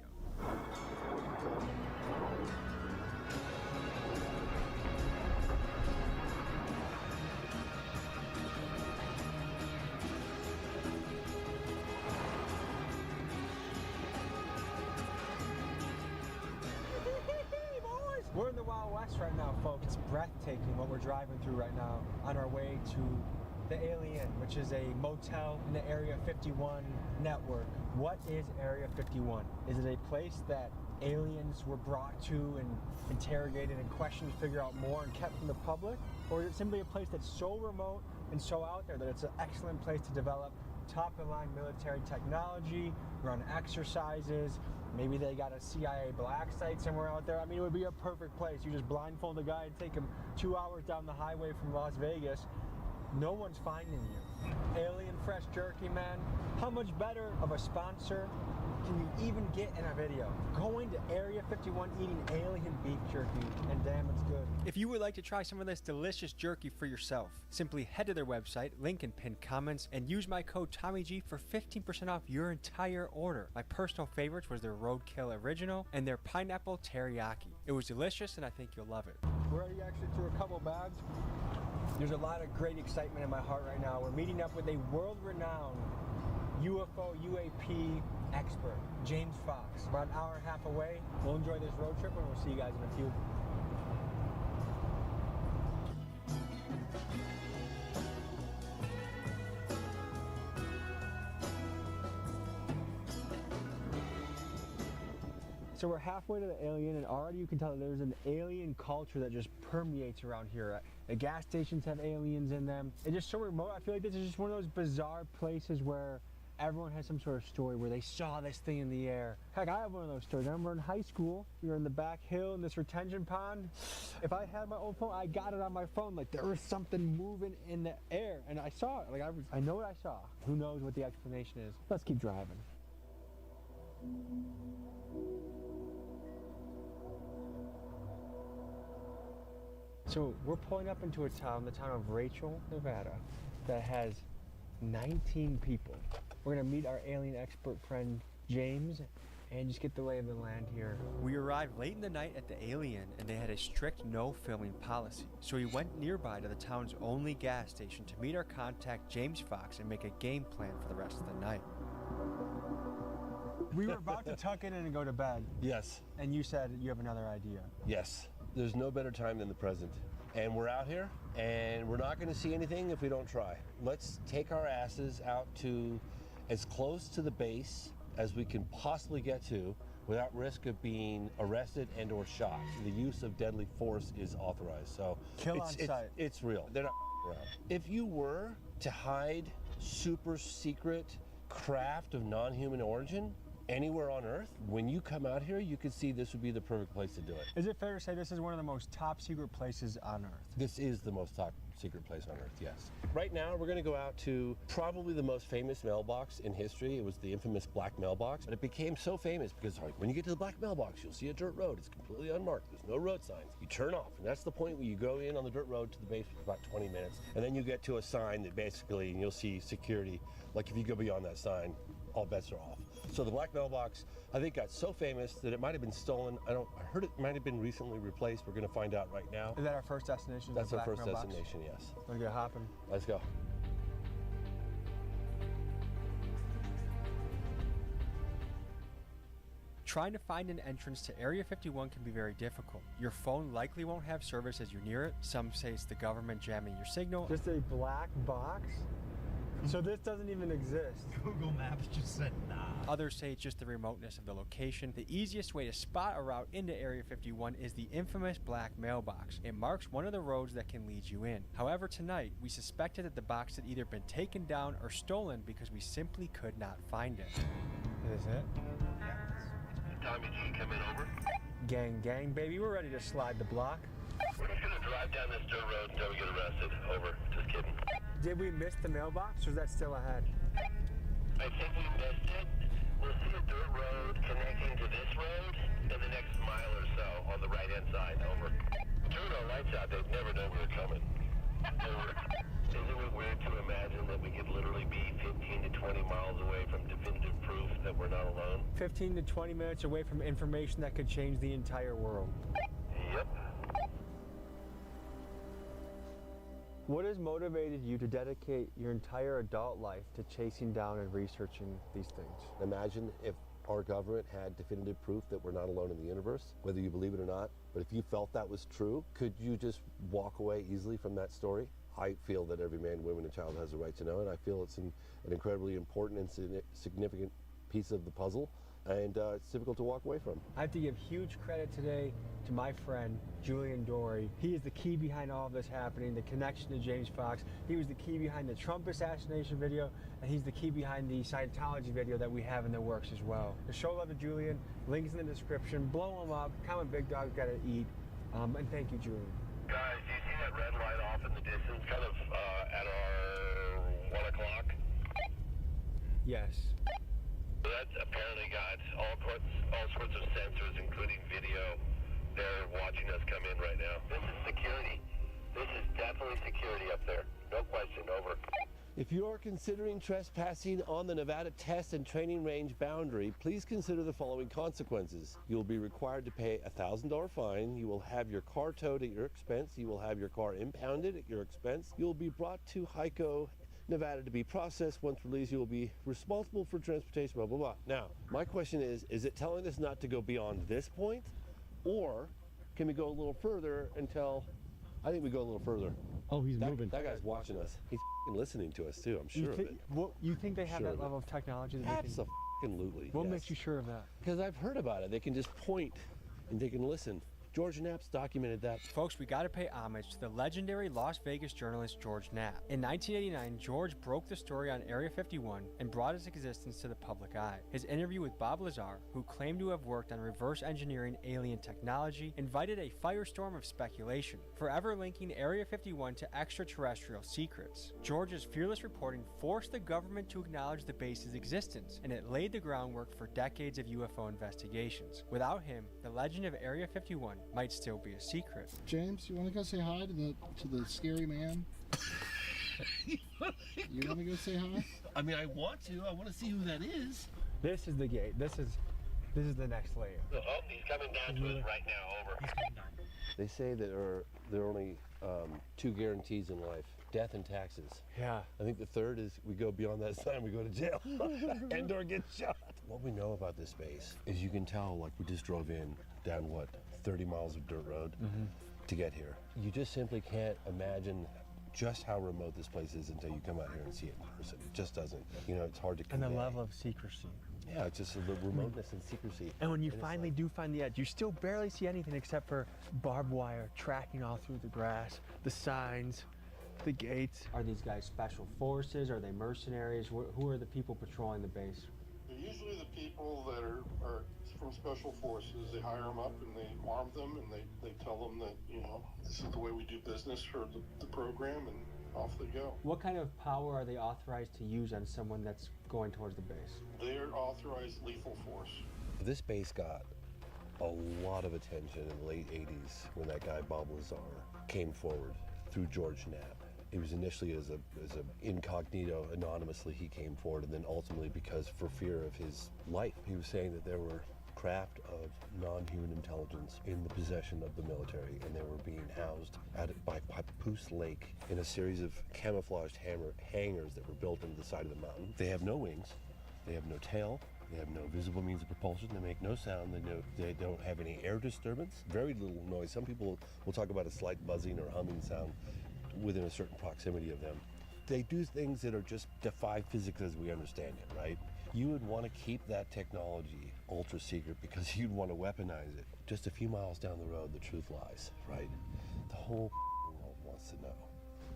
We're in the Wild West right now, folks. It's breathtaking what we're driving through right now on our way to the Alien, which is a motel in the Area 51 network. What is Area 51? Is it a place that aliens were brought to and interrogated and questioned to figure out more and kept from the public? Or is it simply a place that's so remote and so out there that it's an excellent place to develop top-of-the-line military technology, run exercises? Maybe they got a CIA black site somewhere out there. I mean, it would be a perfect place. You just blindfold a guy and take him 2 hours down the highway from Las Vegas, No one's finding you. Alien Fresh Jerky, man. How much better of a sponsor can you even get in a video? Going to Area 51 eating alien beef jerky, and damn, it's good. If you would like to try some of this delicious jerky for yourself, simply head to their website, link in pinned comments, and use my code TommyG for 15% off your entire order. My personal favorites was their Roadkill Original and their Pineapple Teriyaki. It was delicious, and I think you'll love it. We're already actually through a couple bags. There's a lot of great excitement in my heart right now. We're meeting up with a world-renowned UFO UAP expert, James Fox. About an hour and a half away. We'll enjoy this road trip, and we'll see you guys in a few. So we're halfway to the alien, and already you can tell that there's an alien culture that just permeates around here. The gas stations have aliens in them. It's just so remote. I feel like this is just one of those bizarre places where everyone has some sort of story where they saw this thing in the air. Heck, I have one of those stories. I remember in high school, we were in the back hill in this retention pond. If I had my own phone, I got it on my phone. Like, there was something moving in the air, and I saw it. Like, I know what I saw. Who knows what the explanation is? Let's keep driving. So we're pulling up into a town, the town of Rachel, Nevada, that has 19 people. We're gonna meet our alien expert friend, James, and just get the lay of the land here. We arrived late in the night at the alien, and they had a strict no filming policy. So we went nearby to the town's only gas station to meet our contact, James Fox, and make a game plan for the rest of the night. We were about to tuck in and go to bed. Yes. And you said you have another idea. Yes. There's no better time than the present. And we're out here, and we're not going to see anything if we don't try. Let's take our asses out to as close to the base as we can possibly get to without risk of being arrested and or shot. The use of deadly force is authorized. So Kill on sight. It's real. They're not around. If you were to hide super secret craft of non-human origin anywhere on Earth, when you come out here, you can see this would be the perfect place to do it. Is it fair to say this is one of the most top secret places on Earth? This is the most top secret place on Earth, yes. Right now, we're gonna go out to probably the most famous mailbox in history. It was the infamous black mailbox, but it became so famous because when you get to the black mailbox, you'll see a dirt road. It's completely unmarked. There's no road signs. You turn off, and that's the point where you go in on the dirt road to the base for about 20 minutes, and then you get to a sign that basically, and you'll see security. Like if you go beyond that sign, all bets are off. So the black mailbox, I think, got so famous that it might have been stolen. I heard it might have been recently replaced. We're going to find out right now. Is that our first destination? That's our first destination, yes. Wanna get hopping? Let's go. Trying to find an entrance to Area 51 can be very difficult. Your phone likely won't have service as you're near it. Some say it's the government jamming your signal. Just a black box? So this doesn't even exist. Google Maps just said nah. Others say it's just the remoteness of the location. The easiest way to spot a route into Area 51 is the infamous black mailbox. It marks one of the roads that can lead you in. However, tonight, we suspected that the box had either been taken down or stolen because we simply could not find it. Is it? Tommy G, come in, over. Gang, gang, baby, we're ready to slide the block. We're just gonna drive down this dirt road until we get arrested. Over. Just kidding. Did we miss the mailbox, or is that still ahead? I think we missed it. We'll see a dirt road connecting to this road in the next mile or so on the right-hand side. Over. Turn our lights out. They'd never know we were coming. Over. Isn't it weird to imagine that we could literally be 15 to 20 miles away from definitive proof that we're not alone? 15 to 20 minutes away from information that could change the entire world. Yep. What has motivated you to dedicate your entire adult life to chasing down and researching these things? Imagine if our government had definitive proof that we're not alone in the universe, whether you believe it or not. But if you felt that was true, could you just walk away easily from that story? I feel that every man, woman, and child has a right to know, and I feel it's an incredibly important and significant piece of the puzzle, and it's difficult to walk away from. I have to give huge credit today to my friend, Julian Dory. He is the key behind all of this happening, the connection to James Fox. He was the key behind the Trump assassination video, and he's the key behind the Scientology video that we have in the works as well. So show love to Julian, links in the description, blow him up, comment Big Dog's gotta eat, and thank you, Julian. Guys, do you see that red light off off in the distance, kind of at our 1 o'clock. Yes. That's apparently got all sorts of sensors, including video. They're watching us come in right now. This is security. This is definitely security up there. No question, over. If you are considering trespassing on the Nevada Test and Training Range boundary, please consider the following consequences. You will be required to pay a $1,000 fine. You will have your car towed at your expense. You will have your car impounded at your expense. You will be brought to HICO, Nevada to be processed. Once released, you will be responsible for transportation, blah, blah, blah. Now, my question is it telling us not to go beyond this point? Or can we go a little further until, I think we go a little further. Oh, he's moving. That guy's watching us. He's listening to us too, I'm sure of it. You think they have Sure that of it. level of technology? That Absolutely. What yes. makes you sure of that? Because I've heard about it. They can just point and they can listen. George Knapp's documented that. Folks, we gotta pay homage to the legendary Las Vegas journalist George Knapp. In 1989, George broke the story on Area 51 and brought its existence to the public eye. His interview with Bob Lazar, who claimed to have worked on reverse engineering alien technology, invited a firestorm of speculation, forever linking Area 51 to extraterrestrial secrets. George's fearless reporting forced the government to acknowledge the base's existence, and it laid the groundwork for decades of UFO investigations. Without him, the legend of Area 51 might still be a secret. James, you want to go say hi to the scary man? You want to go say hi? I mean, I want to. I want to see who that is. This is the gate. This is the next layer. Oh, he's coming down to us right now, over. They say that there are only two guarantees in life: death and taxes. Yeah. I think the third is we go beyond that sign, we go to jail and or get shot. What we know about this base is you can tell, like we just drove in down 30 miles of dirt road to get here. You just simply can't imagine just how remote this place is until you come out here and see it in person. It just doesn't. You know, it's hard to convey. And the level of secrecy. Yeah, it's just the remoteness and secrecy. And when you finally do find the edge, you still barely see anything except for barbed wire tracking all through the grass, the signs, the gates. Are these guys special forces? Are they mercenaries? Who are the people patrolling the base? They're usually the people that are from special forces. They hire them up and they arm them and they tell them that, you know, this is the way we do business for the program, and off they go. What kind of power are they authorized to use on someone that's going towards the base? They're authorized lethal force. This base got a lot of attention in the late 80s when that guy Bob Lazar came forward through George Knapp. It was initially as a incognito, anonymously he came forward, and then ultimately because for fear of his life. He was saying that there were craft of non-human intelligence in the possession of the military, and they were being housed by Papoose Lake in a series of camouflaged hangars that were built into the side of the mountain. They have no wings, they have no tail, they have no visible means of propulsion, they make no sound, they don't have any air disturbance, very little noise. Some people will talk about a slight buzzing or humming sound within a certain proximity of them. They do things that are just defy physics as we understand it, right? You would want to keep that technology ultra secret because you'd want to weaponize it. Just a few miles down the road, the truth lies, right? The whole world wants to know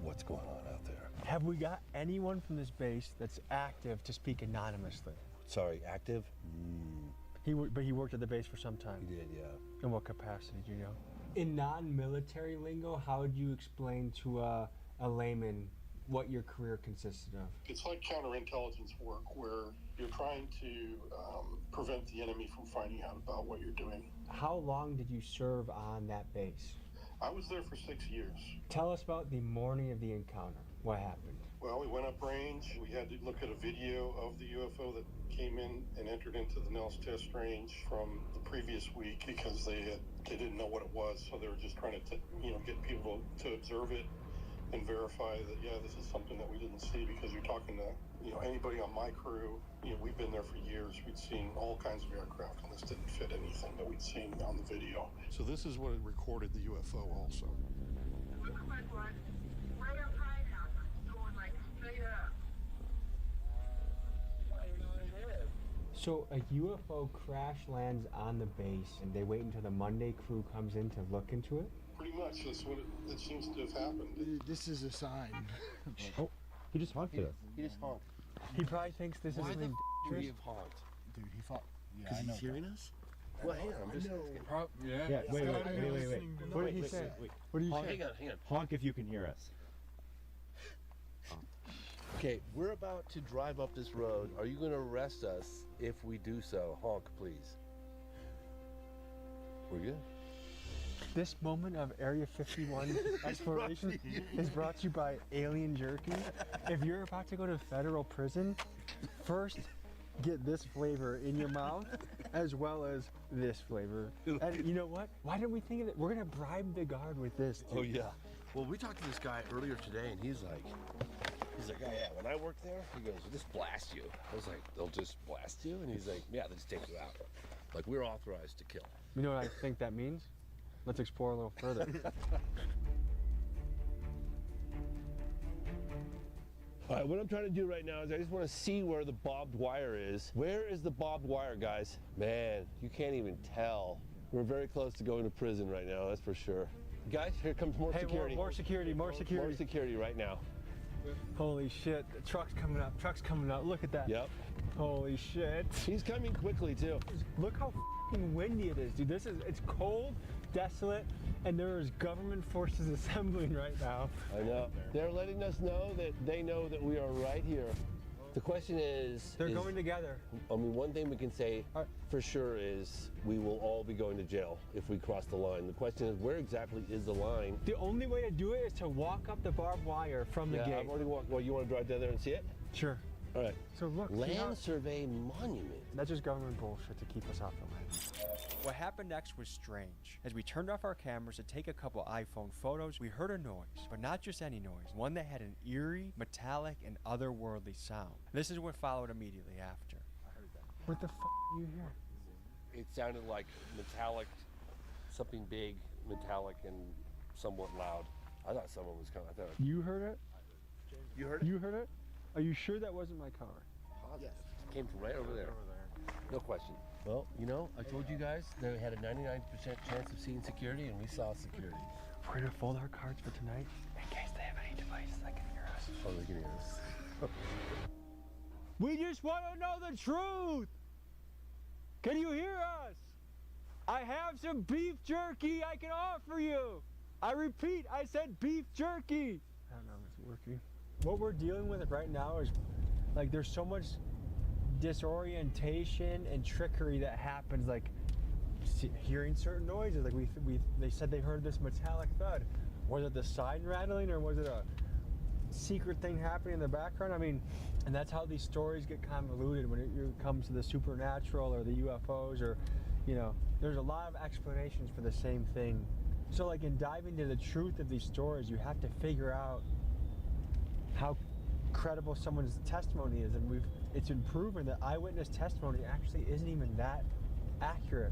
what's going on out there. Have we got anyone from this base that's active to speak anonymously? Sorry, active? But he worked at the base for some time? He did, yeah. In what capacity, do you know? In non-military lingo, how would you explain to a layman what your career consisted of? It's like counterintelligence work where you're trying to prevent the enemy from finding out about what you're doing. How long did you serve on that base? I was there for 6 years. Tell us about the morning of the encounter. What happened? Well, we went up range. We had to look at a video of the UFO that came in and entered into the Nels test range from the previous week because they didn't know what it was, so they were just trying to get people to observe it and verify that, yeah, this is something that we didn't see, because you're talking to anybody on my crew. We've been there for years. We'd seen all kinds of aircraft, and this didn't fit anything that we'd seen on the video. So this is what recorded the UFO also. So a UFO crash lands on the base, and they wait until the Monday crew comes in to look into it? Pretty much, that's what it seems to have happened. This is a sign. Oh, he just honked at us. He just honked. He probably thinks this is Why something the Would he have honked? Dude, he thought. Yeah, Because I know he's hearing us? Well, hang on. I'm just. Yeah, wait. What did he say? What did you say? Hang on. Honk if you can hear us. Okay, we're about to drive up this road. Are you going to arrest us if we do so? Honk, please. We're good. This moment of Area 51 exploration is brought to you by Alien Jerky. If you're about to go to federal prison, first get this flavor in your mouth as well as this flavor. And you know what? Why didn't we think of it? We're gonna bribe the guard with this. Oh yeah. Well, we talked to this guy earlier today, and he's like, oh yeah, when I worked there, he goes, they'll just blast you. I was like, they'll just blast you? And he's like, yeah, they'll just take you out. Like, we're authorized to kill. You know what I think that means? Let's explore a little further. All right, what I'm trying to do right now is I just want to see where the barbed wire is. Where is the barbed wire, guys? Man, you can't even tell. We're very close to going to prison right now, that's for sure. Guys, here comes more security. More security. More security right now. Holy shit, the truck's coming up, look at that. Yep. Holy shit. He's coming quickly too. Look how fucking windy it is, dude. It's cold, desolate, and there's government forces assembling right now. I know. They're letting us know that they know that we are right here. The question is... They're going together. I mean, one thing we can say for sure is we will all be going to jail if we cross the line. The question is, where exactly is the line? The only way to do it is to walk up the barbed wire from the gate. Yeah, I've already walked. Well, you want to drive down there and see it? Sure. All right. So look, Land Survey Monument. That's just government bullshit to keep us off the land. What happened next was strange. As we turned off our cameras to take a couple iPhone photos, we heard a noise, but not just any noise, one that had an eerie, metallic, and otherworldly sound. This is what followed immediately after. I heard that. What the fuck are you hearing? It sounded like metallic, something big, metallic, and somewhat loud. I thought someone was coming. You heard it? You heard it? You heard it? Are you sure that wasn't my car? Yes. It came from right over there. No question. Well, you know, I told you guys they had a 99% chance of seeing security, and we saw security. We're gonna fold our cards for tonight in case they have any devices that can hear us. Oh, they can hear us. We just want to know the truth! Can you hear us? I have some beef jerky I can offer you! I repeat, I said beef jerky! I don't know if it's working. What we're dealing with right now is, like, there's so much disorientation and trickery that happens, like hearing certain noises. Like they said they heard this metallic thud. Was it the sign rattling, or was it a secret thing happening in the background? I mean, and that's how these stories get convoluted when it comes to the supernatural or the UFOs, or, you know, there's a lot of explanations for the same thing. So, like, in diving into the truth of these stories, you have to figure out how credible someone's testimony is, and it's been proven that eyewitness testimony actually isn't even that accurate.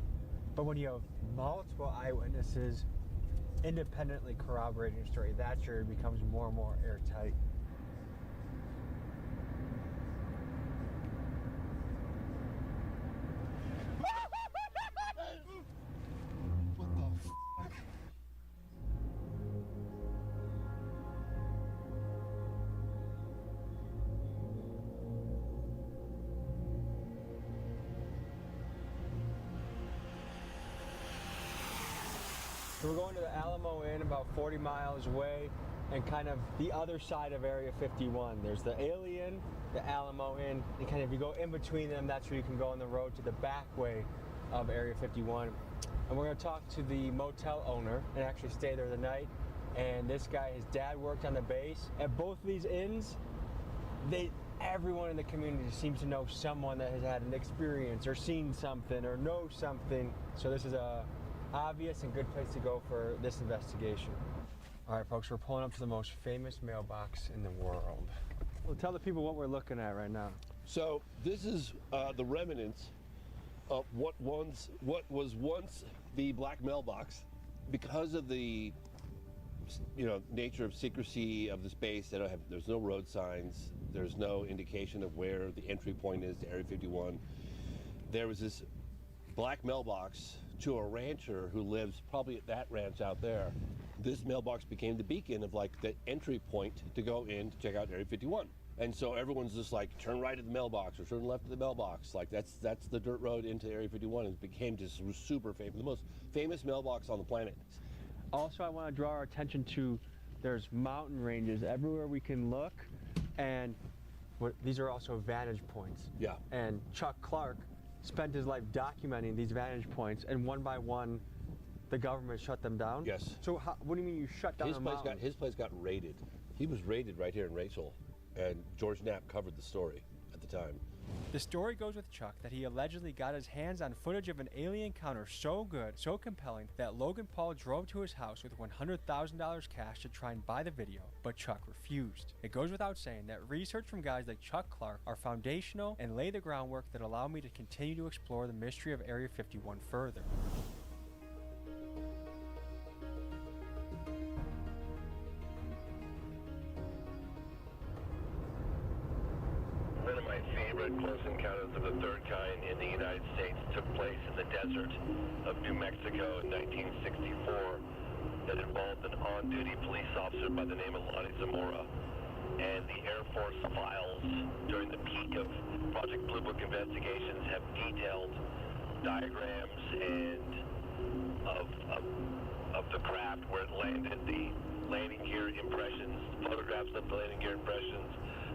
But when you have multiple eyewitnesses independently corroborating a story, that's where it becomes more and more airtight. So we're going to the Alamo Inn, about 40 miles away, and kind of the other side of Area 51. There's the Alien, the Alamo Inn, and kind of, if you go in between them, that's where you can go on the road to the back way of Area 51. And we're going to talk to the motel owner and actually stay there the night. And this guy, his dad worked on the base. At both of these inns, everyone in the community seems to know someone that has had an experience or seen something or knows something. So this is a obvious and good place to go for this investigation. All right, folks, we're pulling up to the most famous mailbox in the world. Well, tell the people what we're looking at right now. So this is the remnants of what was once the black mailbox. Because of the nature of secrecy of the space, there's no road signs, there's no indication of where the entry point is to Area 51. There was this black mailbox to a rancher who lives probably at that ranch out there. This mailbox became the beacon of, like, the entry point to go in to check out Area 51. And so everyone's just like, turn right at the mailbox or turn left at the mailbox. Like that's the dirt road into Area 51. It became just super famous, the most famous mailbox on the planet. Also, I want to draw our attention to there's mountain ranges everywhere we can look, and these are also vantage points. Yeah. And Chuck Clark spent his life documenting these vantage points, and one by one, the government shut them down. Yes. So what do you mean you shut down a mountain? His place got raided. He was raided right here in Rachel, and George Knapp covered the story at the time. The story goes with Chuck that he allegedly got his hands on footage of an alien encounter so good, so compelling, that Logan Paul drove to his house with $100,000 cash to try and buy the video, but Chuck refused. It goes without saying that research from guys like Chuck Clark are foundational and lay the groundwork that allow me to continue to explore the mystery of Area 51 further. One of my favorite close encounters of the third kind in the United States took place in the desert of New Mexico in 1964 that involved an on-duty police officer by the name of Lonnie Zamora. And the Air Force files during the peak of Project Blue Book investigations have detailed diagrams and of the craft where it landed, the landing gear impressions, photographs of the landing gear impressions,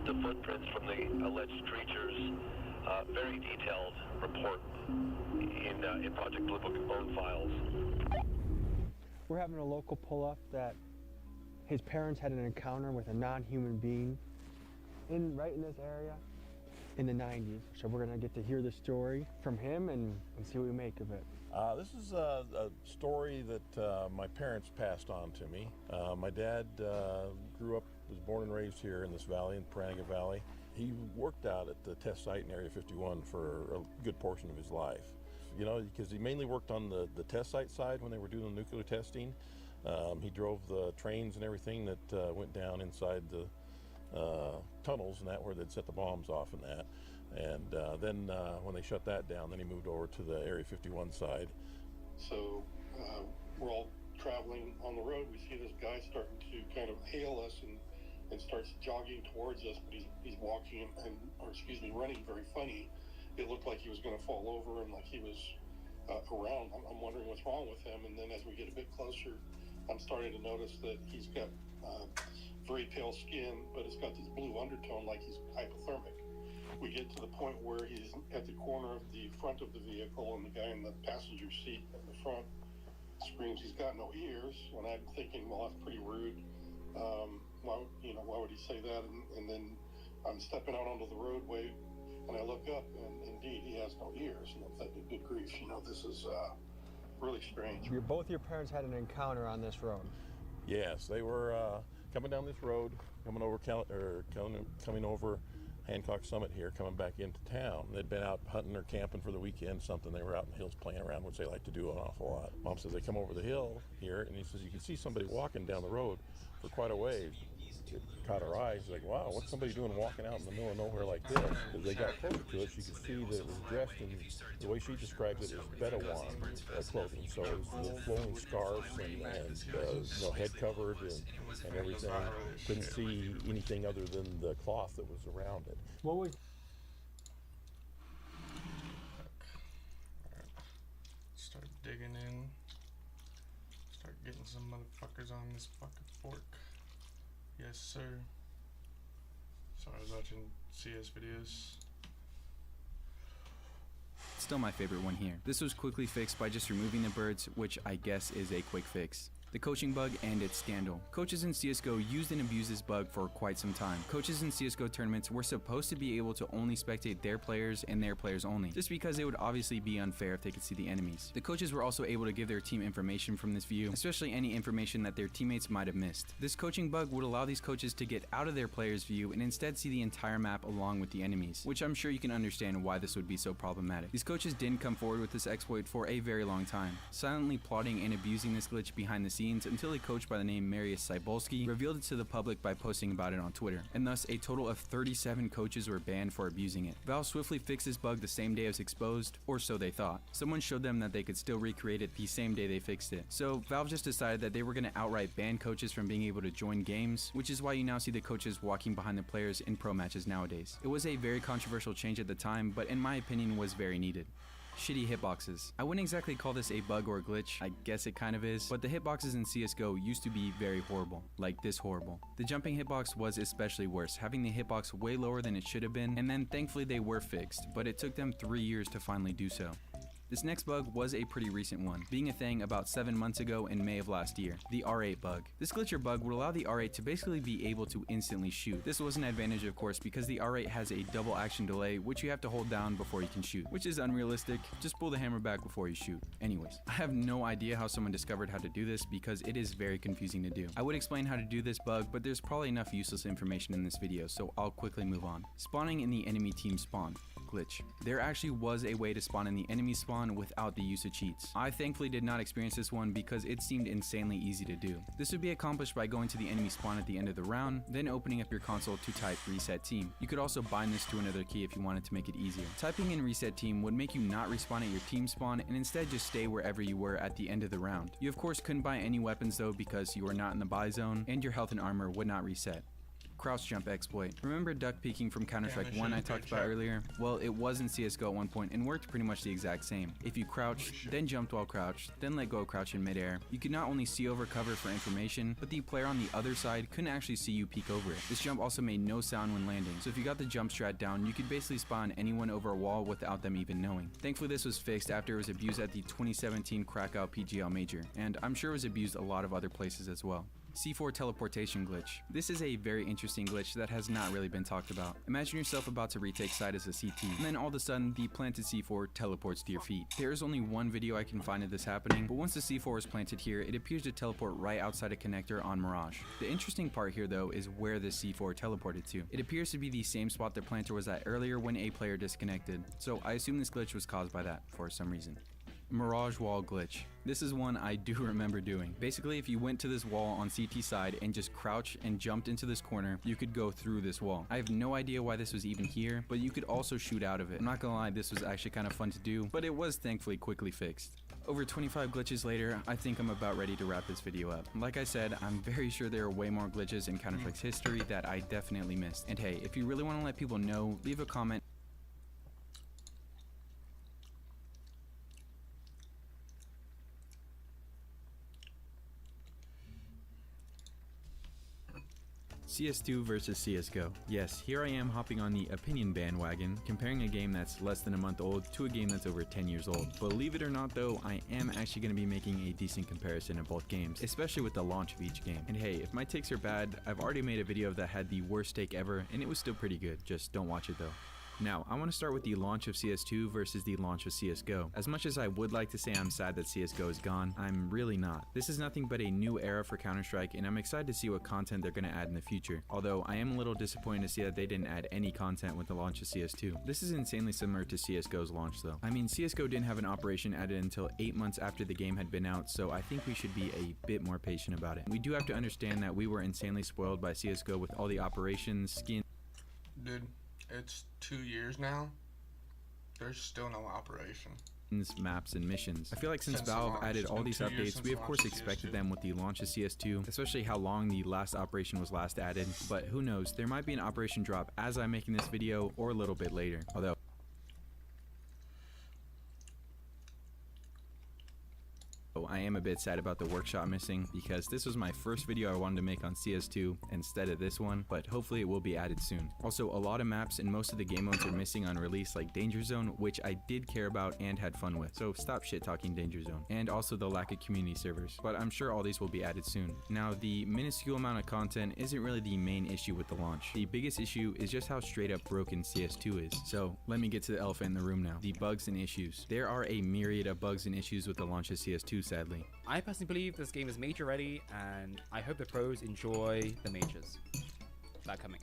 the footprints from the alleged creatures, very detailed report in Project Blue Book own files. We're having a local pull up that his parents had an encounter with a non-human being right in this area in the 90s. So we're gonna get to hear the story from him and see what we make of it. This is a story that my parents passed on to me. My dad grew up, was born and raised here in this valley, in Paranaga Valley. He worked out at the test site in Area 51 for a good portion of his life. You know, because he mainly worked on the test site side when they were doing the nuclear testing. He drove the trains and everything that went down inside the tunnels and that where they'd set the bombs off and that. And then when they shut that down, then he moved over to the Area 51 side. So we're all traveling on the road. We see this guy starting to kind of hail us and starts jogging towards us, but he's walking running very funny. It looked like he was going to fall over and like he was around. I'm wondering what's wrong with him. And then as we get a bit closer, I'm starting to notice that he's got very pale skin, but it's got this blue undertone like he's hypothermic. We get to the point where he's at the corner of the front of the vehicle, and the guy in the passenger seat in the front screams he's got no ears. And I'm thinking, well, that's pretty rude. Why would he say that? And then I'm stepping out onto the roadway, and I look up, and indeed he has no ears. And I'm thinking, good grief, this is really strange. Both your parents had an encounter on this road. Yes, they were coming down this road, coming over Hancock Summit here, coming back into town. They'd been out hunting or camping for the weekend, something. They were out in the hills playing around, which they like to do an awful lot. Mom says they come over the hill here, and he says you can see somebody walking down the road for quite a ways. It caught her eye. She's like, wow, what's somebody doing walking out in the middle of nowhere like this? As they got closer to it, she could see that it was dressed in, the way she describes it, is Bedouin clothing. So it was the flowing scarves and head covered and everything. Couldn't see anything other than the cloth that was around it. What was... Start digging in. Start getting some motherfuckers on this fucking fork. Yes, sir. Sorry, I was watching CS videos. Still my favorite one here. This was quickly fixed by just removing the birds, which I guess is a quick fix. The coaching bug and its scandal. Coaches in CSGO used and abused this bug for quite some time. Coaches in CSGO tournaments were supposed to be able to only spectate their players and their players only, just because it would obviously be unfair if they could see the enemies. The coaches were also able to give their team information from this view, especially any information that their teammates might have missed. This coaching bug would allow these coaches to get out of their players' view and instead see the entire map along with the enemies, which I'm sure you can understand why this would be so problematic. These coaches didn't come forward with this exploit for a very long time, silently plotting and abusing this glitch behind the scenes scenes until a coach by the name Mariusz Cybulski revealed it to the public by posting about it on Twitter, and thus a total of 37 coaches were banned for abusing it. Valve swiftly fixed this bug the same day it was exposed, or so they thought. Someone showed them that they could still recreate it the same day they fixed it. So Valve just decided that they were going to outright ban coaches from being able to join games, which is why you now see the coaches walking behind the players in pro matches nowadays. It was a very controversial change at the time, but in my opinion was very needed. Shitty hitboxes. I wouldn't exactly call this a bug or a glitch, I guess it kind of is, but the hitboxes in CSGO used to be very horrible, like this horrible. The jumping hitbox was especially worse, having the hitbox way lower than it should have been, and then thankfully they were fixed, but it took them 3 years to finally do so. This next bug was a pretty recent one, being a thing about 7 months ago in May of last year, the R8 bug. This glitch or bug would allow the R8 to basically be able to instantly shoot. This was an advantage of course because the R8 has a double action delay which you have to hold down before you can shoot, which is unrealistic. Just pull the hammer back before you shoot. Anyways, I have no idea how someone discovered how to do this because it is very confusing to do. I would explain how to do this bug, but there's probably enough useless information in this video, so I'll quickly move on. Spawning in the enemy team spawn. Glitch. There actually was a way to spawn in the enemy spawn without the use of cheats. I thankfully did not experience this one because it seemed insanely easy to do. This would be accomplished by going to the enemy spawn at the end of the round, then opening up your console to type reset team. You could also bind this to another key if you wanted to make it easier. Typing in reset team would make you not respawn at your team spawn and instead just stay wherever you were at the end of the round. You of course couldn't buy any weapons though because you were not in the buy zone and your health and armor would not reset. Crouch jump exploit. Remember duck peeking from Counter-Strike 1 I talked about earlier? Well, it was in CSGO at one point and worked pretty much the exact same. If you crouched, then jumped while crouched, then let go of crouch in midair, you could not only see over cover for information, but the player on the other side couldn't actually see you peek over it. This jump also made no sound when landing, so if you got the jump strat down, you could basically spawn anyone over a wall without them even knowing. Thankfully this was fixed after it was abused at the 2017 Krakow PGL Major, and I'm sure it was abused a lot of other places as well. C4 teleportation glitch. This is a very interesting glitch that has not really been talked about. Imagine yourself about to retake side as a CT, and then all of a sudden the planted C4 teleports to your feet. There is only one video I can find of this happening, but once the C4 is planted here, it appears to teleport right outside a connector on Mirage. The interesting part here though is where the C4 teleported to. It appears to be the same spot the planter was at earlier when a player disconnected, so I assume this glitch was caused by that for some reason. Mirage wall glitch. This is one I do remember doing. Basically, if you went to this wall on CT side and just crouched and jumped into this corner, you could go through this wall. I have no idea why this was even here, but you could also shoot out of it. I'm not gonna lie, this was actually kind of fun to do, but it was thankfully quickly fixed. Over 25 glitches later, I think I'm about ready to wrap this video up. Like I said, I'm very sure there are way more glitches in Counter-Strike's history that I definitely missed. And hey, if you really want to let people know, leave a comment. CS2 versus CSGO. Yes, here I am hopping on the opinion bandwagon, comparing a game that's less than a month old to a game that's over 10 years old. Believe it or not though, I am actually going to be making a decent comparison of both games, especially with the launch of each game. And hey, if my takes are bad, I've already made a video that had the worst take ever, and it was still pretty good, just don't watch it though. Now, I want to start with the launch of CS2 versus the launch of CSGO. As much as I would like to say I'm sad that CSGO is gone, I'm really not. This is nothing but a new era for Counter-Strike, and I'm excited to see what content they're going to add in the future. Although, I am a little disappointed to see that they didn't add any content with the launch of CS2. This is insanely similar to CSGO's launch though. I mean, CSGO didn't have an operation added until 8 months after the game had been out, so I think we should be a bit more patient about it. We do have to understand that we were insanely spoiled by CSGO with all the operations, skins. Dude, it's 2 years now. There's still no operation. Maps and missions. I feel like since Valve added all these updates, we of course expected them with the launch of CS2, especially how long the last operation was last added, but who knows, there might be an operation drop as I'm making this video or a little bit later. Although I am a bit sad about the workshop missing because this was my first video I wanted to make on CS2 instead of this one, but hopefully it will be added soon. Also, a lot of maps and most of the game modes are missing on release, like Danger Zone, which I did care about and had fun with, so stop shit talking Danger Zone. And also the lack of community servers, but I'm sure all these will be added soon. Now, the minuscule amount of content isn't really the main issue with the launch. The biggest issue is just how straight up broken CS2 is. So let me get to the elephant in the room now, the bugs and issues. There are a myriad of bugs and issues with the launch of CS2, sadly. I personally believe this game is major ready, and I hope the pros enjoy the majors that are coming.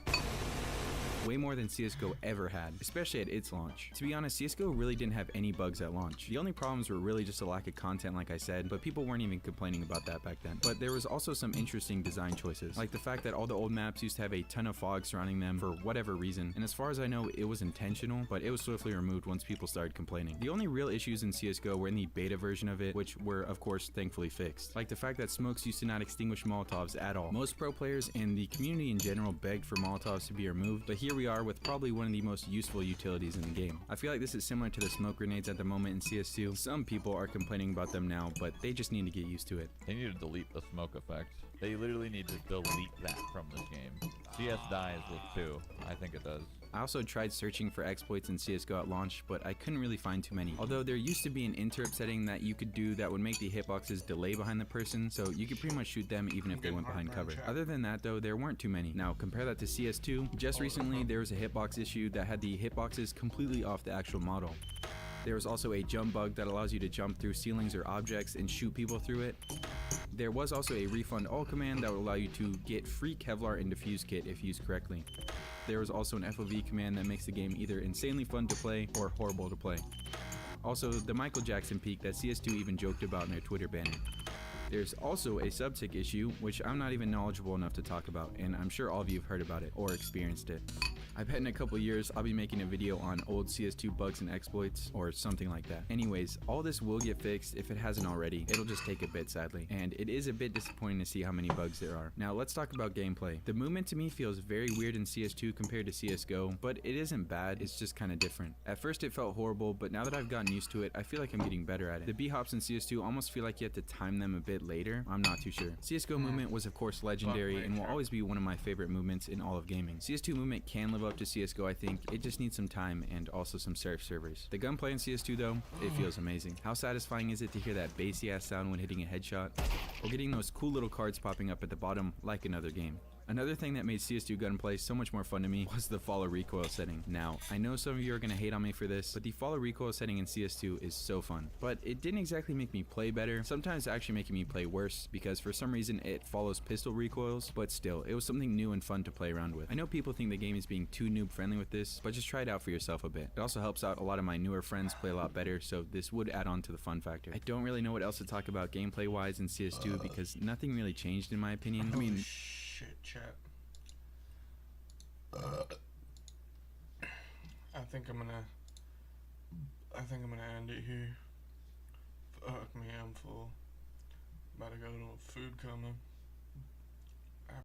way more than CSGO ever had, especially at its launch. To be honest, CSGO really didn't have any bugs at launch. The only problems were really just a lack of content, like I said, but people weren't even complaining about that back then. But there was also some interesting design choices, like the fact that all the old maps used to have a ton of fog surrounding them for whatever reason, and as far as I know, it was intentional, but it was swiftly removed once people started complaining. The only real issues in CSGO were in the beta version of it, which were, of course, thankfully fixed. Like the fact that smokes used to not extinguish Molotovs at all. Most pro players and the community in general begged for Molotovs to be removed, but here we are with probably one of the most useful utilities in the game. I feel like this is similar to the smoke grenades at the moment in CS2. Some people are complaining about them now, but they just need to get used to it. They need to delete the smoke effect. They literally need to delete that from this game. CS dies with 2. I think it does. I also tried searching for exploits in CSGO at launch, but I couldn't really find too many. Although there used to be an interrupt setting that you could do that would make the hitboxes delay behind the person, so you could pretty much shoot them even if they went behind cover. Other than that though, there weren't too many. Now compare that to CS2. Just recently there was a hitbox issue that had the hitboxes completely off the actual model. There was also a jump bug that allows you to jump through ceilings or objects and shoot people through it. There was also a refund all command that would allow you to get free Kevlar and defuse kit if used correctly. There was also an FOV command that makes the game either insanely fun to play or horrible to play. Also, the Michael Jackson peak that CS2 even joked about in their Twitter banner. There's also a subtick issue, which I'm not even knowledgeable enough to talk about, and I'm sure all of you have heard about it or experienced it. I bet in a couple years I'll be making a video on old CS2 bugs and exploits or something like that. Anyways, all this will get fixed if it hasn't already. It'll just take a bit, sadly, and it is a bit disappointing to see how many bugs there are. Now let's talk about gameplay. The movement to me feels very weird in CS2 compared to CSGO, but it isn't bad, it's just kind of different. At first it felt horrible, but now that I've gotten used to it, I feel like I'm getting better at it. The B-hops in CS2 almost feel like you have to time them a bit later. I'm not too sure. CSGO movement was of course legendary and will always be one of my favorite movements in all of gaming. CS2 movement can live up to CSGO, I think. It just needs some time and also some surf servers. The gunplay in CS2 though, it feels amazing. How satisfying is it to hear that bassy ass sound when hitting a headshot? Or getting those cool little cards popping up at the bottom like another game. Another thing that made CS2 gunplay so much more fun to me was the follow recoil setting. Now, I know some of you are going to hate on me for this, but the follow recoil setting in CS2 is so fun. But it didn't exactly make me play better, sometimes actually making me play worse, because for some reason it follows pistol recoils, but still, it was something new and fun to play around with. I know people think the game is being too noob friendly with this, but just try it out for yourself a bit. It also helps out a lot of my newer friends play a lot better, so this would add on to the fun factor. I don't really know what else to talk about gameplay wise in CS2 because nothing really changed in my opinion. I mean, shit, chat. I think I'm gonna end it here. Fuck me, I'm full. About to go to a food coma.